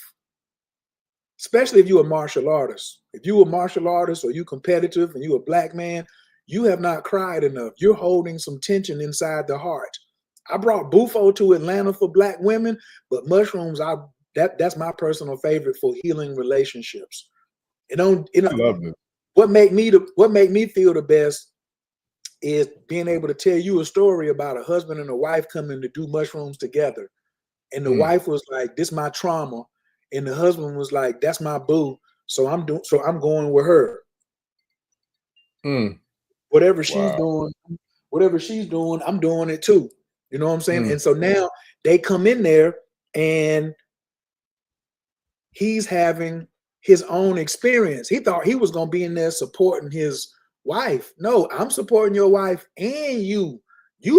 Especially if you're a martial artist. If you're a martial artist or you competitive and you're a black man, you have not cried enough. You're holding some tension inside the heart. I brought Bufo to Atlanta for black women, but mushrooms, that's my personal favorite for healing relationships. I love it. What make me feel the best is being able to tell you a story about a husband and a wife coming to do mushrooms together. And the wife was like, this is my trauma. And the husband was like, that's my boo. So I'm going with her. Whatever she's doing, I'm doing it too. You know what I'm saying? And so now they come in there and he's having his own experience. He thought he was going to be in there supporting his wife. No, I'm supporting your wife and you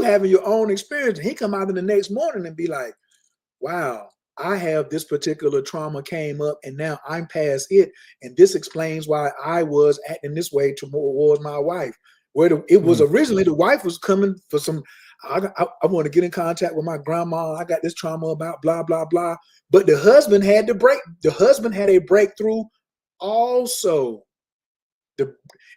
having your own experience. And he come out in the next morning and be like, wow, I have this particular trauma came up and now I'm past it. And this explains why I was acting this way towards my wife. It was originally the wife was coming for some, I want to get in contact with my grandma. I got this trauma about blah, blah, blah. But the husband had a breakthrough also.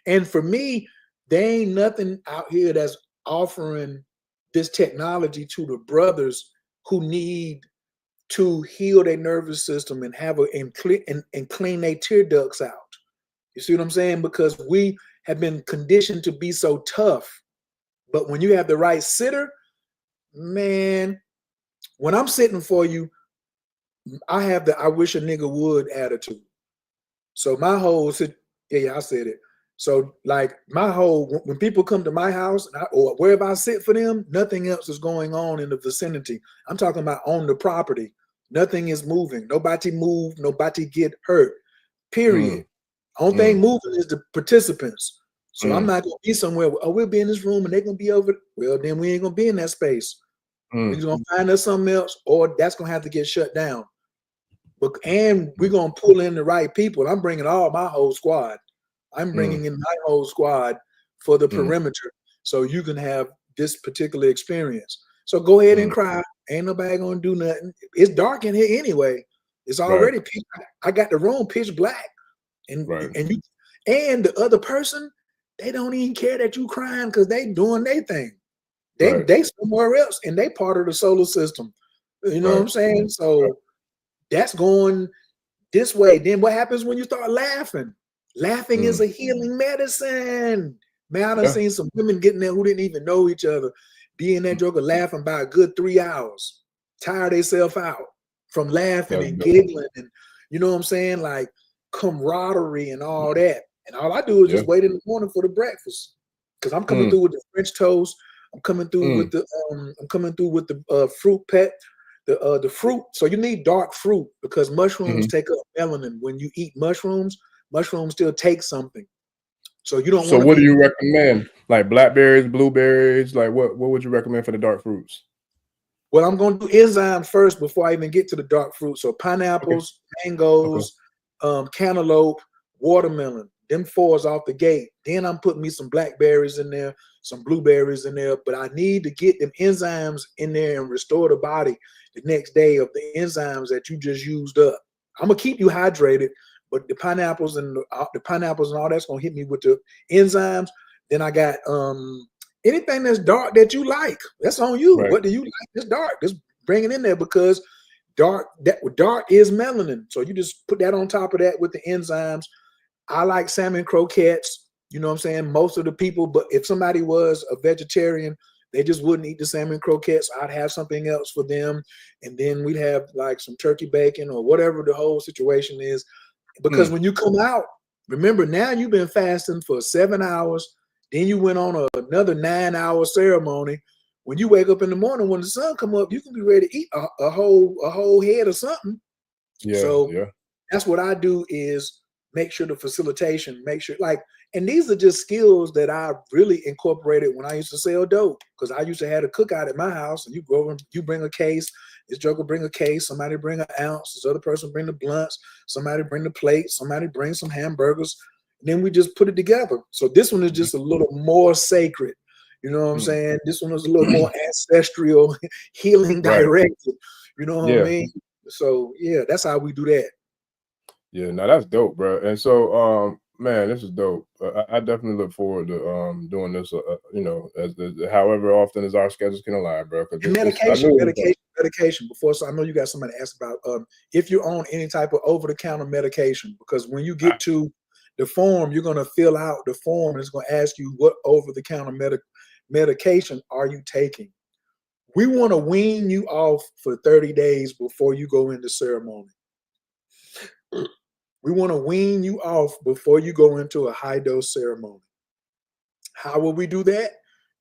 And for me, there ain't nothing out here that's offering this technology to the brothers who need to heal their nervous system and and clean their tear ducts out. You see what I'm saying? Because we have been conditioned to be so tough. But when you have the right sitter, man, when I'm sitting for you, I have the I wish a nigga would attitude. So my whole I said it. So like when people come to my house or wherever I sit for them, nothing else is going on in the vicinity. I'm talking about on the property. Nothing is moving. Nobody move. Nobody get hurt. Period. Only thing moving is the participants. So I'm not gonna be somewhere. Oh, we'll be in this room and they're gonna be over. Well, then we ain't gonna be in that space. We're gonna find us something else, or that's gonna have to get shut down. And we're gonna pull in the right people. I'm bringing all my whole squad. I'm bringing in my whole squad for the perimeter so you can have this particular experience. So go ahead and cry. Ain't nobody gonna do nothing. It's dark in here anyway. It's already pitch. I got the room pitch black, and the other person, they don't even care that you crying because they doing their thing. They somewhere else, and they part of the solar system. You know what I'm saying? So that's going this way. Then what happens when you start laughing? Laughing is a healing medicine. Man, I done seen some women getting there who didn't even know each other, be in that joker laughing by a good 3 hours, tire themselves out from laughing and giggling, and you know what I'm saying, like camaraderie and all that. And all I do is just wait in the morning for the breakfast, because I'm coming through with the French toast. I'm coming through with the fruit pet, the fruit. So you need dark fruit because mushrooms take up melanin. When you eat mushrooms still take something. So you don't. So what do you recommend? Like blackberries, blueberries? Like what would you recommend for the dark fruits? Well, I'm going to do enzymes first before I even get to the dark fruit. So pineapples, mangoes, cantaloupe, watermelon. Them 4s off the gate. Then I'm putting me some blackberries in there, some blueberries in there. But I need to get them enzymes in there and restore the body the next day of the enzymes that you just used up. I'm gonna keep you hydrated, but the pineapples and all that's gonna hit me with the enzymes. Then I got anything that's dark that you like. That's on you. What do you like? It's dark. Just bring it in there because dark is melanin. So you just put that on top of that with the enzymes. I like salmon croquettes. You know what I'm saying? Most of the people, but if somebody was a vegetarian, they just wouldn't eat the salmon croquettes. I'd have something else for them. And then we'd have like some turkey bacon or whatever the whole situation is. Because when you come out, remember now you've been fasting for 7 hours. Then you went on another 9-hour ceremony. When you wake up in the morning, when the sun come up, you can be ready to eat a whole head or something. That's what I do is make sure the facilitation, and these are just skills that I really incorporated when I used to sell dope, because I used to have a cookout at my house, and you bring a case, this joker bring a case, somebody bring an ounce, this other person bring the blunts, somebody bring the plate, somebody bring some hamburgers, and then we just put it together. So this one is just a little more sacred. You know what I'm saying? This one is a little more ancestral, healing directed. You know what I mean? So yeah, that's how we do that. Yeah, no, that's dope, bro. And so, man, this is dope. I definitely look forward to doing this. As however often as our schedules can allow, bro. Medication. Before, so I know you got somebody to ask about if you're on any type of over-the-counter medication, because when you get to the form, you're gonna fill out the form, and it's gonna ask you what over-the-counter medication are you taking. We want to wean you off for 30 days before you go into ceremony. We want to wean you off before you go into a high dose ceremony. How will we do that?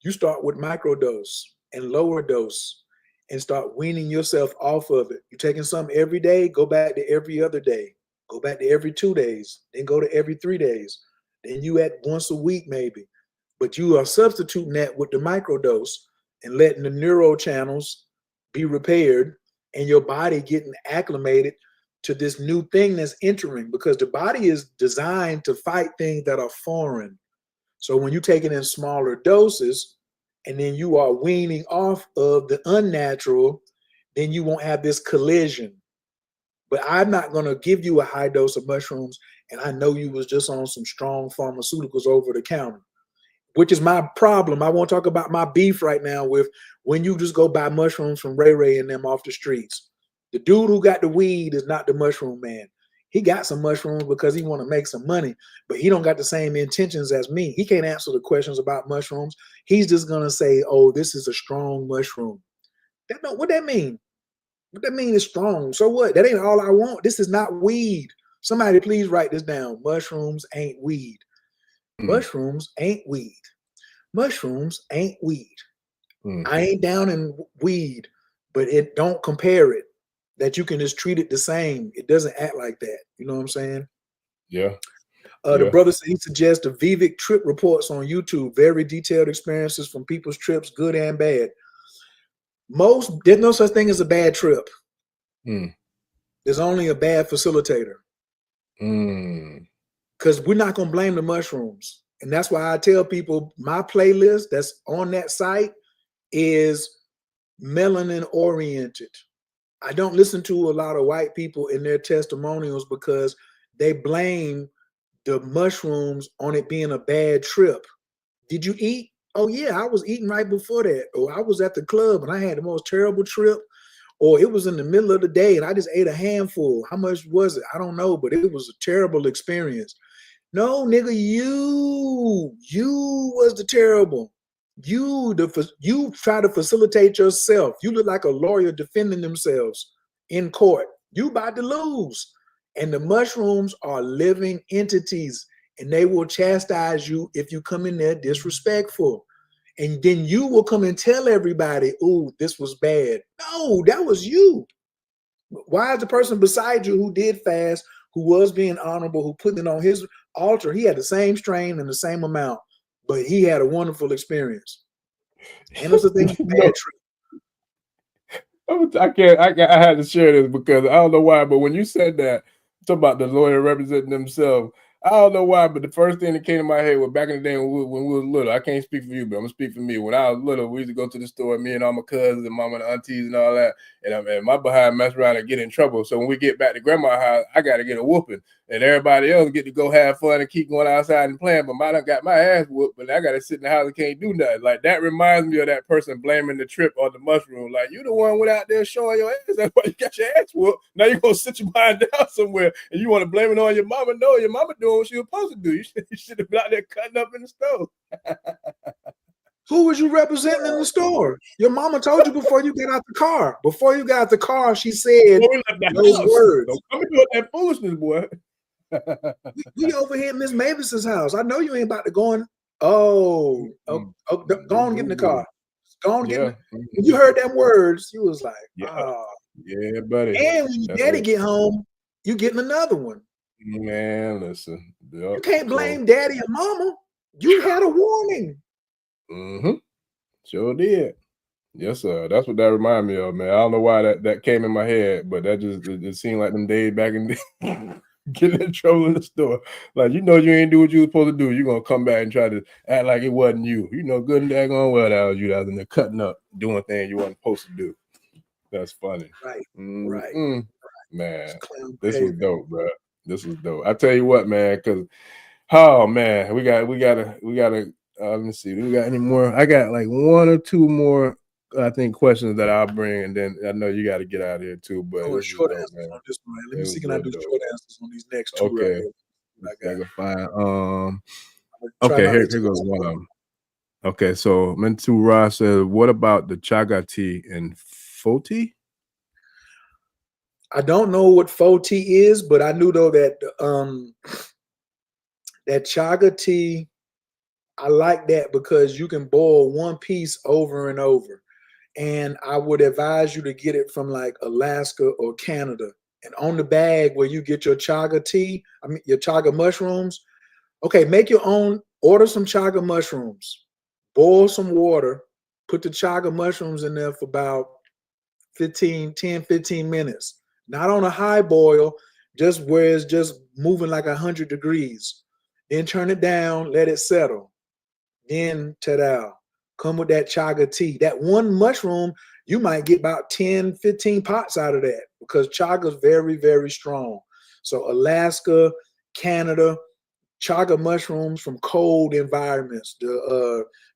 You start with microdose and lower dose and start weaning yourself off of it. You're taking some every day, go back to every other day, go back to every 2 days, then go to every 3 days. Then you at once a week maybe. But you are substituting that with the microdose and letting the neuro channels be repaired and your body getting acclimated to this new thing that's entering, because the body is designed to fight things that are foreign. So when you take it in smaller doses and then you are weaning off of the unnatural, then you won't have this collision. But I'm not going to give you a high dose of mushrooms and I know you was just on some strong pharmaceuticals over the counter, which is my problem. I won't talk about my beef right now with when you just go buy mushrooms from Ray Ray and them off the streets. The dude who got the weed is not the mushroom man. He got some mushrooms because he want to make some money, but he don't got the same intentions as me. He can't answer the questions about mushrooms. He's just going to say, oh, this is a strong mushroom. What that mean? What that mean is strong. So what? That ain't all I want. This is not weed. Somebody please write this down. Mushrooms ain't weed. Mushrooms ain't weed. Mushrooms ain't weed. I ain't down in weed, but it don't compare it. That you can just treat it the same. It doesn't act like that. You know what I'm saying? Yeah. The brother said he suggests the Vivek trip reports on YouTube. Very detailed experiences from people's trips, good and bad. There's no such thing as a bad trip. There's only a bad facilitator. because we're not gonna blame the mushrooms. And that's why I tell people my playlist that's on that site is melanin oriented. I don't listen to a lot of white people in their testimonials because they blame the mushrooms on it being a bad trip. Did you eat? Oh yeah, I was eating right before that. Or I was at the club and I had the most terrible trip. Or it was in the middle of the day and I just ate a handful. How much was it? I don't know, but it was a terrible experience. No, nigga, you was the terrible. You try to facilitate yourself. You look like a lawyer defending themselves in court. You about to lose. And the mushrooms are living entities and they will chastise you if you come in there disrespectful. And then you will come and tell everybody, "Ooh, this was bad." No, that was you. Why is the person beside you who did fast, who was being honorable, who put it on his altar, he had the same strain and the same amount, but he had a wonderful experience. And it's a thing, bad trip. I had to share this because I don't know why, but when you said that, talk about the lawyer representing themselves, I don't know why, but the first thing that came to my head was back in the day when we was little. I can't speak for you, but I'm gonna speak for me. When I was little, we used to go to the store, me and all my cousins and mama and aunties and all that. And my behind mess around and get in trouble. So when we get back to grandma's house, I got to get a whooping. And everybody else get to go have fun and keep going outside and playing. But I done got my ass whooped, but I got to sit in the house and can't do nothing. Like, that reminds me of that person blaming the trip on the mushroom. Like, you the one went out there showing your ass. That's why you got your ass whooped. Now you're going to sit your behind down somewhere and you want to blame it on your mama. No, your mama doing what she was supposed to do. You should have been out there cutting up in the stove. Who was you representing in the store? Your mama told you before you get out the car. Before you got out the car, she said those words. Don't come in with that foolishness, boy. We over here at Miss Mavis's house. I know you ain't about to go in. Go on and get in the car. Go on and get in when you heard them words, you was like, oh. Yeah, buddy. And when your daddy get home, you getting another one. Man, listen. Yep. You can't blame daddy and mama. You had a warning. Sure did. Yes, sir. That's what that reminded me of, man. I don't know why that came in my head, but that it seemed like them days back in the getting in trouble in the store. Like, you ain't do what you was supposed to do. You're gonna come back and try to act like it wasn't you. You know good and daggone well that was you that was in there cutting up, doing things you wasn't supposed to do. That's funny. Right. Man, this was dope, bro. This was dope. I tell you what, man, because oh man, we gotta let me see. Do we got any more? I got like one or two more, I think, questions that I'll bring, and then I know you got to get out of here too. But short answers on this one. Let me see, can I do short answers on these next two? Okay, right here. Fine. Okay, here goes one of them. Okay, so Mentu Ra says, "What about the chaga tea and foti?" I don't know what foti is, but I knew though that that chaga tea, I like that because you can boil one piece over and over. And I would advise you to get it from like Alaska or Canada. And on the bag where you get your chaga tea, your chaga mushrooms, okay, make your own, order some chaga mushrooms, boil some water, put the chaga mushrooms in there for about 10, 15 minutes. Not on a high boil, just where it's just moving like 100 degrees. Then turn it down, let it settle. Then ta-da, come with that chaga tea. That one mushroom, you might get about 10, 15 pots out of that because chaga is very, very strong. So Alaska, Canada, chaga mushrooms from cold environments,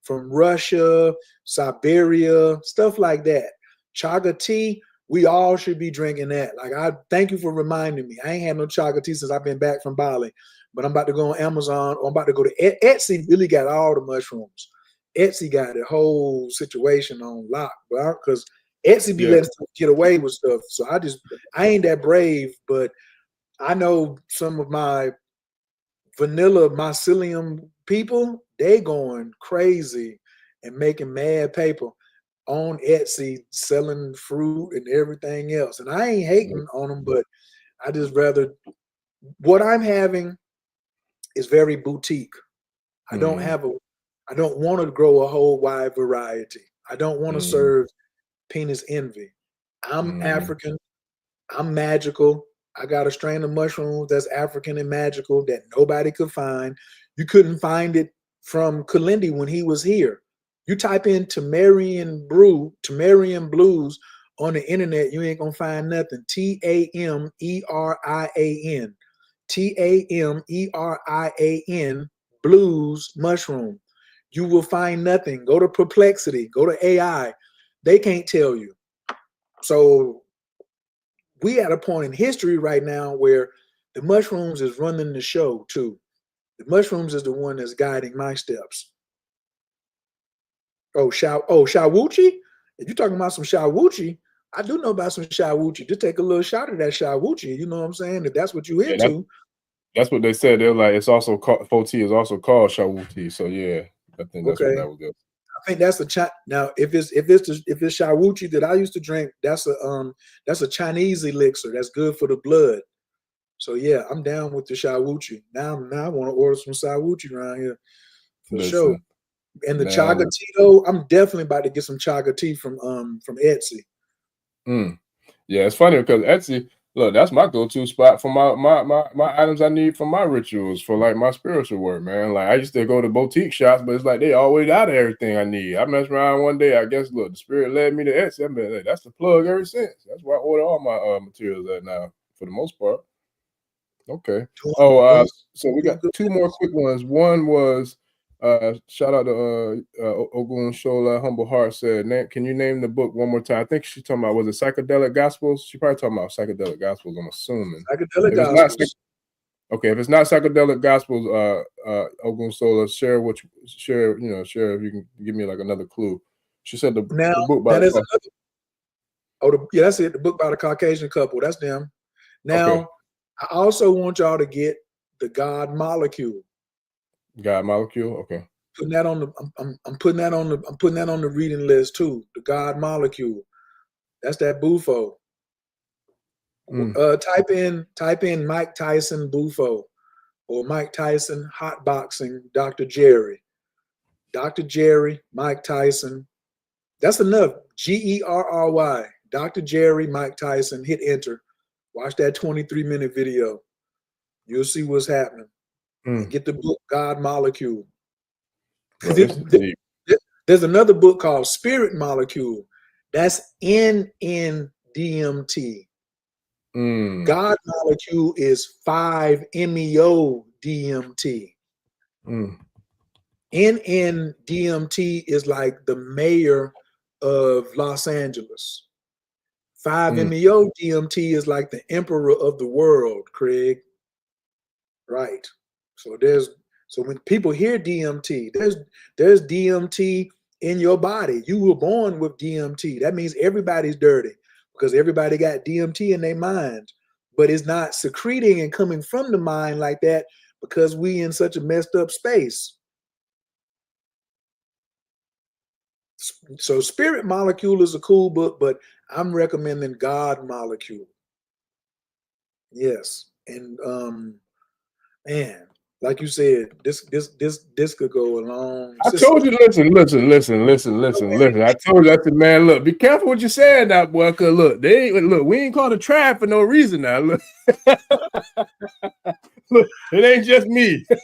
from Russia, Siberia, stuff like that. Chaga tea, we all should be drinking that. Like, I thank you for reminding me. I ain't had no chaga tea since I've been back from Bali. But I'm about to go on Amazon, or I'm about to go to Etsy. Really got all the mushrooms. Etsy got the whole situation on lock, because Etsy be letting stuff get away with stuff. So I ain't that brave, but I know some of my vanilla mycelium people, they going crazy and making mad paper on Etsy, selling fruit and everything else. And I ain't hating on them, but I just rather, what I'm having is very boutique. I don't want to grow a whole wide variety. I don't want to serve penis envy. I'm African. I'm magical. I got a strain of mushrooms that's African and magical that nobody could find. You couldn't find it from Kalindi when he was here. You type in Tamarian blues on the internet, you ain't gonna find nothing. Tamerian, Tamerian blues mushroom. You will find nothing. Go to Perplexity, go to AI. They can't tell you. So we at a point in history right now where the mushrooms is running the show too. The mushrooms is the one that's guiding my steps. Shawuchi? If you're talking about some Shawuchi, I do know about some Shawuchi. Just take a little shot of that Shawuchi. You know what I'm saying? If that's what you're into. That's what they said. They're like, it's also called, 4T is also called Shawuchi. So yeah, I think that's what that was. I think that's now if it's Shawuchi that I used to drink, that's a Chinese elixir that's good for the blood. So yeah, I'm down with the Shawuchi. Now I want to order some Shawuchi around here for sure. And the chaga tea though, I'm definitely about to get some chaga tea from Etsy. Yeah, it's funny because Etsy, look, that's my go-to spot for my items I need for my rituals, for like my spiritual work, man. Like I used to go to boutique shops, but it's like they always out of everything I need. I messed around one day, I guess, look, the spirit led me to Etsy. I've been like, that's the plug ever since. That's where I order all my materials at now, for the most part. Okay. So we got two more quick ones. One was shout out to Ogun Shola Humble Heart said, can you name the book one more time? I think she's talking about, was it Psychedelic Gospels? She probably talking about Psychedelic Gospels, I'm assuming. Psychedelic Gospels. Okay, if it's not Psychedelic Gospels, Ogun Shola, share if you can give me like another clue. She said the book by that's it. The book by the Caucasian couple. That's them. Now, okay. I also want y'all to get the God Molecule. God Molecule, okay. Putting that on the I'm putting that on the reading list too. The God Molecule. That's that Bufo. Type in Mike Tyson Bufo or Mike Tyson hotboxing Dr. Jerry. Dr. Jerry, Mike Tyson. That's enough. Gerry. Dr. Jerry, Mike Tyson. Hit enter. Watch that 23-minute video. You'll see what's happening. And get the book God Molecule. There's another book called Spirit Molecule. That's NN-DMT. God Molecule is 5-MeO-DMT. NN-DMT is like the mayor of Los Angeles. 5-MeO-DMT is like the emperor of the world, Craig. Right. So when people hear DMT, there's DMT in your body. You were born with DMT. That means everybody's dirty because everybody got DMT in their mind, but it's not secreting and coming from the mind like that because we in such a messed up space. So Spirit Molecule is a cool book, but I'm recommending God Molecule. Yes. And man, like you said, this could go along. I told you, listen. I told you, I said, man, look, be careful what you're saying now, boy, because look, we ain't called a tribe for no reason now. Look. Look, it ain't just me. I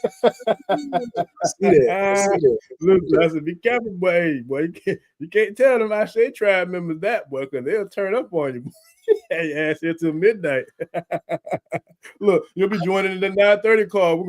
see that. Look, I said, be careful, boy. You can't tell them I say tribe members that, boy, because they'll turn up on you. Hey, ass here till midnight. Look, you'll be joining the 9:30 call.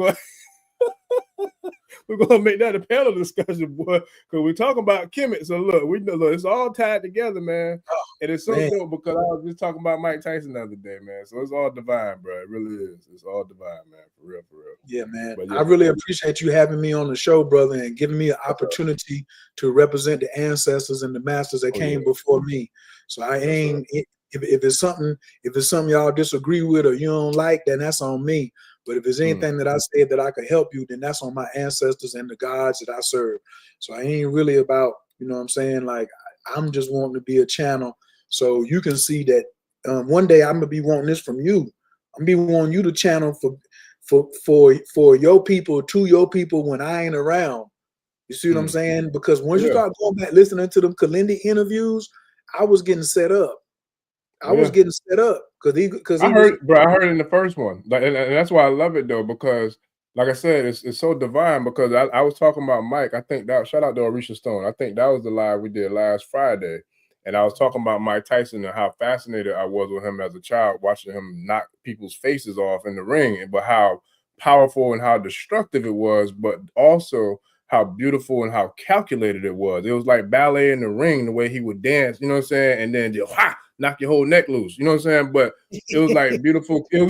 We're gonna make that a panel discussion, boy, because we're talking about Kemet. So look, it's all tied together, man. And it's so dope because I was just talking about Mike Tyson the other day, man. So it's all divine, bro. It really is. It's all divine, man. For real. Yeah, man. I really appreciate you having me on the show, brother, and giving me an opportunity to represent the ancestors and the masters that came before me. So I ain't. If it's something y'all disagree with or you don't like, then that's on me. But if there's anything that I said that I could help you, then that's on my ancestors and the gods that I serve. So I ain't really about, you know what I'm saying? Like, I'm just wanting to be a channel so you can see that one day I'm gonna be wanting this from you. I'm gonna be wanting you to channel for your people, to your people when I ain't around. You see what I'm saying? Because once you start going back listening to them Kalindi interviews, I was getting set up. I was getting set up because I heard it in the first one, like, and that's why I love it though, because like I said, it's so divine. Because I was talking about Mike. I think that shout out to Arisha Stone. I think that was the live we did last Friday, and I was talking about Mike Tyson and how fascinated I was with him as a child, watching him knock people's faces off in the ring, but how powerful and how destructive it was, but also how beautiful and how calculated it was. It was like ballet in the ring, the way he would dance, you know what I'm saying? And then just knock your whole neck loose, you know what I'm saying? But it was like beautiful, it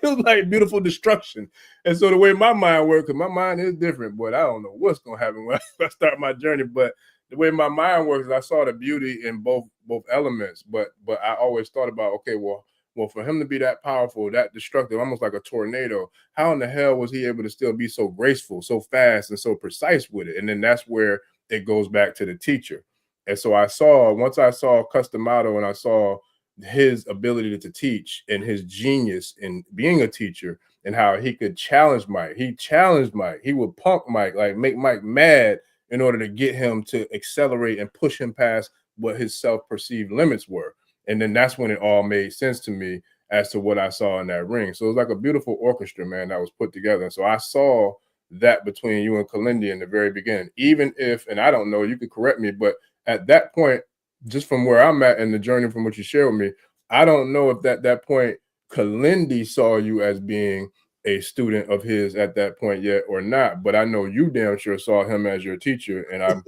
was like beautiful destruction. And so the way my mind works, because my mind is different, but I don't know what's gonna happen when I start my journey. But the way my mind works, I saw the beauty in both elements. But I always thought about, okay, well, for him to be that powerful, that destructive, almost like a tornado, how in the hell was he able to still be so graceful, so fast, and so precise with it? And then that's where it goes back to the teacher. And so once I saw Customato and I saw his ability to teach and his genius in being a teacher and how he could challenge Mike. He challenged Mike. He would punk Mike, like make Mike mad in order to get him to accelerate and push him past what his self-perceived limits were. And then that's when it all made sense to me as to what I saw in that ring. So it was like a beautiful orchestra, man, that was put together. And so I saw that between you and Kalindi in the very beginning, even if, and I don't know, you could correct me, but at that point, just from where I'm at in the journey from what you shared with me, I don't know if that point Kalindi saw you as being a student of his at that point yet or not, but I know you damn sure saw him as your teacher, and I'm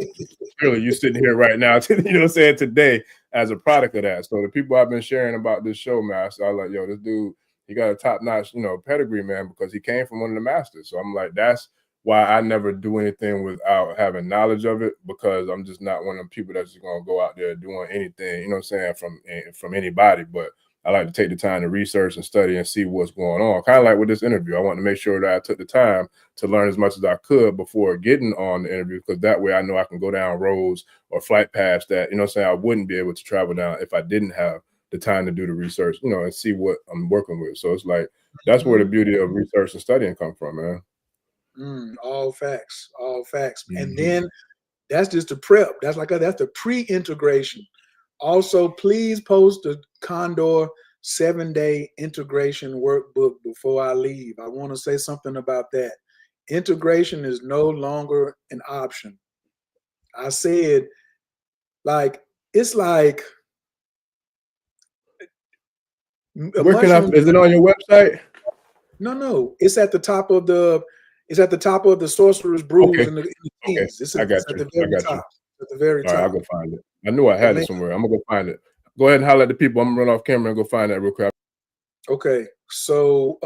clearly you sitting here right now, you know what I'm saying, today as a product of that. So the people I've been sharing about this show, man, I was like, yo, this dude, he got a top-notch, pedigree, man, because he came from one of the masters. So I'm like, that's why I never do anything without having knowledge of it, because I'm just not one of them people that's just gonna go out there doing anything, you know what I'm saying, from anybody. But I like to take the time to research and study and see what's going on. Kind of like with this interview, I want to make sure that I took the time to learn as much as I could before getting on the interview, because that way I know I can go down roads or flight paths that, you know what I'm saying, I wouldn't be able to travel down if I didn't have the time to do the research, and see what I'm working with. So it's like, that's where the beauty of research and studying come from, man. All facts. And then that's just the prep. That's the pre-integration. Also, please post the Condor 7-day integration workbook before I leave. I want to say something about that. Integration is no longer an option. I said, it's like is it on your website? No. It's at the top of the Sorcerer's Brews and the Keys. It's at the very top. At the very top. All right, I'll go find it. I knew I had it somewhere. I'm gonna go find it. Go ahead and holler at the people. I'm gonna run off camera and go find that real quick. Okay, so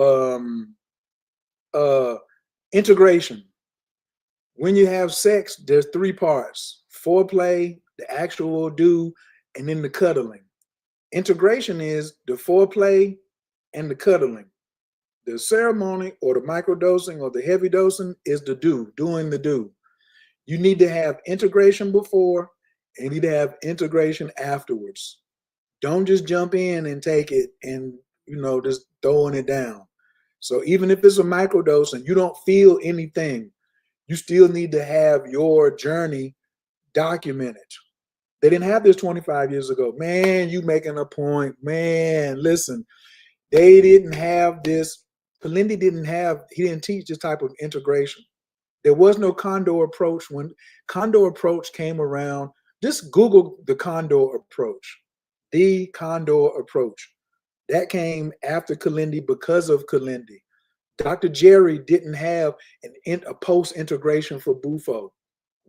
integration. When you have sex, there's 3 parts: foreplay, the actual do, and then the cuddling. Integration is the foreplay and the cuddling. The ceremony or the microdosing or the heavy dosing is the doing the do. You need to have integration before and you need to have integration afterwards. Don't just jump in and take it and, just throwing it down. So even if it's a microdose and you don't feel anything, you still need to have your journey documented. They didn't have this 25 years ago. Man, you making a point. Man, listen, they didn't have this. Kalindi didn't teach this type of integration. There was no Condor approach. When Condor approach came around, just Google the Condor approach. The Condor approach. That came after Kalindi because of Kalindi. Dr. Jerry didn't have a post-integration for Bufo.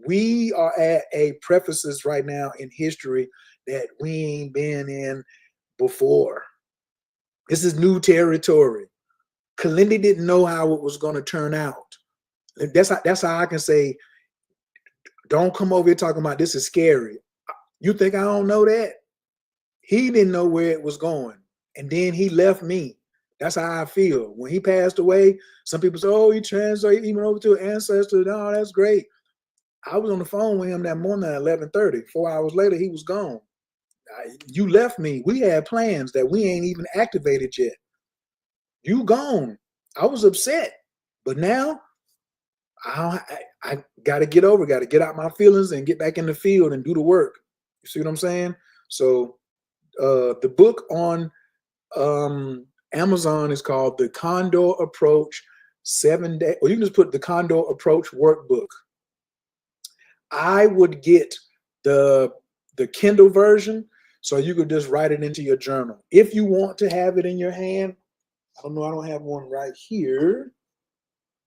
We are at a precipice right now in history that we ain't been in before. This is new territory. Kalindi didn't know how it was going to turn out. That's how I can say, don't come over here talking about this is scary. You think I don't know that? He didn't know where it was going. And then he left me. That's how I feel. When he passed away, some people say, oh, he translated even over to an ancestor. No, that's great. I was on the phone with him that morning at 11:30. 4 hours later, he was gone. You left me. We had plans that we ain't even activated yet. You gone. I was upset. But now, I got to get out my feelings and get back in the field and do the work. You see what I'm saying? So the book on Amazon is called The Condor Approach 7-Day, or you can just put The Condor Approach Workbook. I would get the Kindle version so you could just write it into your journal. If you want to have it in your hand, I don't know, I don't have one right here.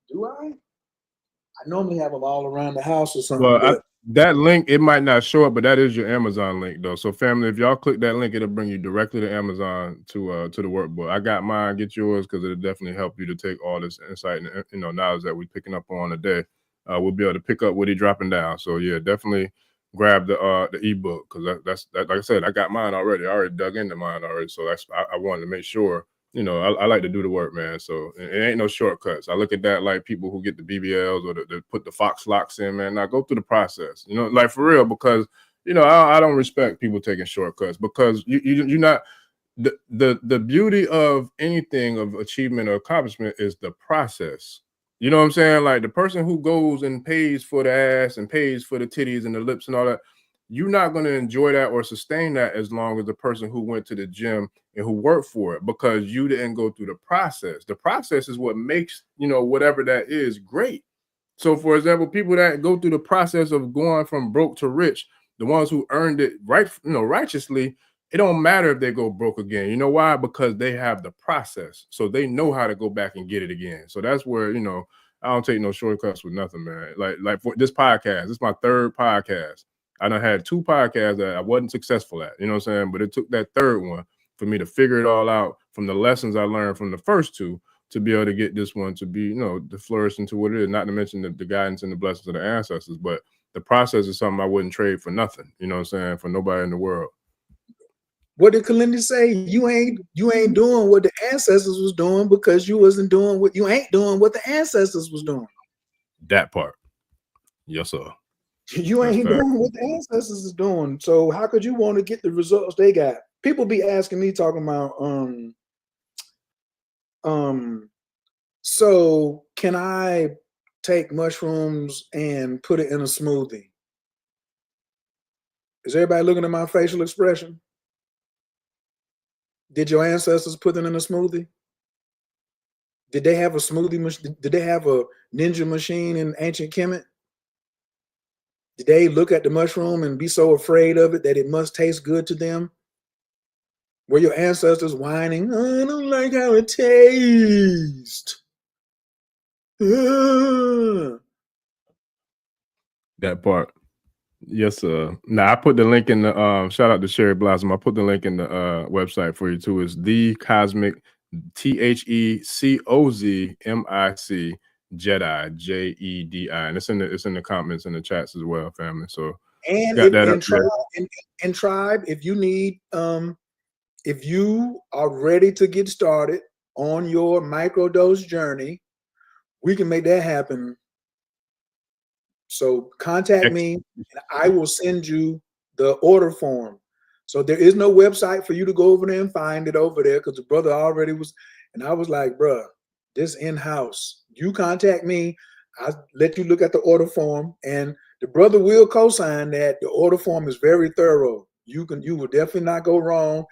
Do I? I normally have them all around the house or something. Well, that link, it might not show up, but that is your Amazon link though. So family, if y'all click that link, it'll bring you directly to Amazon to the workbook. I got mine, get yours, because it'll definitely help you to take all this insight and knowledge that we're picking up on today. We'll be able to pick up what he's dropping down. So yeah, definitely grab the ebook, because that's like I said, I got mine already. I already dug into mine already. So I wanted to make sure. I like to do the work, man. So it ain't no shortcuts. I look at that like people who get the BBLs or the put the Fox locks in, man. Now go through the process, like for real, because I don't respect people taking shortcuts, because you're not the beauty of anything of achievement or accomplishment is the process. You know what I'm saying? Like the person who goes and pays for the ass and pays for the titties and the lips and all that, you're not going to enjoy that or sustain that as long as the person who went to the gym and who worked for it, because you didn't go through the process. The process is what makes, whatever that is great. So for example, people that go through the process of going from broke to rich, the ones who earned it righteously, it don't matter if they go broke again. You know why? Because they have the process. So they know how to go back and get it again. So that's where, I don't take no shortcuts with nothing, man. Like for this podcast, this is my third podcast. I done had 2 podcasts that I wasn't successful at, you know what I'm saying? But it took that third one for me to figure it all out from the lessons I learned from the first 2 to be able to get this one to be, to flourish into what it is, not to mention the guidance and the blessings of the ancestors. But the process is something I wouldn't trade for nothing, you know what I'm saying, for nobody in the world. What did Kalindi say? You ain't doing what the ancestors was doing because you ain't doing what the ancestors was doing. That part. Yes, sir. You ain't doing what the ancestors is doing. So how could you want to get the results they got? People be asking me, talking about, so can I take mushrooms and put it in a smoothie? Is everybody looking at my facial expression? Did your ancestors put it in a smoothie? Did they have a smoothie machine? Did they have a ninja machine in ancient Kemet? Did they look at the mushroom and be so afraid of it that it must taste good to them? Were your ancestors whining, I don't like how it tastes? That part. Yes, sir. Now I put the link in the shout out to Sherry Blossom. I put the link in the website for you too. It's the Cosmic THECOZMIC Jedi JEDI, and it's in the comments in the chats as well, family. So and tribe, if you need if you are ready to get started on your microdose journey, we can make that happen. So contact me and I will send you the order form. So there is no website for you to go over there and find it over there, because the brother already was, and I was like, bruh, this in-house. You contact me, I'll let you look at the order form, and the brother will co-sign that the order form is very thorough. You will definitely not go wrong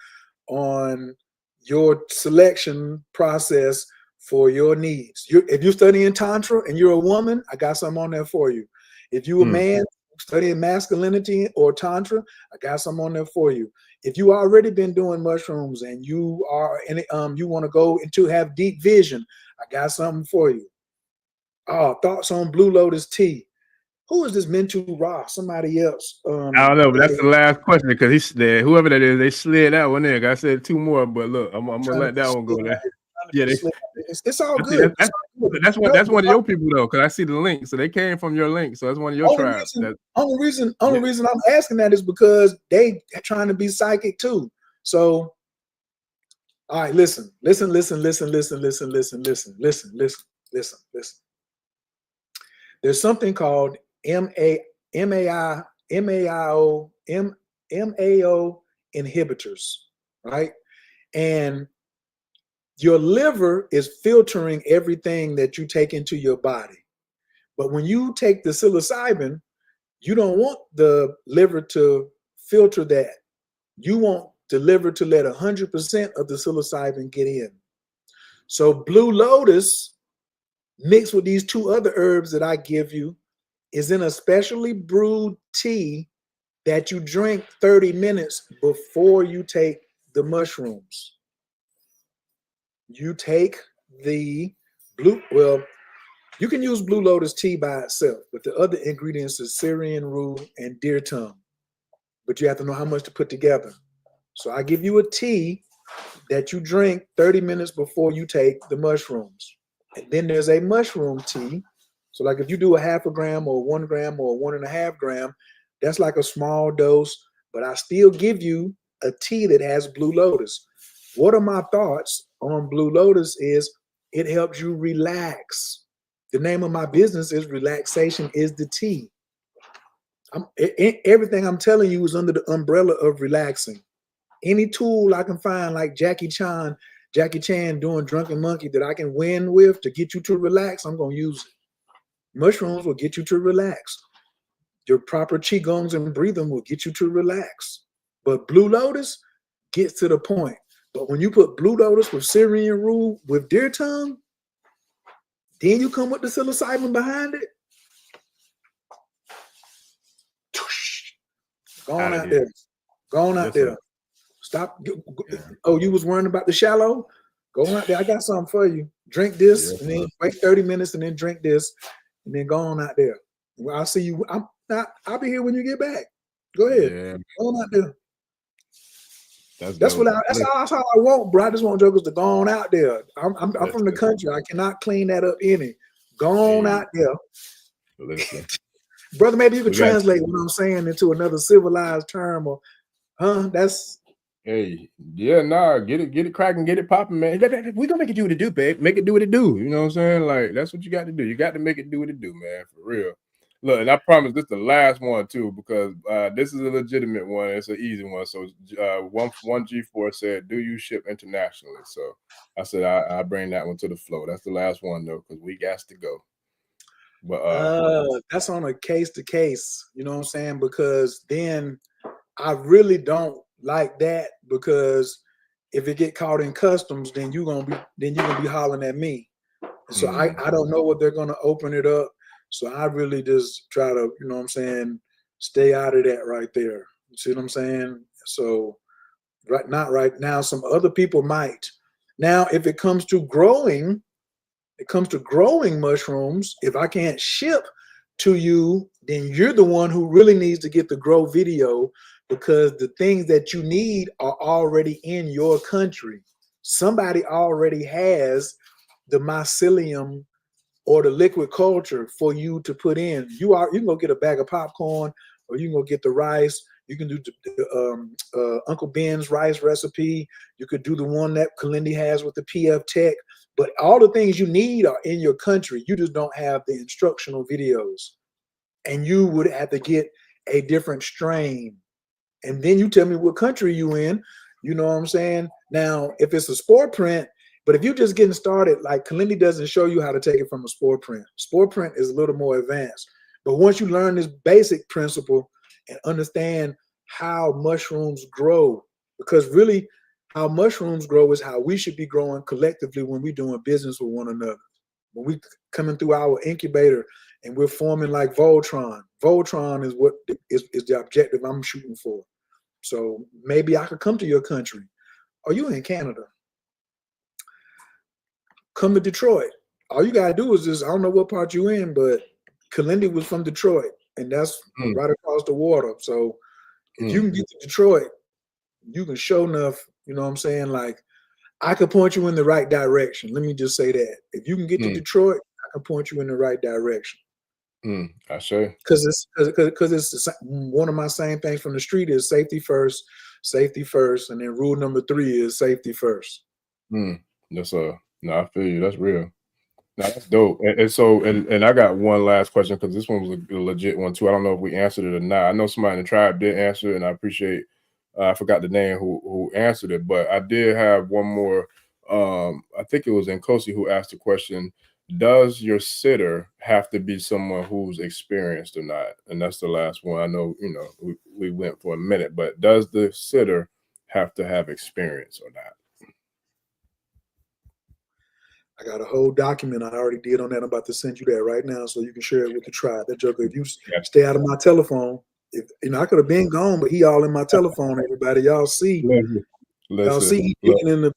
on your selection process for your needs. If you're studying Tantra and you're a woman, I got something on there for you. If you're a man studying masculinity or Tantra, I got something on there for you. If you already been doing mushrooms and you are in you want to go into have deep vision, I got something for you. Oh, thoughts on Blue Lotus tea. Who is this Mintu Ra? Somebody else. I don't know, but that's the last question, because whoever that is, they slid that one in. I said 2 more, but look, I'm gonna let that one go there. Yeah, it's all good. That's one of your people though, because I see the link. So they came from your link. So that's one of your tribes. Only reason I'm asking that is because they are trying to be psychic too. So, all right, listen. There's something called MAO inhibitors, right? And your liver is filtering everything that you take into your body. But when you take the psilocybin, you don't want the liver to filter that. You want delivered to let 100% of the psilocybin get in. So Blue Lotus mixed with these 2 other herbs that I give you is in a specially brewed tea that you drink 30 minutes before you take the mushrooms. You take the you can use Blue Lotus tea by itself, but the other ingredients is Syrian rue and deer tongue. But you have to know how much to put together. So I give you a tea that you drink 30 minutes before you take the mushrooms. And then there's a mushroom tea. So like if you do a 0.5 gram or 1 gram or 1.5 gram, that's like a small dose, but I still give you a tea that has Blue Lotus. What are my thoughts on Blue Lotus is it helps you relax. The name of my business is Relaxation is the Tea. Everything I'm telling you is under the umbrella of relaxing. Any tool I can find, like Jackie Chan doing Drunken Monkey, that I can win with to get you to relax, I'm going to use it. Mushrooms will get you to relax. Your proper Qigongs and breathing will get you to relax. But Blue Lotus gets to the point. But when you put Blue Lotus with Syrian rue with deer tongue, then you come with the psilocybin behind it. Go on out there. Go on out there. Stop. Oh, you was worrying about the shallow? Go on out there. I got something for you. Drink this and then wait 30 minutes and then drink this and then go on out there. Well, I'll see you. I'll be here when you get back. Go ahead. Yeah. Go on out there. That's all I want, bro. I just want jokers to go on out there. I'm from the country. I cannot clean that up any. Go on out there. Listen. Brother, maybe you could translate what I'm saying into another civilized term or that's hey, yeah, nah, get it cracking, get it popping, man. We're gonna make it do what it do, babe. Make it do what it do. You know what I'm saying? Like, that's what you got to do. You got to make it do what it do, man, for real. Look, and I promise this is the last one too, because this is a legitimate one. It's an easy one. So 1G4 said, do you ship internationally? So I said I bring that one to the flow. That's the last one though, because we got to go. But that's on a case to case, you know what I'm saying? Because then I really don't like that, because if it get caught in customs, then you're gonna be hollering at me. And so I don't know what they're gonna open it up. So I really just try to, you know what I'm saying, stay out of that right there. You see what I'm saying? So not right now. Some other people might. Now, if it comes to growing mushrooms, if I can't ship to you, then you're the one who really needs to get the grow video, because the things that you need are already in your country. Somebody already has the mycelium or the liquid culture for you to put in. You can go get a bag of popcorn, or you can go get the rice. You can do the Uncle Ben's rice recipe. You could do the one that Kalindi has with the PF Tech. But all the things you need are in your country. You just don't have the instructional videos. And you would have to get a different strain. And then you tell me what country you in. You know what I'm saying? Now, if it's a spore print, but if you're just getting started, like Kalindi doesn't show you how to take it from a spore print. Spore print is a little more advanced. But once you learn this basic principle and understand how mushrooms grow, because really how mushrooms grow is how we should be growing collectively when we're doing business with one another. When we coming through our incubator and we're forming like Voltron. Voltron is what is the objective I'm shooting for. So maybe I could come to your country. Are you in Canada? Come to Detroit. All you gotta do is just, I don't know what part you in, but Kalindi was from Detroit, and that's right across the water. So if you can get to Detroit, you can show enough, you know what I'm saying? Like, I could point you in the right direction. Let me just say that. If you can get to Detroit, I can point you in the right direction. I sure. Because it's one of my same things from the street is safety first, and then rule number 3 is safety first. That's no, I feel you. That's real. Now that's dope. And so I got one last question, because this one was a legit one too. I don't know if we answered it or not. I know somebody in the tribe did answer it, and I appreciate. I forgot the name who answered it, but I did have one more. I think it was Nkosi who asked the question: does your sitter have to be someone who's experienced or not? And that's the last one. I know, we went for a minute, but does the sitter have to have experience or not? I got a whole document I already did on that. I'm about to send you that right now so you can share it with the tribe. That joker, if you stay out of my telephone, if I could have been gone, but he all in my telephone, everybody. Y'all see he digging in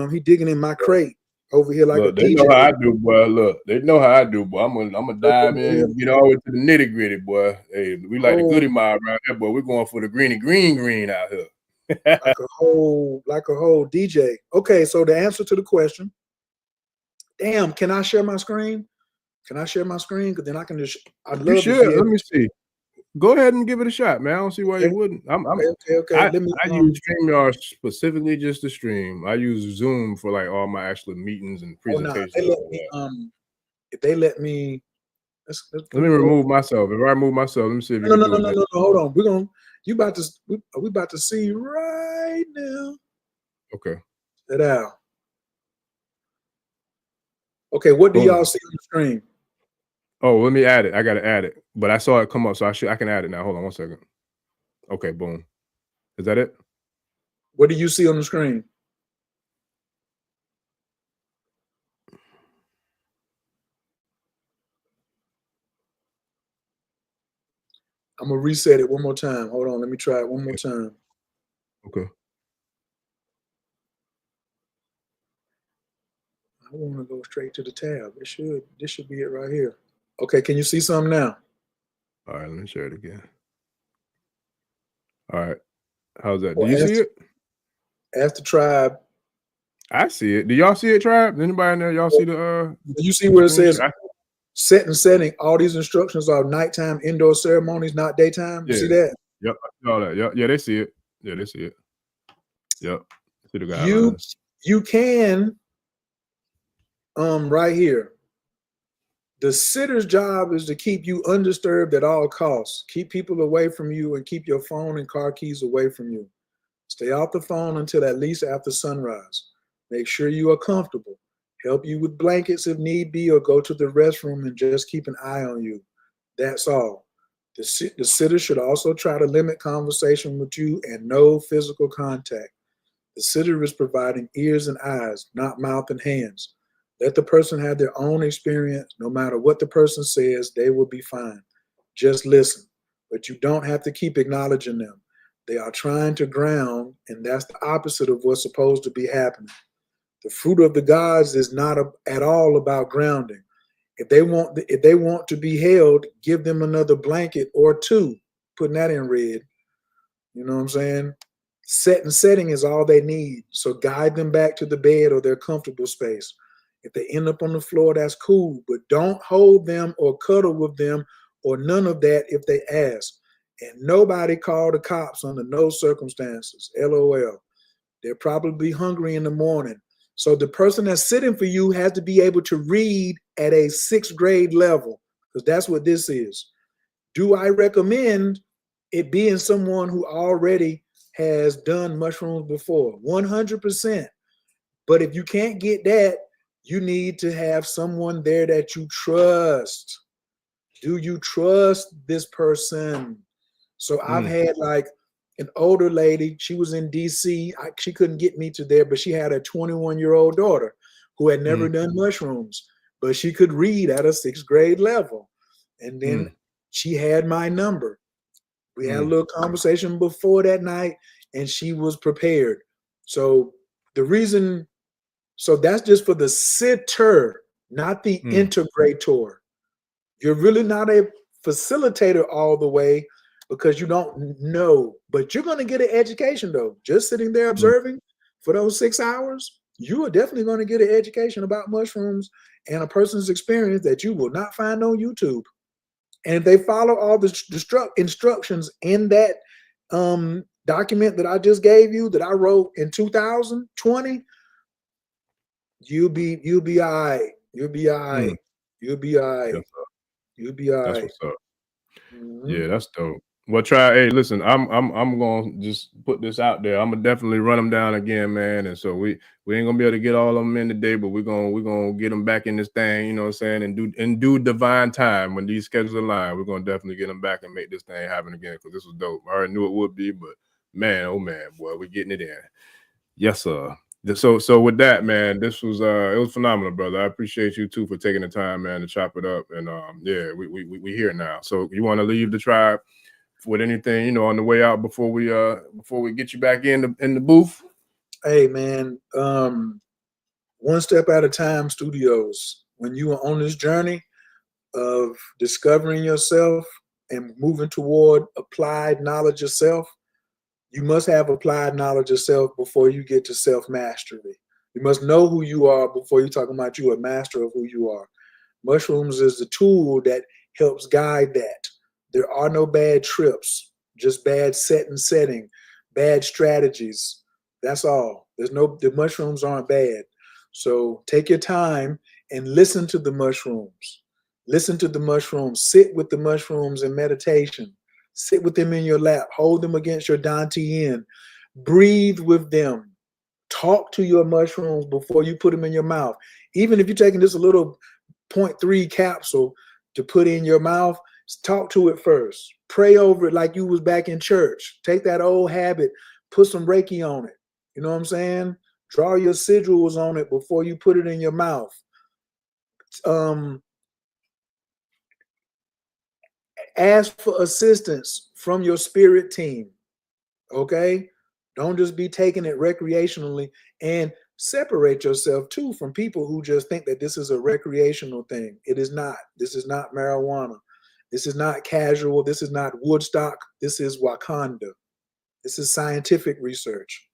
he digging in my crate over here like a they DJ. know how I do, boy. Look, they know how I do, boy. I'm gonna dive in and get all the way to the nitty gritty, boy. Hey, we like the goodie mob around here, boy. We're going for the green out here. like a whole DJ. Okay, so the answer to the question. Damn, can I share my screen? Because then I can just. I'd love to be able. Let me see. Go ahead and give it a shot, man. I don't see why you wouldn't. Okay. I use StreamYard specifically just to stream. I use Zoom for like all my actual meetings and presentations. If they let me, let me remove myself. If I remove myself, let me see if you can do it. No. Hold on. We about to see right now. Okay. Sit down. Okay, what do y'all see on the screen? Oh, let me add it. I gotta add it. But I saw it come up, so I can add it now. Hold on 1 second. Okay, boom. Is that it? What do you see on the screen? I'm gonna reset it one more time. Hold on, let me try it one more time. Okay. I want to go straight to the tab. This should be it right here. Okay, can you see something now? All right, let me share it again. All right. How's that? Do you see it? Ask the tribe. I see it. Do y'all see it, tribe? Anybody in there? Y'all see the do you see where it says set and setting? All these instructions are nighttime indoor ceremonies, not daytime. You see that? Yep. I saw that. Yeah, they see it. Yeah, they see it. Yep. See the guidelines. You can right here. The sitter's job is to keep you undisturbed at all costs. Keep people away from you and keep your phone and car keys away from you. Stay off the phone until at least after sunrise. Make sure you are comfortable. Help you with blankets if need be, or go to the restroom and just keep an eye on you. That's all. The sitter should also try to limit conversation with you and no physical contact. The sitter is providing ears and eyes, not mouth and hands. Let the person have their own experience. No matter what the person says, they will be fine. Just listen. But you don't have to keep acknowledging them. They are trying to ground, and that's the opposite of what's supposed to be happening. The fruit of the gods is not at all about grounding. If they want to be held, give them another blanket or two, putting that in red. You know what I'm saying? Set and setting is all they need. So guide them back to the bed or their comfortable space. If they end up on the floor, that's cool, but don't hold them or cuddle with them or none of that if they ask. And nobody call the cops under no circumstances. LOL. They're probably hungry in the morning. So the person that's sitting for you has to be able to read at a 6th grade level, because that's what this is. Do I recommend it being someone who already has done mushrooms before? 100%. But if you can't get that, you need to have someone there that you trust. Do you trust this person? So I've had like an older lady, she was in DC. She couldn't get me to there, but she had a 21-year-old daughter who had never done mushrooms, but she could read at a 6th grade level. And then she had my number. We had a little conversation before that night, and she was prepared. So that's just for the sitter, not the integrator. You're really not a facilitator all the way because you don't know, but you're going to get an education though. Just sitting there observing for those 6 hours, you are definitely going to get an education about mushrooms and a person's experience that you will not find on YouTube. And if they follow all the instructions in that document that I just gave you, that I wrote in 2020, you'll be all right. You'll be all right. You'll be all right. You'll be all right. That's what's up. Yeah, that's dope. Well, hey, listen, I'm gonna just put this out there. I'm gonna definitely run them down again, man. And so we ain't gonna be able to get all of them in today, but we're gonna get them back in this thing, you know what I'm saying, and do divine time when these schedules align. We're gonna definitely get them back and make this thing happen again, because this was dope. I already knew it would be, but Man, oh man, boy, we're getting it in. Yes, sir. So with that, man, this was it was phenomenal, brother. I appreciate you too for taking the time, man, to chop it up. And yeah, we here now. So you want to leave the tribe with anything, you know, on the way out before we get you back in the booth? Hey man, One Step at a Time Studios. When you are on this journey of discovering yourself and moving toward applied knowledge of self, you must have applied knowledge of self before you get to self-mastery. You must know who you are before you're talking about you a master of who you are. Mushrooms is the tool that helps guide that. There are no bad trips, just bad setting, bad strategies. That's all. The mushrooms aren't bad. So take your time and listen to the mushrooms. Listen to the mushrooms. Sit with the mushrooms in meditation. Sit with them in your lap. Hold them against your dantian. Breathe with them. Talk to your mushrooms before you put them in your mouth. Even if you're taking just a little 0.3 capsule to put in your mouth, talk to it first. Pray over it like you was back in church. Take that old habit. Put some Reiki on it. You know what I'm saying? Draw your sigils on it before you put it in your mouth. Ask for assistance from your spirit team, okay? Don't just be taking it recreationally, and separate yourself too from people who just think that this is a recreational thing. It is not. This is not marijuana. This is not casual. This is not Woodstock. This is Wakanda. This is scientific research.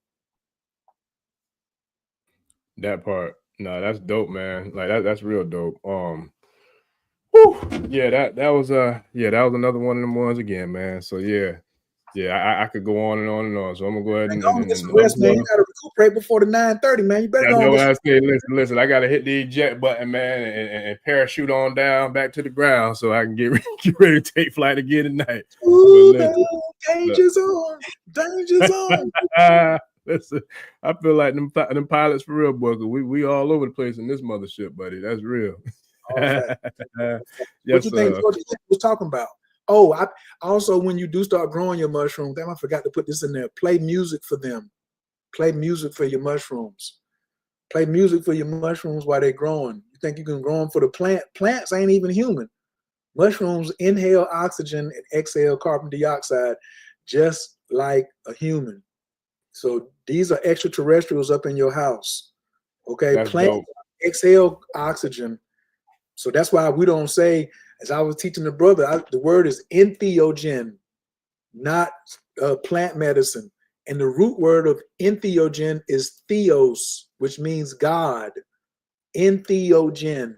That part. No, that's dope, man. Like that's real dope. Whew. Yeah, that was that was another one of them ones again, man. So yeah, I could go on and on and on. So I'm gonna go ahead Man, and, go and, and get and some rest, man. You gotta recuperate before the 9:30, man. You better I go know and what I get say. Listen, I gotta hit the eject button, man, and parachute on down back to the ground so I can get ready to take flight again tonight. Ooh, danger zone, danger zone. Listen, I feel like them pilots for real, boy. We all over the place in this mothership, buddy. That's real. Yes, what you think sir. George was talking about? Oh, I also, when you do start growing your mushrooms, damn, I forgot to put this in there. Play music for them. Play music for your mushrooms. Play music for your mushrooms while they're growing. You think you can grow them for the plant? Plants ain't even human. Mushrooms inhale oxygen and exhale carbon dioxide just like a human. So these are extraterrestrials up in your house. Okay, That's plants dope. exhale oxygen. So that's why we don't say, as I was teaching the brother, the word is entheogen, not plant medicine. And the root word of entheogen is theos, which means God. Entheogen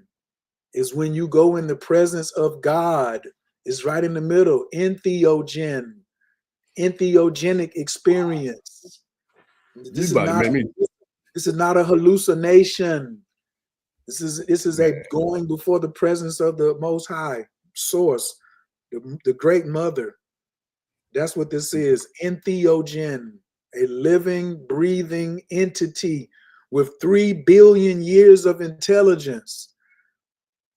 is when you go in the presence of God. It's right in the middle. Entheogen, entheogenic experience. This is not a hallucination. This is a going before the presence of the Most High Source, the Great Mother. That's what this is. Entheogen, a living, breathing entity with 3 billion years of intelligence.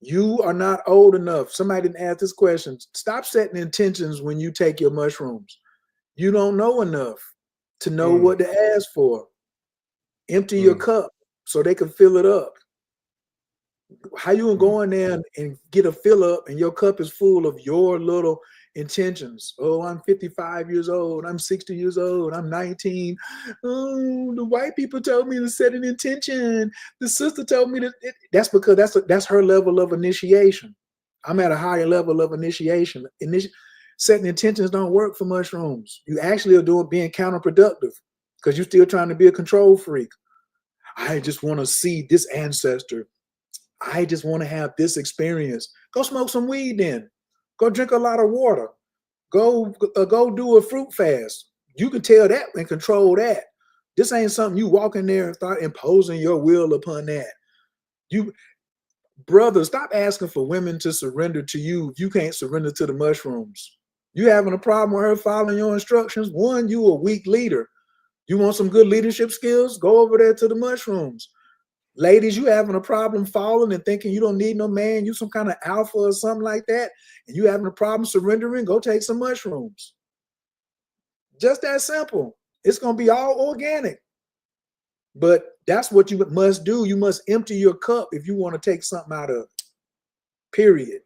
You are not old enough. Somebody didn't ask this question. Stop setting intentions when you take your mushrooms. You don't know enough to know what to ask for. Empty your cup so they can fill it up. How you gonna go in there and get a fill up and your cup is full of your little intentions? Oh, I'm 55 years old. I'm 60 years old. I'm 19. Oh, the white people told me to set an intention. The sister told me to. That's because that's her level of initiation. I'm at a higher level of initiation. Setting intentions don't work for mushrooms. You actually are being counterproductive because you're still trying to be a control freak. I just want to see this ancestor. I just want to have this experience. Go smoke some weed then. Go drink a lot of water. Go do a fruit fast. You can tell that and control that. This ain't something you walk in there and start imposing your will upon that. You, brother, stop asking for women to surrender to you if you can't surrender to the mushrooms. You having a problem with her following your instructions? One, you a weak leader. You want some good leadership skills? Go over there to the mushrooms. Ladies, you having a problem falling and thinking you don't need no man, you some kind of alpha or something like that, and you having a problem surrendering, go take some mushrooms. Just that simple. It's going to be all organic. But that's what you must do. You must empty your cup if you want to take something out of it. Period.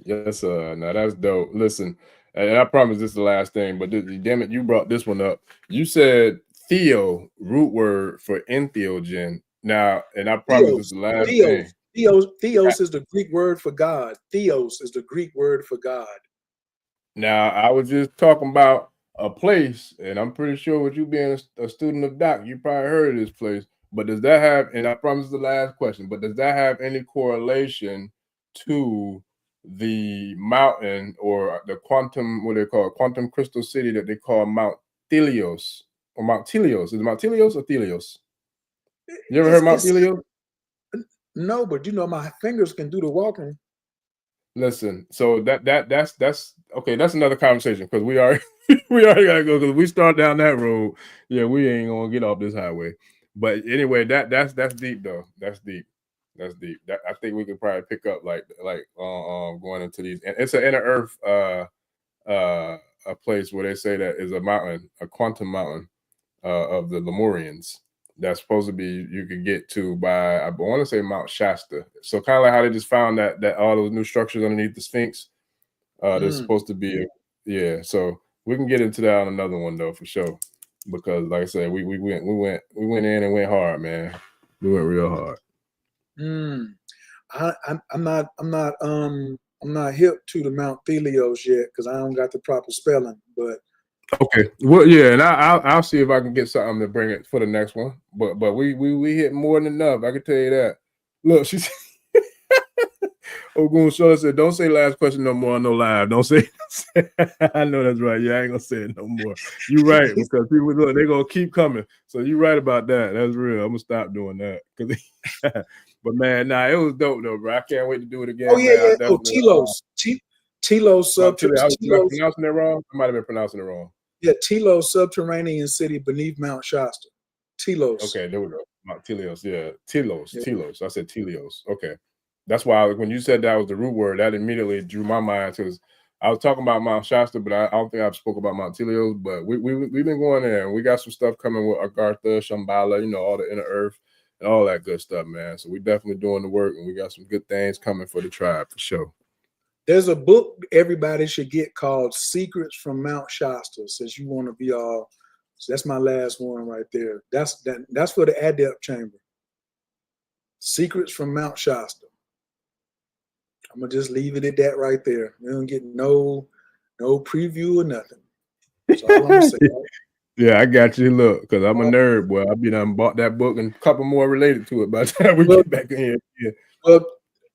Yes, now that's dope. Listen, and I promise this is the last thing, but damn it, you brought this one up. You said theo, root word for entheogen. Now, and I promise this is the last thing. Theos is the Greek word for God. Theos is the Greek word for God. Now, I was just talking about a place, and I'm pretty sure with you being a student of doc, you probably heard of this place. But does that have, and I promise the last question, but does that have any correlation to the mountain or the quantum, what they call it, quantum crystal city that they call Mount Telios or Mount Telios? Is it Mount Telios or Telios? You ever heard Mount Telios? No, but you know my fingers can do the walking. Listen, so that's okay. That's another conversation because we already gotta go because we start down that road. Yeah, we ain't gonna get off this highway. But anyway, that's deep though. That's deep. That's deep. That, I think we could probably pick up like going into these. And it's an inner Earth a place where they say that is a mountain, a quantum mountain of the Lemurians. That's supposed to be you could get to by I want to say Mount Shasta. So kind of like how they just found that all those new structures underneath the Sphinx. There's supposed to be So we can get into that on another one though for sure. Because like I said, we went in and went hard, man. We went real hard. I'm not hip to the Mount Thelios yet because I don't got the proper spelling, but okay. Well, yeah, and I'll see if I can get something to bring it for the next one. But we hit more than enough. I can tell you that. Look, she's Ogun Shola said, "Don't say last question no more on no live. Don't say." I know that's right. Yeah, I ain't gonna say it no more. You right because people look, they gonna keep coming. So you right about that. That's real. I'm gonna stop doing that. But man, nah, it was dope though, bro. I can't wait to do it again. Oh yeah, yeah. Oh, Telos. Telos Am I pronouncing it wrong? I might have been pronouncing it wrong. Yeah, Telos subterranean city beneath Mount Shasta. Telos. Okay, there we go. Mount Telios. Yeah, Telos. Yeah. Telos. I said Telios. Okay. That's why when you said that was the root word, that immediately drew my mind because I was talking about Mount Shasta, but I don't think I've spoke about Mount Telios. But we've been going there, and we got some stuff coming with Agartha, Shambhala, all the inner earth and all that good stuff, man. So we definitely doing the work, and we got some good things coming for the tribe for sure. There's a book everybody should get called Secrets from Mount Shasta, since you want to be all. So that's my last one right there. That's for the Adept Chamber. Secrets from Mount Shasta. I'm gonna just leave it at that right there. We don't get no preview or nothing. That's all I'm gonna say. Yeah, I got you. Look, because I'm a nerd, boy. I be done bought that book and a couple more related to it by the time we get back in here. Yeah. Well,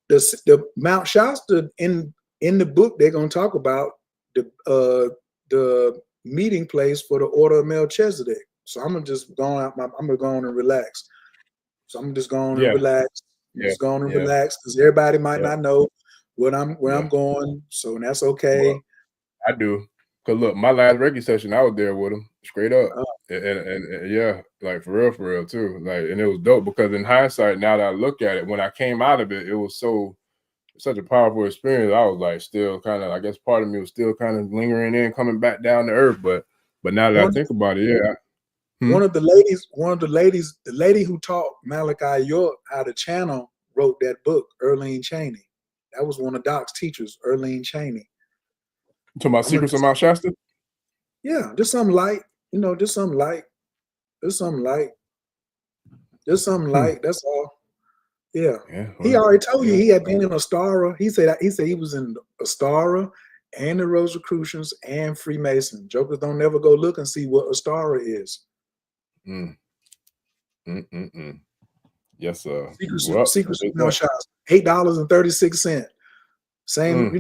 the Mount Shasta in the book they're gonna talk about the meeting place for the Order of Melchizedek. So I'm gonna just go out. I'm gonna go on and relax. So I'm just going and relax. Just going and relax because everybody might not know where I'm going. So that's okay. Well, I do. Cause look, my last Reiki session, I was there with him straight up, and yeah, like for real too. Like, and it was dope because in hindsight, now that I look at it, when I came out of it, it was such a powerful experience. I was like, still kind of, I guess part of me was still kind of lingering in, coming back down to earth. But now that I think about it, yeah. One of the ladies, the lady who taught Malachi York how to channel wrote that book, Erlene Cheney. That was one of Doc's teachers, Erlene Cheney. You talking about Secrets of Mount Shasta? Yeah, just something light, just something light. That's all. Yeah. He already told you he had been in Astara. He said he was in Astara and the Rosicrucians and Freemason. Jokers don't never go look and see what Astara is. Yes, sir. Secrets of Mount Shasta. $8.36. Same,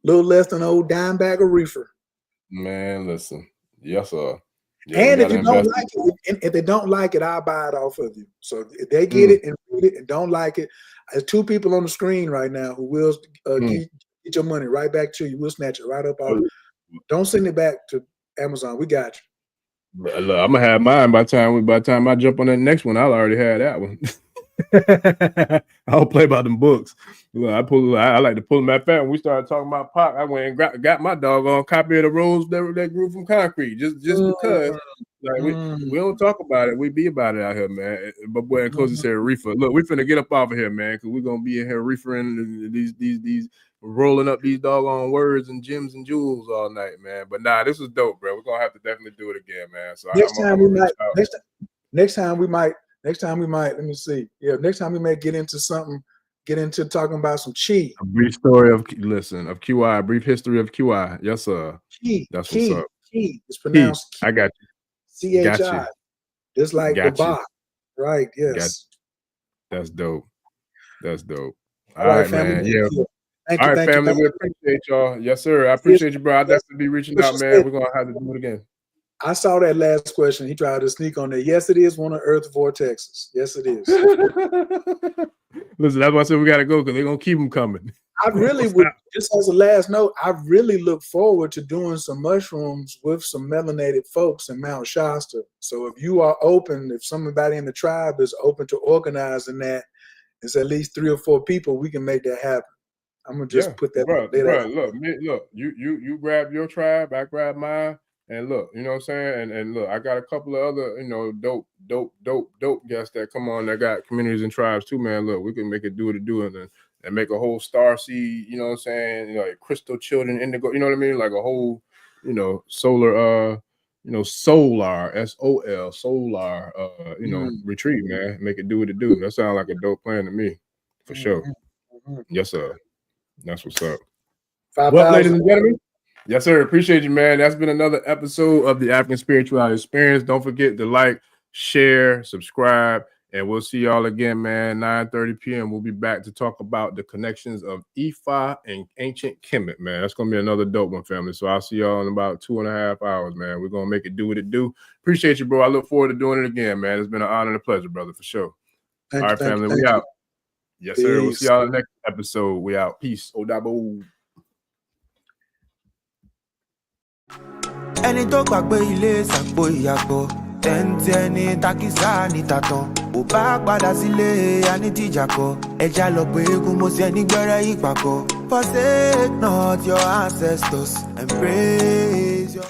little less than an old dime bag of reefer. Man, listen. Yes, sir. Yeah, and if you don't like it, if they don't like it, I'll buy it off of you. So if they get it and read it and don't like it, there's two people on the screen right now who will get your money right back to you. We'll snatch it right up off. Don't send it back to Amazon. We got you. Look, I'm gonna have mine by the time I jump on that next one. I'll already have that one. I don't play about them books. Look, I like to pull them at that. When we started talking about Pac, I went and got my doggone copy of the Rose that grew from concrete, just because. Like we don't talk about it, we be about it out here, man. But boy, and Cozy said reefer. Look, we finna get up off of here, man, because we're gonna be in here reefering these rolling up these doggone words and gems and jewels all night, man. But nah, this was dope, bro. We're gonna have to definitely do it again, man. So next time we might. Let me see. Yeah, next time we may get into talking about some chi. A brief story of QI, a brief history of QI. Yes, sir. That's what's up. Chi. It's pronounced Chi. I got you. CHI. Just like the box. Right. Yes. That's dope. All right, man. Yeah. All right, family. We appreciate y'all. Yes, sir. I appreciate you, bro. I'll definitely be reaching out, man. We're gonna have to do it again. I saw that last question. He tried to sneak on there. Yes, it is one of Earth's vortexes. Yes, it is. Listen, that's why I said we gotta go because they're gonna keep them coming. I really would, just as a last note, I really look forward to doing some mushrooms with some melanated folks in Mount Shasta. So if you are open, if somebody in the tribe is open to organizing that, it's at least 3 or 4 people, we can make that happen. I'm gonna just put that. Bro, look, you grab your tribe, I grab mine, and look, you know what I'm saying? And look, I got a couple of other, dope guests that come on that got communities and tribes too, man. Look, we can make it do what it do and make a whole star seed, you know what I'm saying? Like crystal children, indigo, you know what I mean? Like a whole, solar, solar, SOL, solar, retreat, man. Make it do what it do. That sounds like a dope plan to me, for sure. Yes, sir. That's what's up. Well, ladies and gentlemen. Yes, sir. Appreciate you, man. That's been another episode of the African Spirituality Experience. Don't forget to like, share, subscribe, and we'll see y'all again, man. 9:30 p.m. We'll be back to talk about the connections of Ifa and ancient Kemet, man. That's going to be another dope one, family. So I'll see y'all in about 2.5 hours, man. We're going to make it do what it do. Appreciate you, bro. I look forward to doing it again, man. It's been an honor and a pleasure, brother, for sure. All right, family. We out. Yes, sir. We'll see y'all in the next episode. We out. Peace. Odabo. Ẹni tó gbàgbé ilé ṣàpò ìyàgbọ́ tẹ́ntẹ́ ní takisa ní tàtàn ò bá padà sílé anítìjàkọ ẹja lọ pé eégún mo ṣe nígbẹ́rẹ́ ìpàkọ́ forsake not your ancestors and praise your.